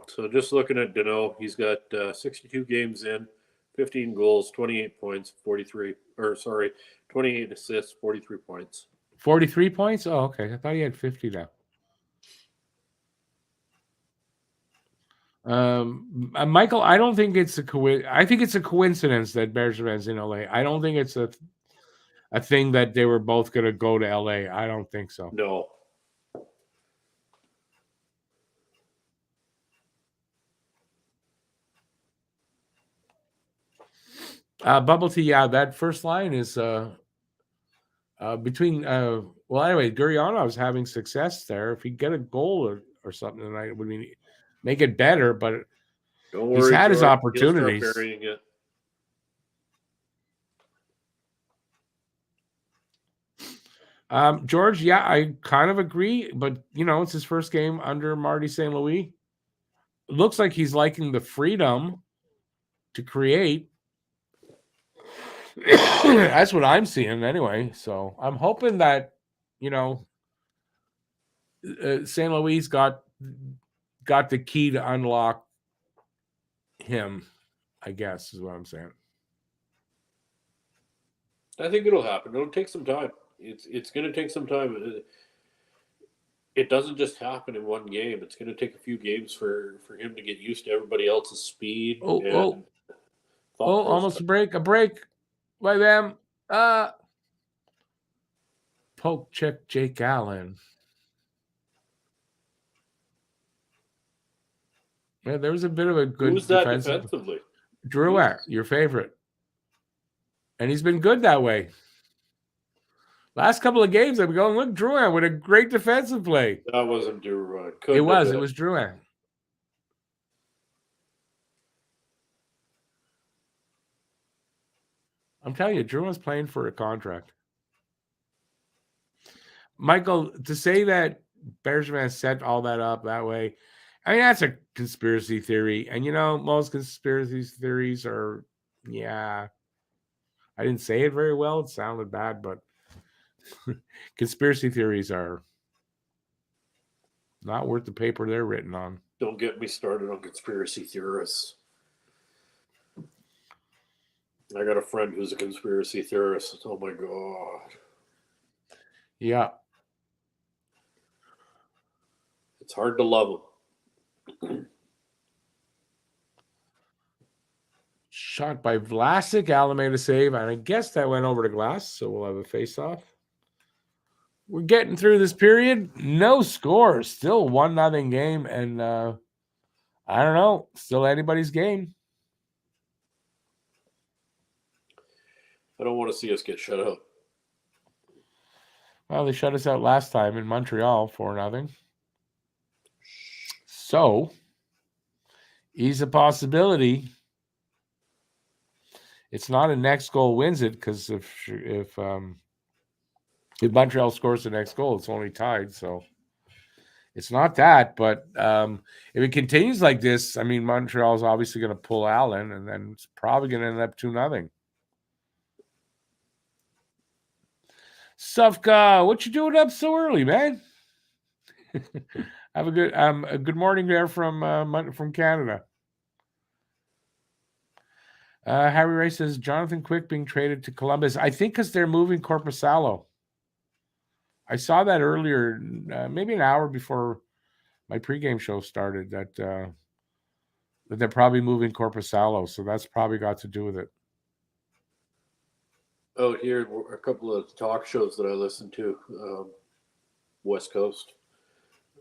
Speaker 2: So just looking at Deneau, he's got 62 games in, 15 goals, 28 points, 28 assists, 43 points.
Speaker 1: 43 points? Oh, okay. I thought he had 50 now. Michael, I don't think it's I think it's a coincidence that Bergevin's in LA. I don't think it's a thing that they were both going to go to LA. I don't think so.
Speaker 2: No.
Speaker 1: Bubble tea, yeah, that first line is between well, anyway, Guryanov's having success there. If he get a goal or something tonight, it would mean make it better, but
Speaker 2: Don't
Speaker 1: he's
Speaker 2: worry,
Speaker 1: had his
Speaker 2: George. He'll start
Speaker 1: opportunities.
Speaker 2: burying it.
Speaker 1: George, yeah, I kind of agree, but it's his first game under Marty St. Louis. It looks like he's liking the freedom to create. That's what I'm seeing anyway. So I'm hoping that St. Louis got the key to unlock him, I guess is what I'm saying.
Speaker 2: I think it'll happen. It'll take some time. It's going to take some time. It doesn't just happen in one game. It's going to take a few games for him to get used to everybody else's speed.
Speaker 1: Almost a break by them. Poke check Jake Allen. Yeah, there was a bit of a good
Speaker 2: Who's that defensively?
Speaker 1: Drouin, your favorite. And he's been good that way. Last couple of games, I've been going, look, Drouin with a great defensive play.
Speaker 2: That wasn't Drouin.
Speaker 1: It was Drouin. I'm telling you, Drouin's playing for a contract. Michael, to say that Bergevin set all that up that way, I mean, that's a conspiracy theory. And, most conspiracy theories are, yeah. I didn't say it very well. It sounded bad, but conspiracy theories are not worth the paper they're written on.
Speaker 2: Don't get me started on conspiracy theorists. I got a friend who's a conspiracy theorist. Oh, my God.
Speaker 1: Yeah.
Speaker 2: It's hard to love them.
Speaker 1: Shot by Vlasic, Alameda save, and I guess that went over the glass, so we'll have a face-off. We're getting through this period. No scores. Still 1-0 game, and I don't know. Still anybody's game.
Speaker 2: I don't want to see us get shut out.
Speaker 1: Well, they shut us out last time in Montreal 4-0. So, he's a possibility. It's not a next goal wins it, because if Montreal scores the next goal, it's only tied. So it's not that. But if it continues like this, I mean, Montreal's obviously going to pull Allen, and then it's probably going to end up 2-0. Sufka, what you doing up so early, man? Have a good morning there from Canada. Harry Ray says Jonathan Quick being traded to Columbus. I think because they're moving Korpisalo. I saw that earlier, maybe an hour before my pregame show started, that they're probably moving Korpisalo. So that's probably got to do with it.
Speaker 2: Out here, a couple of talk shows that I listen to, West Coast,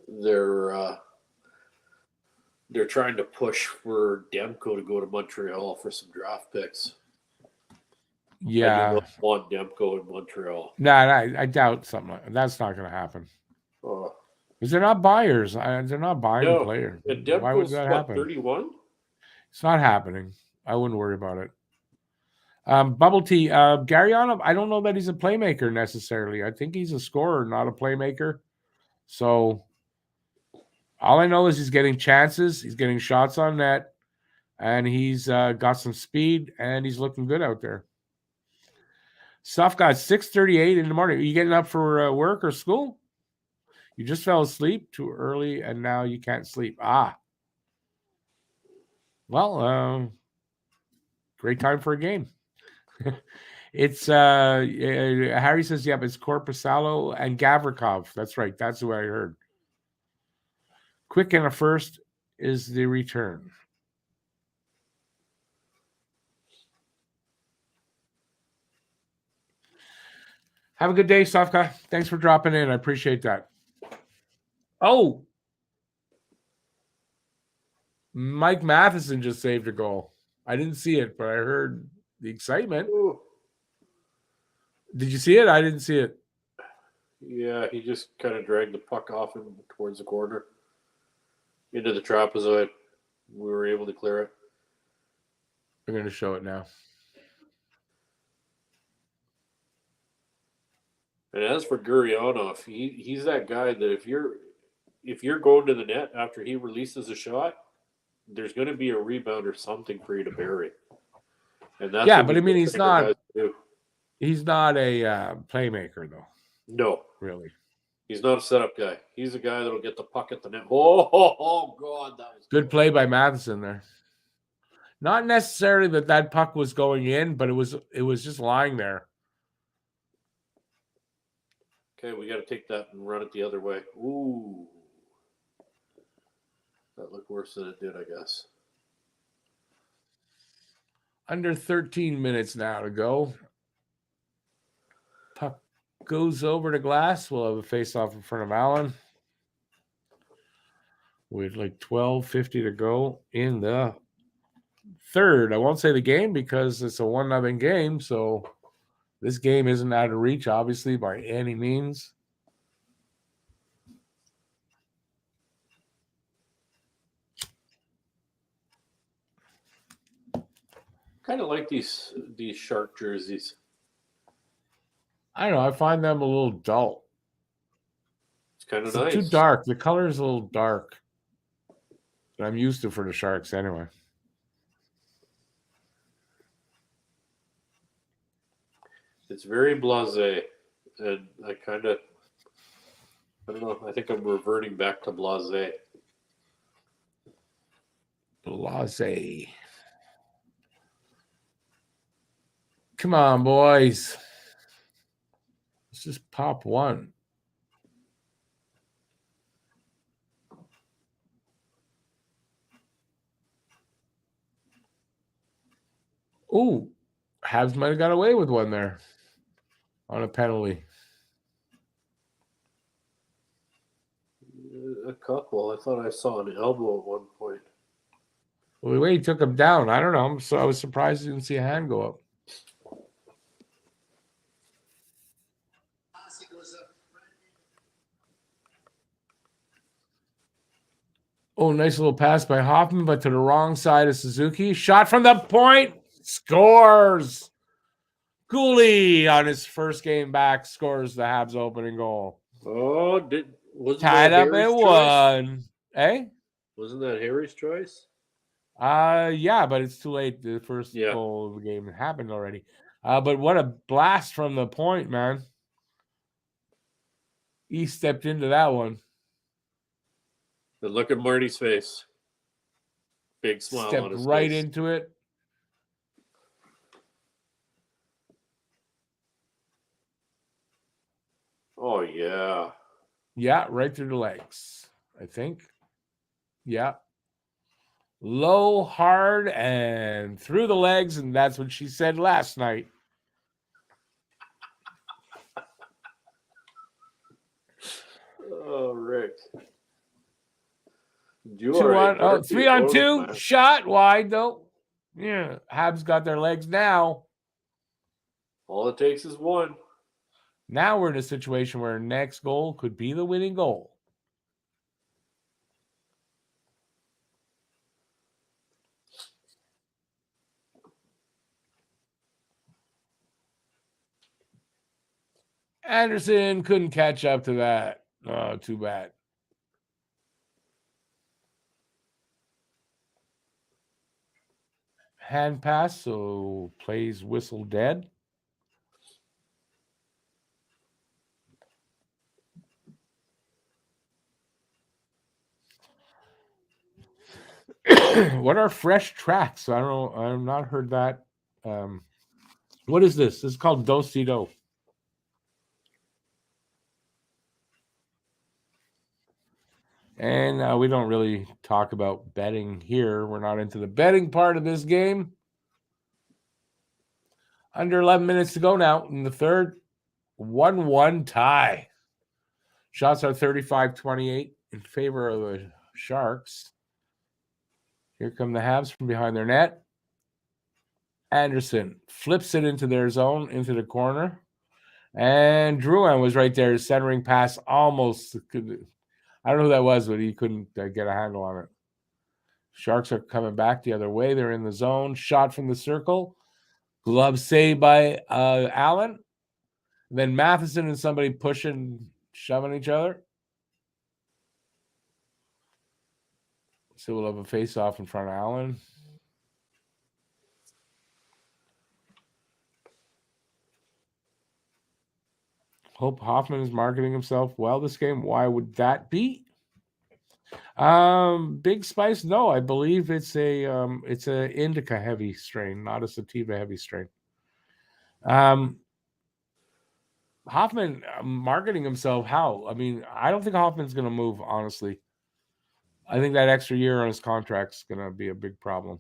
Speaker 2: they're trying to push for Demko to go to Montreal for some draft picks.
Speaker 1: Yeah,
Speaker 2: I do not want Demko in Montreal.
Speaker 1: No, I doubt something. That's not going to happen. Because they're not buyers. They're not buying a player. Why would that happen?
Speaker 2: 31?
Speaker 1: It's not happening. I wouldn't worry about it. Bubble tea. Gurrianov, I don't know that he's a playmaker necessarily. I think he's a scorer, not a playmaker. So all I know is he's getting chances. He's getting shots on net. And he's got some speed. And he's looking good out there. Stuff got 6:38 in the morning. Are you getting up for work or school? You just fell asleep too early, and now you can't sleep. Well, great time for a game. It's Harry says, yep, it's Korpisalo and Gavrikov. That's right. That's what I heard. Quick and a first is the return. Have a good day, Safka. Thanks for dropping in. I appreciate that. Oh, Mike Matheson just saved a goal. I didn't see it, but I heard the excitement.
Speaker 2: Ooh.
Speaker 1: Did you see it? I didn't see it.
Speaker 2: Yeah, he just kind of dragged the puck off him towards the corner into the trapezoid. We were able to clear it.
Speaker 1: I'm going to show it now.
Speaker 2: And as for Gurionov, he's that guy that if you're going to the net after he releases a shot, there's going to be a rebound or something for you to bury. And that's
Speaker 1: Yeah,
Speaker 2: what
Speaker 1: but I mean,
Speaker 2: these
Speaker 1: he's not.
Speaker 2: guys do.
Speaker 1: He's not a playmaker, though.
Speaker 2: No,
Speaker 1: really.
Speaker 2: He's not a setup guy. He's a guy that'll get the puck at the net. Oh God, that was
Speaker 1: good play by Matheson there. Not necessarily that puck was going in, but it was just lying there.
Speaker 2: Okay, we got to take that and run it the other way. Ooh, that looked worse than it did, I guess.
Speaker 1: Under 13 minutes now to go. Puck goes over to glass. We'll have a face-off in front of Allen. With like 12:50 to go in the third. I won't say the game because it's a 1-0 game, so this game isn't out of reach, obviously, by any means.
Speaker 2: Kind of like these Shark jerseys.
Speaker 1: I don't know. I find them a little dull.
Speaker 2: It's kind of nice.
Speaker 1: Too dark. The color is a little dark. I'm used to for the Sharks anyway.
Speaker 2: It's very blasé, and I don't know. I think I'm reverting back to blasé.
Speaker 1: Blasé. Come on, boys. Let's just pop one. Ooh, Habs might have got away with one there on a penalty.
Speaker 2: A couple. I thought I saw an elbow at one point.
Speaker 1: Well, the way he took him down, I don't know. So I was surprised you didn't see a hand go up. Oh, nice little pass by Hoffman, but to the wrong side of Suzuki. Shot from the point. Scores. Cooley on his first game back scores the Habs opening goal.
Speaker 2: Oh, wasn't
Speaker 1: tied
Speaker 2: that
Speaker 1: up
Speaker 2: Harry's
Speaker 1: at one. Eh?
Speaker 2: Wasn't that Harry's choice?
Speaker 1: Yeah, but it's too late. The first goal of the game happened already. But what a blast from the point, man. He stepped into that one.
Speaker 2: But look at Marty's face. Big smile on his
Speaker 1: right
Speaker 2: face.
Speaker 1: into it.
Speaker 2: Oh, yeah.
Speaker 1: Yeah, right through the legs, I think. Yeah. Low, hard, and through the legs, and that's what she said last night.
Speaker 2: Oh, Rick.
Speaker 1: 3-on-2. Shot wide, though. Yeah, Habs got their legs now.
Speaker 2: All it takes is one.
Speaker 1: Now we're in a situation where next goal could be the winning goal. Anderson couldn't catch up to that. Oh, too bad. Hand pass, so plays whistle dead. What are fresh tracks? I don't know. I've not heard that. What is this? This is called Dosido. And we don't really talk about betting here. We're not into the betting part of this game. Under 11 minutes to go now in the third. 1-1 tie. Shots are 35-28 in favor of the Sharks. Here come the Habs from behind their net. Anderson flips it into their zone, into the corner. And Drouin was right there, centering pass almost. I don't know who that was, but he couldn't get a handle on it. Sharks are coming back the other way. They're in the zone. Shot from the circle. Glove saved by Allen. Then Matheson and somebody pushing, shoving each other. So we'll have a face-off in front of Allen. Hope Hoffman is marketing himself well this game. Why would that be? Big Spice? No, I believe it's a indica heavy strain, not a sativa heavy strain. Hoffman marketing himself how? I mean, I don't think Hoffman's going to move, honestly. I think that extra year on his contract is going to be a big problem.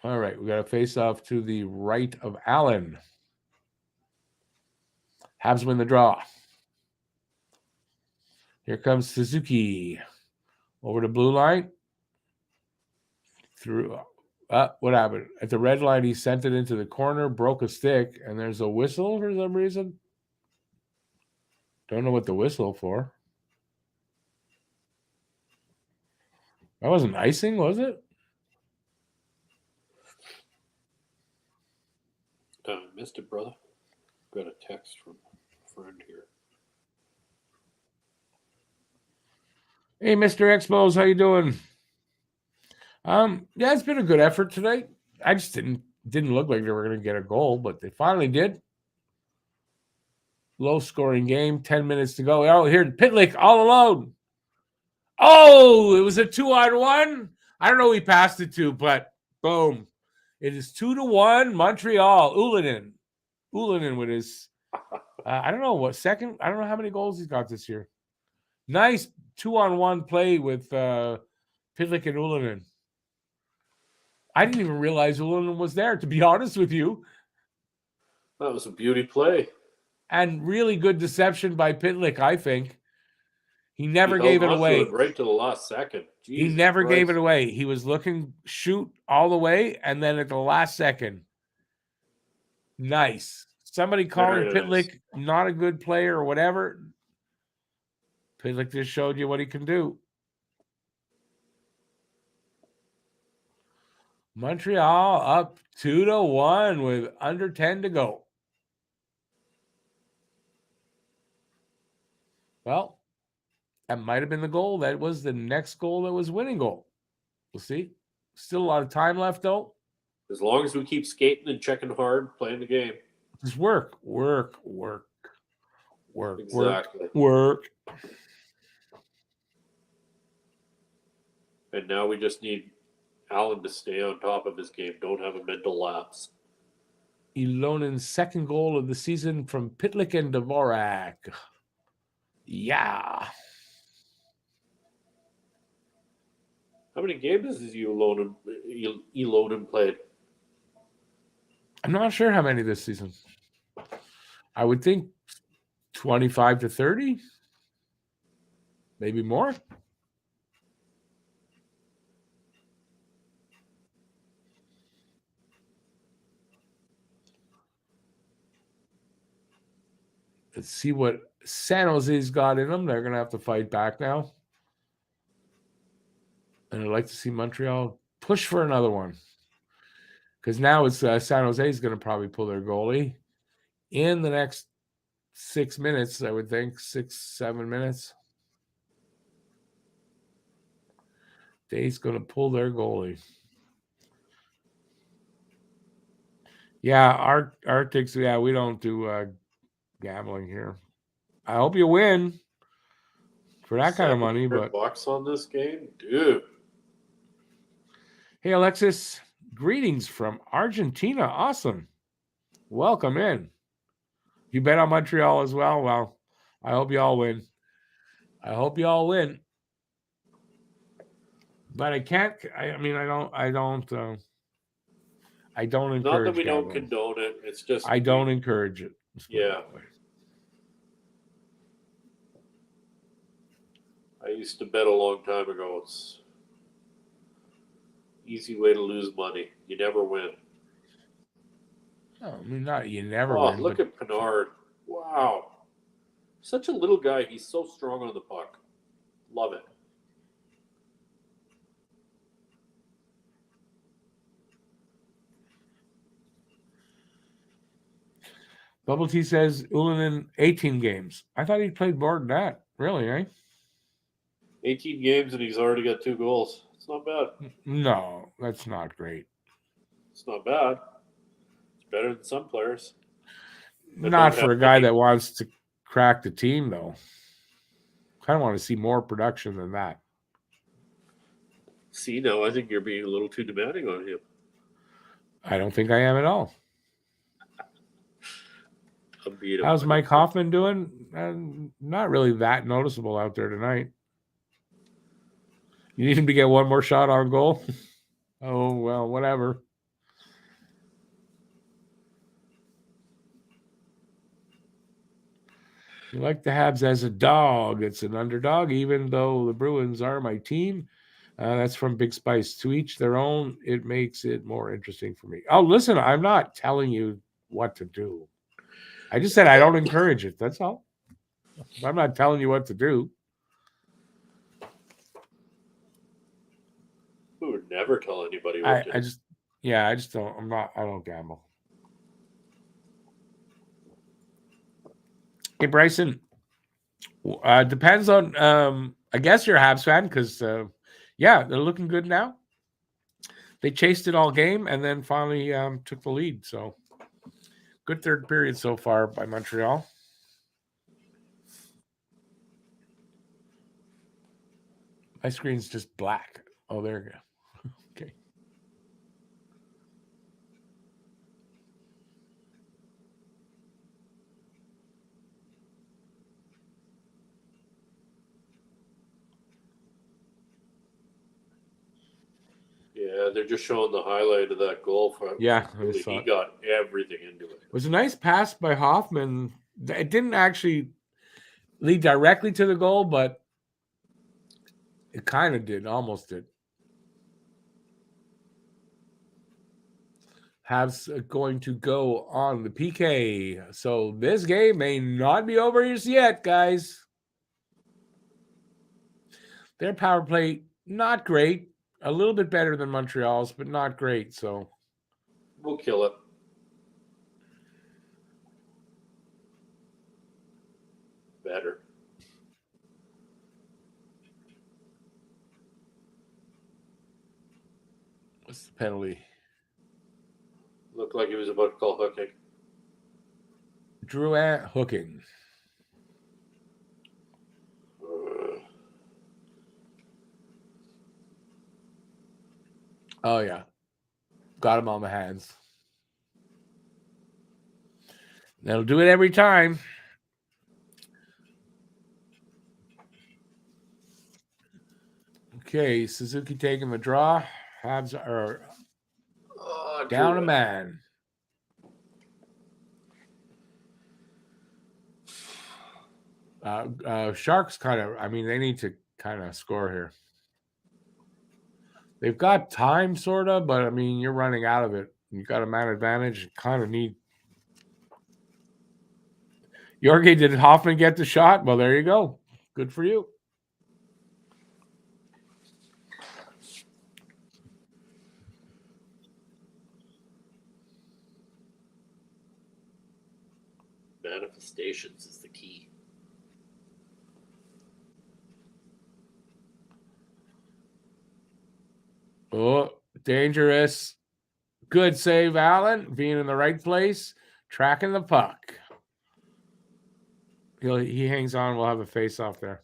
Speaker 1: All right, we got a face-off to the right of Allen. Habs win the draw. Here comes Suzuki. Over to blue line. Through. What happened? At the red line, he sent it into the corner, broke a stick, and there's a whistle for some reason. Don't know what the whistle for. That wasn't icing, was it?
Speaker 2: Missed it, brother. Got a text from a friend here.
Speaker 1: Hey, Mr. Expos, how you doing? Yeah, it's been a good effort tonight. I just didn't look like they were going to get a goal, but they finally did. Low-scoring game, 10 minutes to go. Oh, here, Pitlick all alone. Oh, it was a 2-on-1. I don't know who he passed it to, but boom. It is 2-1, Montreal. Ullinen with his, I don't know what, second. I don't know how many goals he's got this year. Nice 2-on-1 play with Pitlick and Ullinen. I didn't even realize Ullinen was there, to be honest with you.
Speaker 2: That was a beauty play.
Speaker 1: And really good deception by Pitlick, I think. He never gave it away.
Speaker 2: Right to the last second.
Speaker 1: He never gave it away. He was looking shoot all the way, and then at the last second. Nice. Somebody calling Pitlick not a good player or whatever. Pitlick just showed you what he can do. Montreal up 2-1 with under 10 to go. Well, that might have been the goal. That was the next goal that was winning goal. We'll see. Still a lot of time left, though.
Speaker 2: As long as we keep skating and checking hard, playing the game.
Speaker 1: Just work.
Speaker 2: Exactly.
Speaker 1: Work.
Speaker 2: And now we just need Allen to stay on top of his game. Don't have a mental lapse.
Speaker 1: Ilonen's second goal of the season from Pitlick and Dvorak. Yeah.
Speaker 2: How many games has Ilonen played?
Speaker 1: I'm not sure how many this season. I would think 25 to 30. Maybe more. Let's see what San Jose's got in them. They're going to have to fight back now. And I'd like to see Montreal push for another one. Because now it's San Jose's going to probably pull their goalie in the next 6 minutes, I would think. 6-7 minutes. Day's going to pull their goalie. Yeah, Arctics, yeah, we don't do gambling here. I hope you win for that kind of money, but
Speaker 2: $700 on this game, dude.
Speaker 1: Hey, Alexis, greetings from Argentina. Awesome. Welcome in. You bet on Montreal as well? Well, I hope you all win. But I can't. I don't encourage.
Speaker 2: Not that we
Speaker 1: gambling.
Speaker 2: don't condone it. It's just
Speaker 1: I don't encourage it.
Speaker 2: Yeah. I used to bet a long time ago. It's easy way to lose money. You never win.
Speaker 1: No, I mean, not you never
Speaker 2: Oh,
Speaker 1: win,
Speaker 2: look
Speaker 1: but
Speaker 2: at Pinard. Wow. Such a little guy. He's so strong on the puck. Love it.
Speaker 1: Bubble T says Ullinen 18 games. I thought he played more than that. Really, eh?
Speaker 2: 18 games and he's already got 2 goals. It's not bad.
Speaker 1: No, that's not great.
Speaker 2: It's not bad. It's better than some players.
Speaker 1: Not for a guy that wants to crack the team, though. Kind of want to see more production than that.
Speaker 2: See, now I think you're being a little too demanding on him.
Speaker 1: I don't think I am at all.
Speaker 2: Unbeatable.
Speaker 1: How's Mike Hoffman doing? Not really that noticeable out there tonight. You need him to get one more shot on goal? Oh, well, whatever. You like the Habs as a dog. It's an underdog, even though the Bruins are my team. That's from Big Spice. To each their own. It makes it more interesting for me. Oh, listen, I'm not telling you what to do. I just said I don't encourage it. That's all. I'm not telling you what to do.
Speaker 2: We would never tell anybody what to do.
Speaker 1: I just don't. I don't gamble. Hey, Bryson. Depends on. I guess you're a Habs fan because, they're looking good now. They chased it all game and then finally took the lead. So, good third period so far by Montreal. My screen's just black. Oh, there you go. Okay.
Speaker 2: Yeah, they're just showing the highlight of that goal.
Speaker 1: He
Speaker 2: got everything into it.
Speaker 1: It was a nice pass by Hoffman. It didn't actually lead directly to the goal, but it kind of did, almost did. Habs going to go on the PK. So this game may not be over just yet, guys. Their power play, not great. A little bit better than Montreal's, but not great. So
Speaker 2: we'll kill it. Better.
Speaker 1: What's the penalty?
Speaker 2: Looked like he was about to call hooking.
Speaker 1: Drouin hooking. Oh, yeah. Got him on the hands. They'll do it every time. Okay, Suzuki taking the draw. Habs are down a man. Sharks they need to kind of score here. They've got time, sort of, but, you're running out of it. You've got a man advantage. You kind of need. Jorge, did Hoffman get the shot? Well, there you go. Good for you.
Speaker 2: Manifestations is the key.
Speaker 1: Oh, dangerous. Good save, Allen. Being in the right place, tracking the puck. He hangs on. We'll have a face-off there.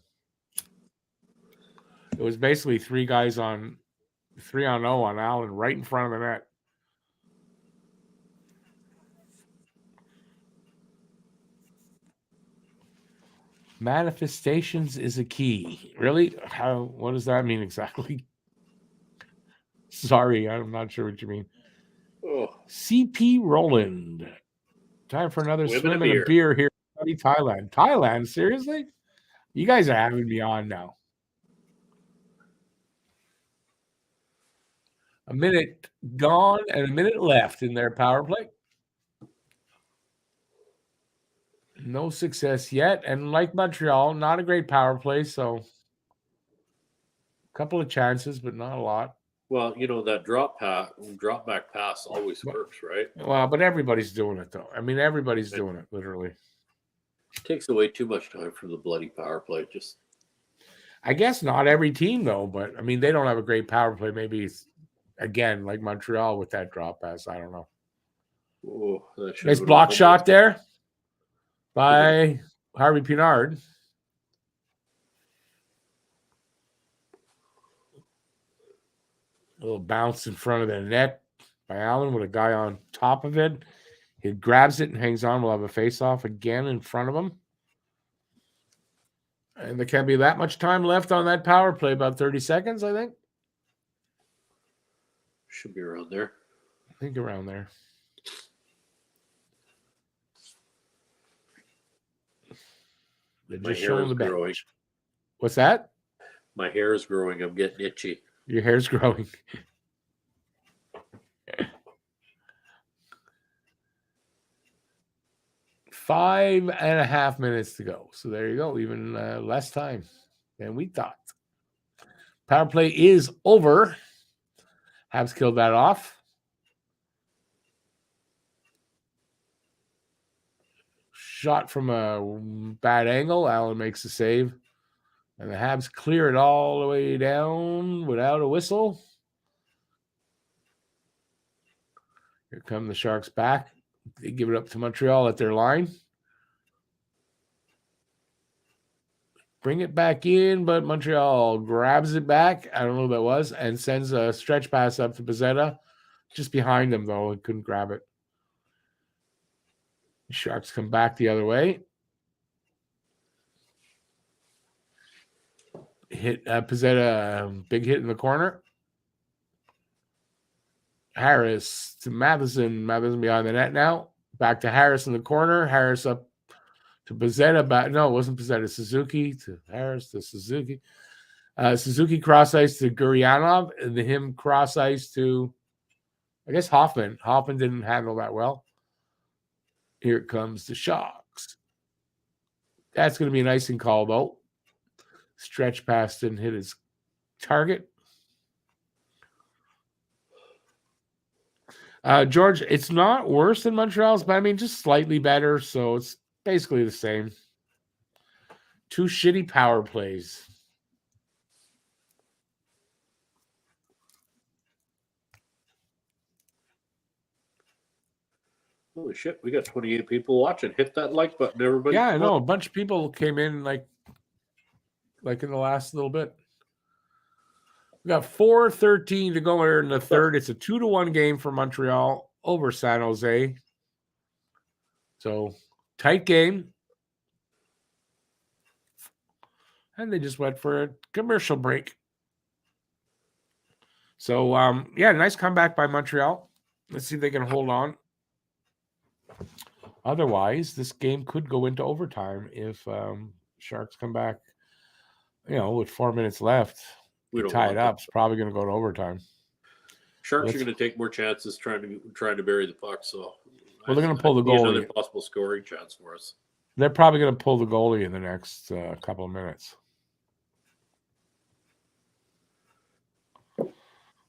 Speaker 1: It was basically 3 on 0 on Allen right in front of the net. Manifestations is a key. Really? What does that mean exactly? Sorry, I'm not sure what you mean.
Speaker 2: Oh.
Speaker 1: CP Roland. Time for another swim and a beer here in Thailand. Thailand? Seriously? You guys are having me on now. A minute gone and a minute left in their power play. No success yet. And like Montreal, not a great power play. So a couple of chances, but not a lot.
Speaker 2: Well, that drop back pass always works, right?
Speaker 1: Well, but everybody's doing it, though. I mean, everybody's doing it, literally.
Speaker 2: It takes away too much time from the bloody power play. Just,
Speaker 1: I guess not every team, though. But, I mean, they don't have a great power play. Maybe it's, again, like Montreal with that drop pass. I don't know. Nice block shot there by Harvey Pinard. A little bounce in front of the net by Allen with a guy on top of it. He grabs it and hangs on. We'll have a face-off again in front of him. And there can't be that much time left on that power play. About 30 seconds, I think.
Speaker 2: Should be around there.
Speaker 1: I think around there. They're just showing the bench. Growing. What's that?
Speaker 2: My hair is growing. I'm getting itchy.
Speaker 1: Your hair's growing. Five and a half minutes to go. So there you go. Even less time than we thought. Power play is over. Habs killed that off. Shot from a bad angle. Allen makes the save. And the Habs clear it all the way down without a whistle. Here come the Sharks back. They give it up to Montreal at their line. Bring it back in, but Montreal grabs it back. I don't know who that was. And sends a stretch pass up to Pizzetta. Just behind them, though. He couldn't grab it. The Sharks come back the other way. Hit Pizzetta, big hit in the corner. Harris to Matheson. Matheson behind the net now. Back to Harris in the corner. Harris up to Pizzetta. Back. No, it wasn't Pizzetta. Suzuki to Harris to Suzuki. Suzuki cross ice to Gurianov. And him cross ice to, I guess, Hoffman. Hoffman didn't handle that well. Here it comes the Sharks. That's going to be an icing call, though. Stretch pass didn't hit his target. George, it's not worse than Montreal's, but I mean, just slightly better. So it's basically the same. Two shitty power plays.
Speaker 2: Holy shit, we got 28 people watching. Hit that like button, everybody.
Speaker 1: Yeah, I know. A bunch of people came in like in the last little bit. We got 4:13 to go here in the third. It's a 2-1 game for Montreal over San Jose. So tight game. And they just went for a commercial break. So, nice comeback by Montreal. Let's see if they can hold on. Otherwise, this game could go into overtime if Sharks come back, with 4 minutes left. We tie it up. It's probably going to go to overtime.
Speaker 2: Sharks are going to take more chances trying to bury the puck. So,
Speaker 1: they're going to pull the goalie.
Speaker 2: Another possible scoring chance for us.
Speaker 1: They're probably going to pull the goalie in the next couple of minutes.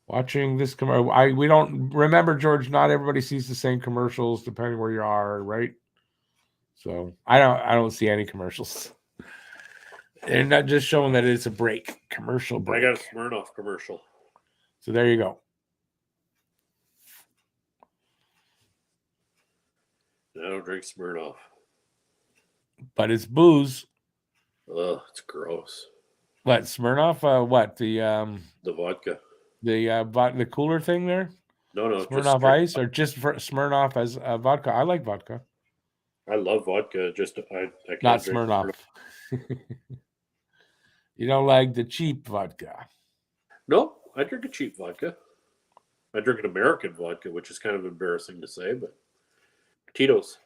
Speaker 1: Watching this commercial, we don't remember, George. Not everybody sees the same commercials depending where you are, right? So I don't see any commercials. They're not just showing that it's a commercial break.
Speaker 2: I got a Smirnoff commercial.
Speaker 1: So there you go.
Speaker 2: I don't drink Smirnoff.
Speaker 1: But it's booze.
Speaker 2: Ugh, it's gross.
Speaker 1: What, Smirnoff? What, the
Speaker 2: vodka?
Speaker 1: The cooler thing there?
Speaker 2: No.
Speaker 1: Smirnoff Ice or just for Smirnoff as vodka? I like vodka.
Speaker 2: I love vodka. Just I can't
Speaker 1: not Smirnoff. You don't like the cheap vodka?
Speaker 2: No, I drink a cheap vodka. I drink an American vodka, which is kind of embarrassing to say, but Tito's.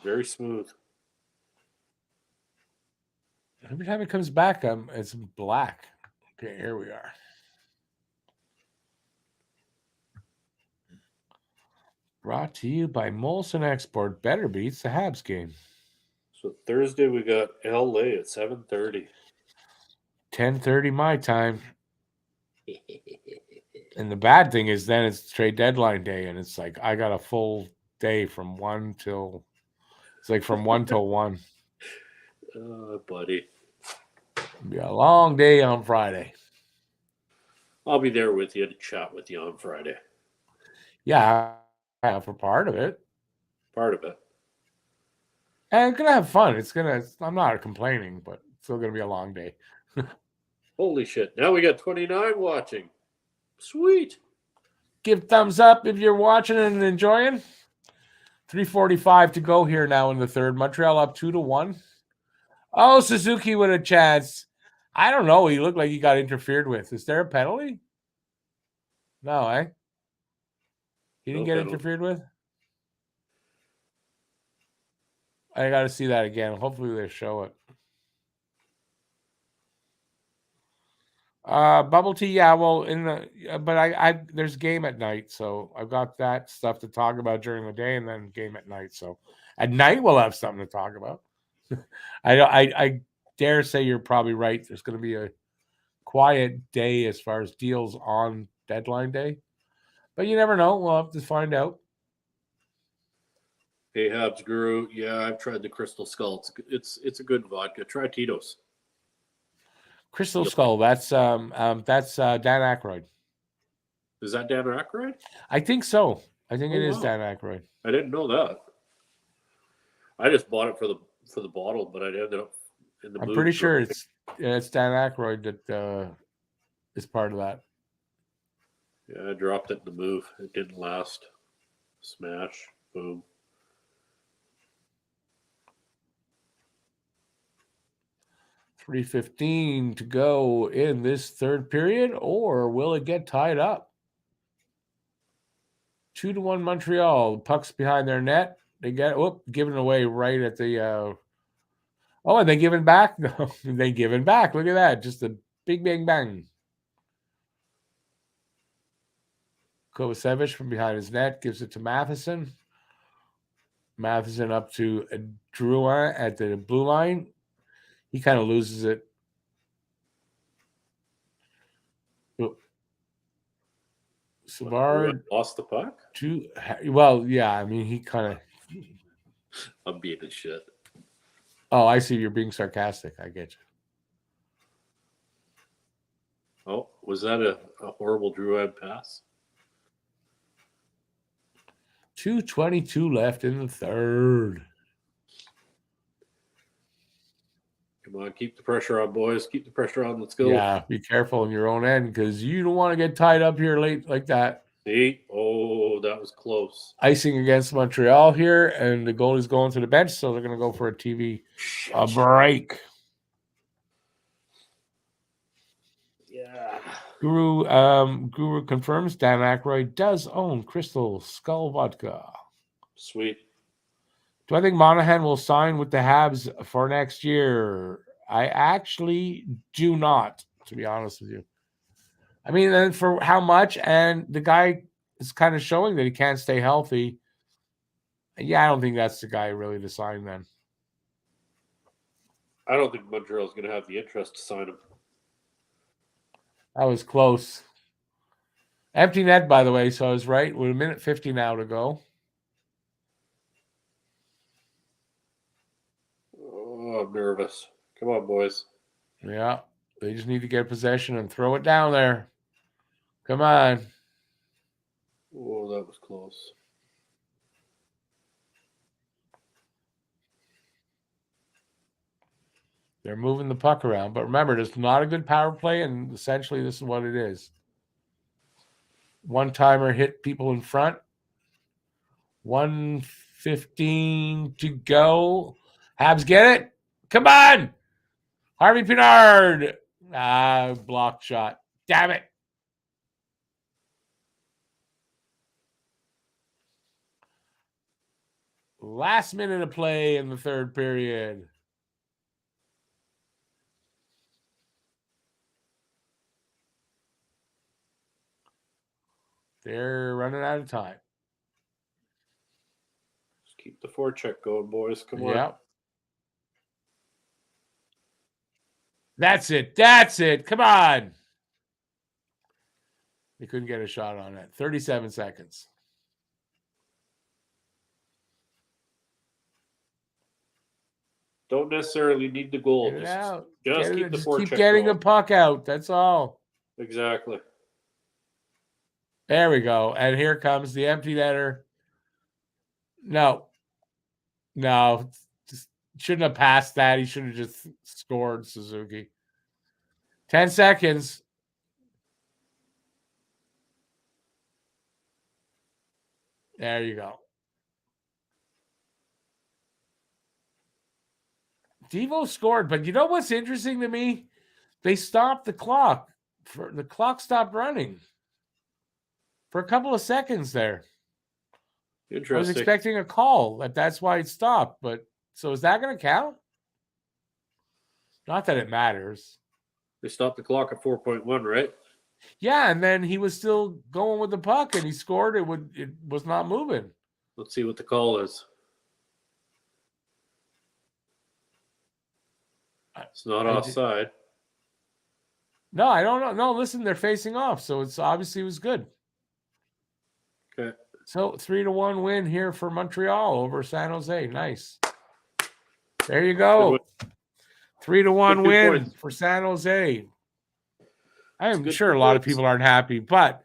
Speaker 2: Very smooth.
Speaker 1: Every time it comes back, it's black. Okay, here we are. Brought to you by Molson Export. Better beats the Habs game.
Speaker 2: So Thursday we got LA at 7:30.
Speaker 1: 10:30 my time. And the bad thing is then it's trade deadline day, and it's like I got a full day from 1 till it's like from 1 till 1.
Speaker 2: Buddy.
Speaker 1: It'll be a long day on Friday.
Speaker 2: I'll be there with you to chat with you on Friday.
Speaker 1: Yeah, for part of it.
Speaker 2: Part of it.
Speaker 1: And I'm gonna have fun. I'm not complaining, but it's still gonna be a long day.
Speaker 2: Holy shit. Now we got 29 watching. Sweet.
Speaker 1: Give thumbs up if you're watching and enjoying. 3:45 to go here now in the third. Montreal up 2-1. Oh, Suzuki with a chance. I don't know. He looked like he got interfered with. Is there a penalty? No, eh? He didn't get interfered with? I got to see that again. Hopefully they show it. Bubble tea, yeah. Well, but I there's game at night, so I've got that stuff to talk about during the day, and then game at night. So at night we'll have something to talk about. I dare say you're probably right. There's going to be a quiet day as far as deals on deadline day, but you never know. We'll have to find out.
Speaker 2: Hey, Habs Guru. Yeah, I've tried the Crystal Skull. It's a good vodka. Try Tito's.
Speaker 1: Crystal Skull. That's Dan Aykroyd.
Speaker 2: Is that Dan Aykroyd?
Speaker 1: I think so. I think it is Dan Aykroyd.
Speaker 2: I didn't know that. I just bought it for the bottle, but I ended up in the.
Speaker 1: I'm pretty sure it's Dan Aykroyd that is part of that.
Speaker 2: Yeah, I dropped it in the move. It didn't last. Smash. Boom.
Speaker 1: $3:15 to go in this third period, or will it get tied up? 2-1 Montreal. Puck's behind their net. They get given away right at the. And they giving back? No, they giving back. Look at that. Just a big bang bang. Kovacevic from behind his net gives it to Matheson. Matheson up to Drouin at the blue line. He kind of loses it. Savard
Speaker 2: lost the puck?
Speaker 1: Yeah. I mean, he kind of.
Speaker 2: I'm being a shit.
Speaker 1: Oh, I see. You're being sarcastic. I get you.
Speaker 2: Oh, was that a horrible Drouin pass?
Speaker 1: 2:22 left in the third.
Speaker 2: Come on, keep the pressure on, boys. Keep the pressure on. Let's go.
Speaker 1: Yeah, be careful on your own end because you don't want to get tied up here late like that.
Speaker 2: See? Oh, that was close.
Speaker 1: Icing against Montreal here, and the goalie's going to the bench, so they're going to go for a TV break.
Speaker 2: Yeah.
Speaker 1: Guru confirms Dan Aykroyd does own Crystal Skull vodka.
Speaker 2: Sweet.
Speaker 1: Do I think Monahan will sign with the Habs for next year? I actually do not, to be honest with you. I mean, and for how much? And the guy is kind of showing that he can't stay healthy. Yeah, I don't think that's the guy really to sign then.
Speaker 2: I don't think Montreal is going to have the interest to sign him.
Speaker 1: That was close. Empty net, by the way, so I was right. With 1:50 now to go.
Speaker 2: Oh, I'm nervous. Come on, boys.
Speaker 1: Yeah, they just need to get possession and throw it down there. Come on.
Speaker 2: Oh, that was close.
Speaker 1: They're moving the puck around. But remember, there's not a good power play, and essentially this is what it is. One-timer hit people in front. 1:15 to go. Habs get it. Come on. Harvey Pinard. Blocked shot. Damn it. Last minute of play in the third period. They're running out of time.
Speaker 2: Keep the forecheck going, boys. Come on.
Speaker 1: Yeah. That's it. That's it. Come on. They couldn't get a shot on it. 37 seconds.
Speaker 2: Don't necessarily need the goal.
Speaker 1: Get it out.
Speaker 2: Just keep the forecheck
Speaker 1: keep getting
Speaker 2: going.
Speaker 1: a puck out. That's all.
Speaker 2: Exactly.
Speaker 1: There we go. And here comes the empty netter. No. Just shouldn't have passed that. He should have just scored, Suzuki. 10 seconds. There you go. Devo scored, but you know what's interesting to me? They stopped the clock. The clock stopped running for a couple of seconds there.
Speaker 2: Interesting.
Speaker 1: I was expecting a call. That's why it stopped. But so is that going to count? Not that it matters.
Speaker 2: They stopped the clock at 4.1, right?
Speaker 1: Yeah, and then he was still going with the puck, and he scored. It was not moving.
Speaker 2: Let's see what the call is. It's not offside.
Speaker 1: No, I don't know. No, listen, they're facing off, so it's obviously it was good.
Speaker 2: Okay.
Speaker 1: So 3-1 win here for Montreal over San Jose. Nice. There you go. 3-1 win for San Jose. I'm sure a lot of people aren't happy, but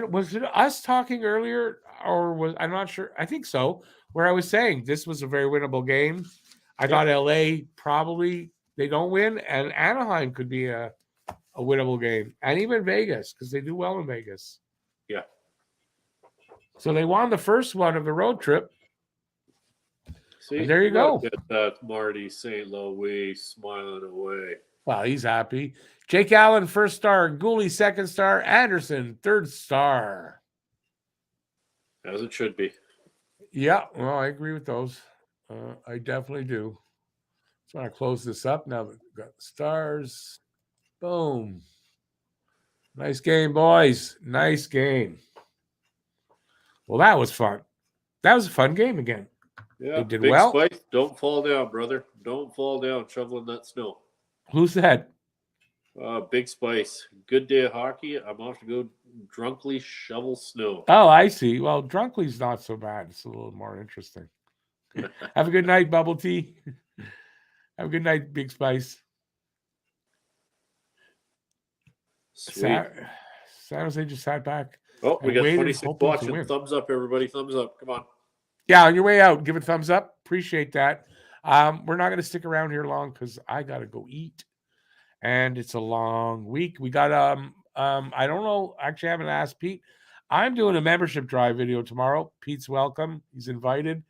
Speaker 1: was it us talking earlier, or I'm not sure. I think so, where I was saying this was a very winnable game. I thought LA probably they don't win, and Anaheim could be a winnable game, and even Vegas because they do well in Vegas.
Speaker 2: Yeah.
Speaker 1: So they won the first one of the road trip.
Speaker 2: See,
Speaker 1: and there you go.
Speaker 2: Look at that Marty St. Louis smiling away.
Speaker 1: Well, he's happy. Jake Allen, first star. Gooley, second star. Anderson, third star.
Speaker 2: As it should be.
Speaker 1: Yeah, well, I agree with those. I definitely do. So I close this up. Now we've got stars. Boom. Nice game, boys. Nice game. Well, that was fun. That was a fun game again.
Speaker 2: Yeah,
Speaker 1: they did
Speaker 2: Big
Speaker 1: well.
Speaker 2: Spice, don't fall down, brother. Don't fall down shoveling that snow.
Speaker 1: Who's that?
Speaker 2: Big Spice. Good day of hockey. I'm off to go drunkly shovel snow.
Speaker 1: Oh, I see. Well, drunkly's not so bad. It's a little more interesting. Have a good night, Bubble Tea. Have a good night, Big Spice.
Speaker 2: Sweet.
Speaker 1: San Jose just sat back.
Speaker 2: Oh, we got 26 watching. Thumbs up, everybody. Thumbs up. Come on.
Speaker 1: Yeah, on your way out, give a thumbs up. Appreciate that. We're not going to stick around here long because I got to go eat. And it's a long week. We got, I don't know. Actually, I haven't asked Pete. I'm doing a membership drive video tomorrow. Pete's welcome. He's invited.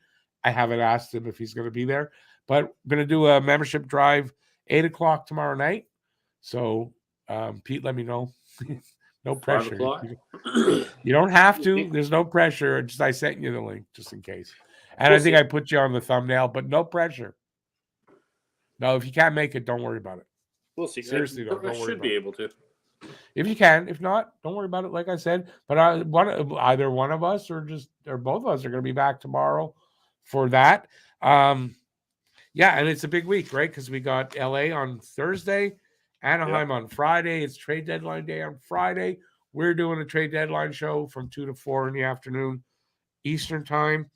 Speaker 1: I haven't asked him if he's going to be there. But I'm going to do a membership drive 8 o'clock tomorrow night. So, Pete, let me know. No pressure. You don't have to. There's no pressure. Just I sent you the link just in case. And I think I put you on the thumbnail, but no pressure. No, if you can't make it, don't worry about it.
Speaker 2: We'll see.
Speaker 1: Seriously, don't worry.
Speaker 2: Should be able to.
Speaker 1: If you can, if not, don't worry about it. Like I said, but either one of us or both of us are going to be back tomorrow for that. Yeah, and it's a big week, right? Because we got LA on Thursday, Anaheim on Friday. It's trade deadline day on Friday. We're doing a trade deadline show from 2 to 4 in the afternoon Eastern time.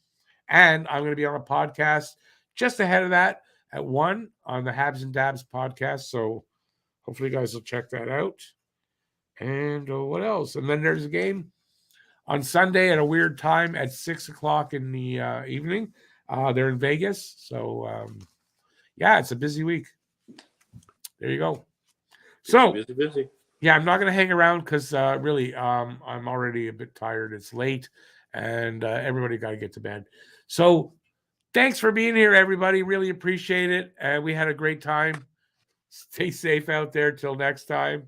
Speaker 1: And I'm going to be on a podcast just ahead of that at 1 on the Habs and Dabs podcast. So hopefully you guys will check that out. And what else? And then there's a game on Sunday at a weird time at 6 o'clock in the evening. They're in Vegas. So, yeah, it's a busy week. There you go. So,
Speaker 2: busy.
Speaker 1: Yeah, I'm not going to hang around because really I'm already a bit tired. It's late and everybody got to get to bed. So thanks for being here, everybody. Really appreciate it. And we had a great time. Stay safe out there till next time.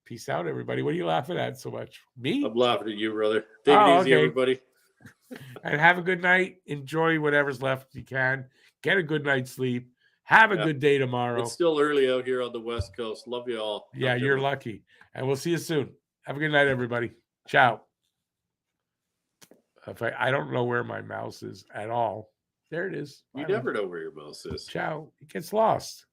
Speaker 1: Peace out, everybody. What are you laughing at so much? Me?
Speaker 2: I'm laughing at you, brother. Take it easy, everybody.
Speaker 1: And have a good night. Enjoy whatever's left you can. Get a good night's sleep. Have a good day tomorrow.
Speaker 2: It's still early out here on the West Coast. Love you all.
Speaker 1: Yeah, you're lucky. And we'll see you soon. Have a good night, everybody. Ciao. If I don't know where my mouse is at all. There it is.
Speaker 3: You
Speaker 1: Finally.
Speaker 3: never know where your mouse is.
Speaker 1: Ciao. It gets lost.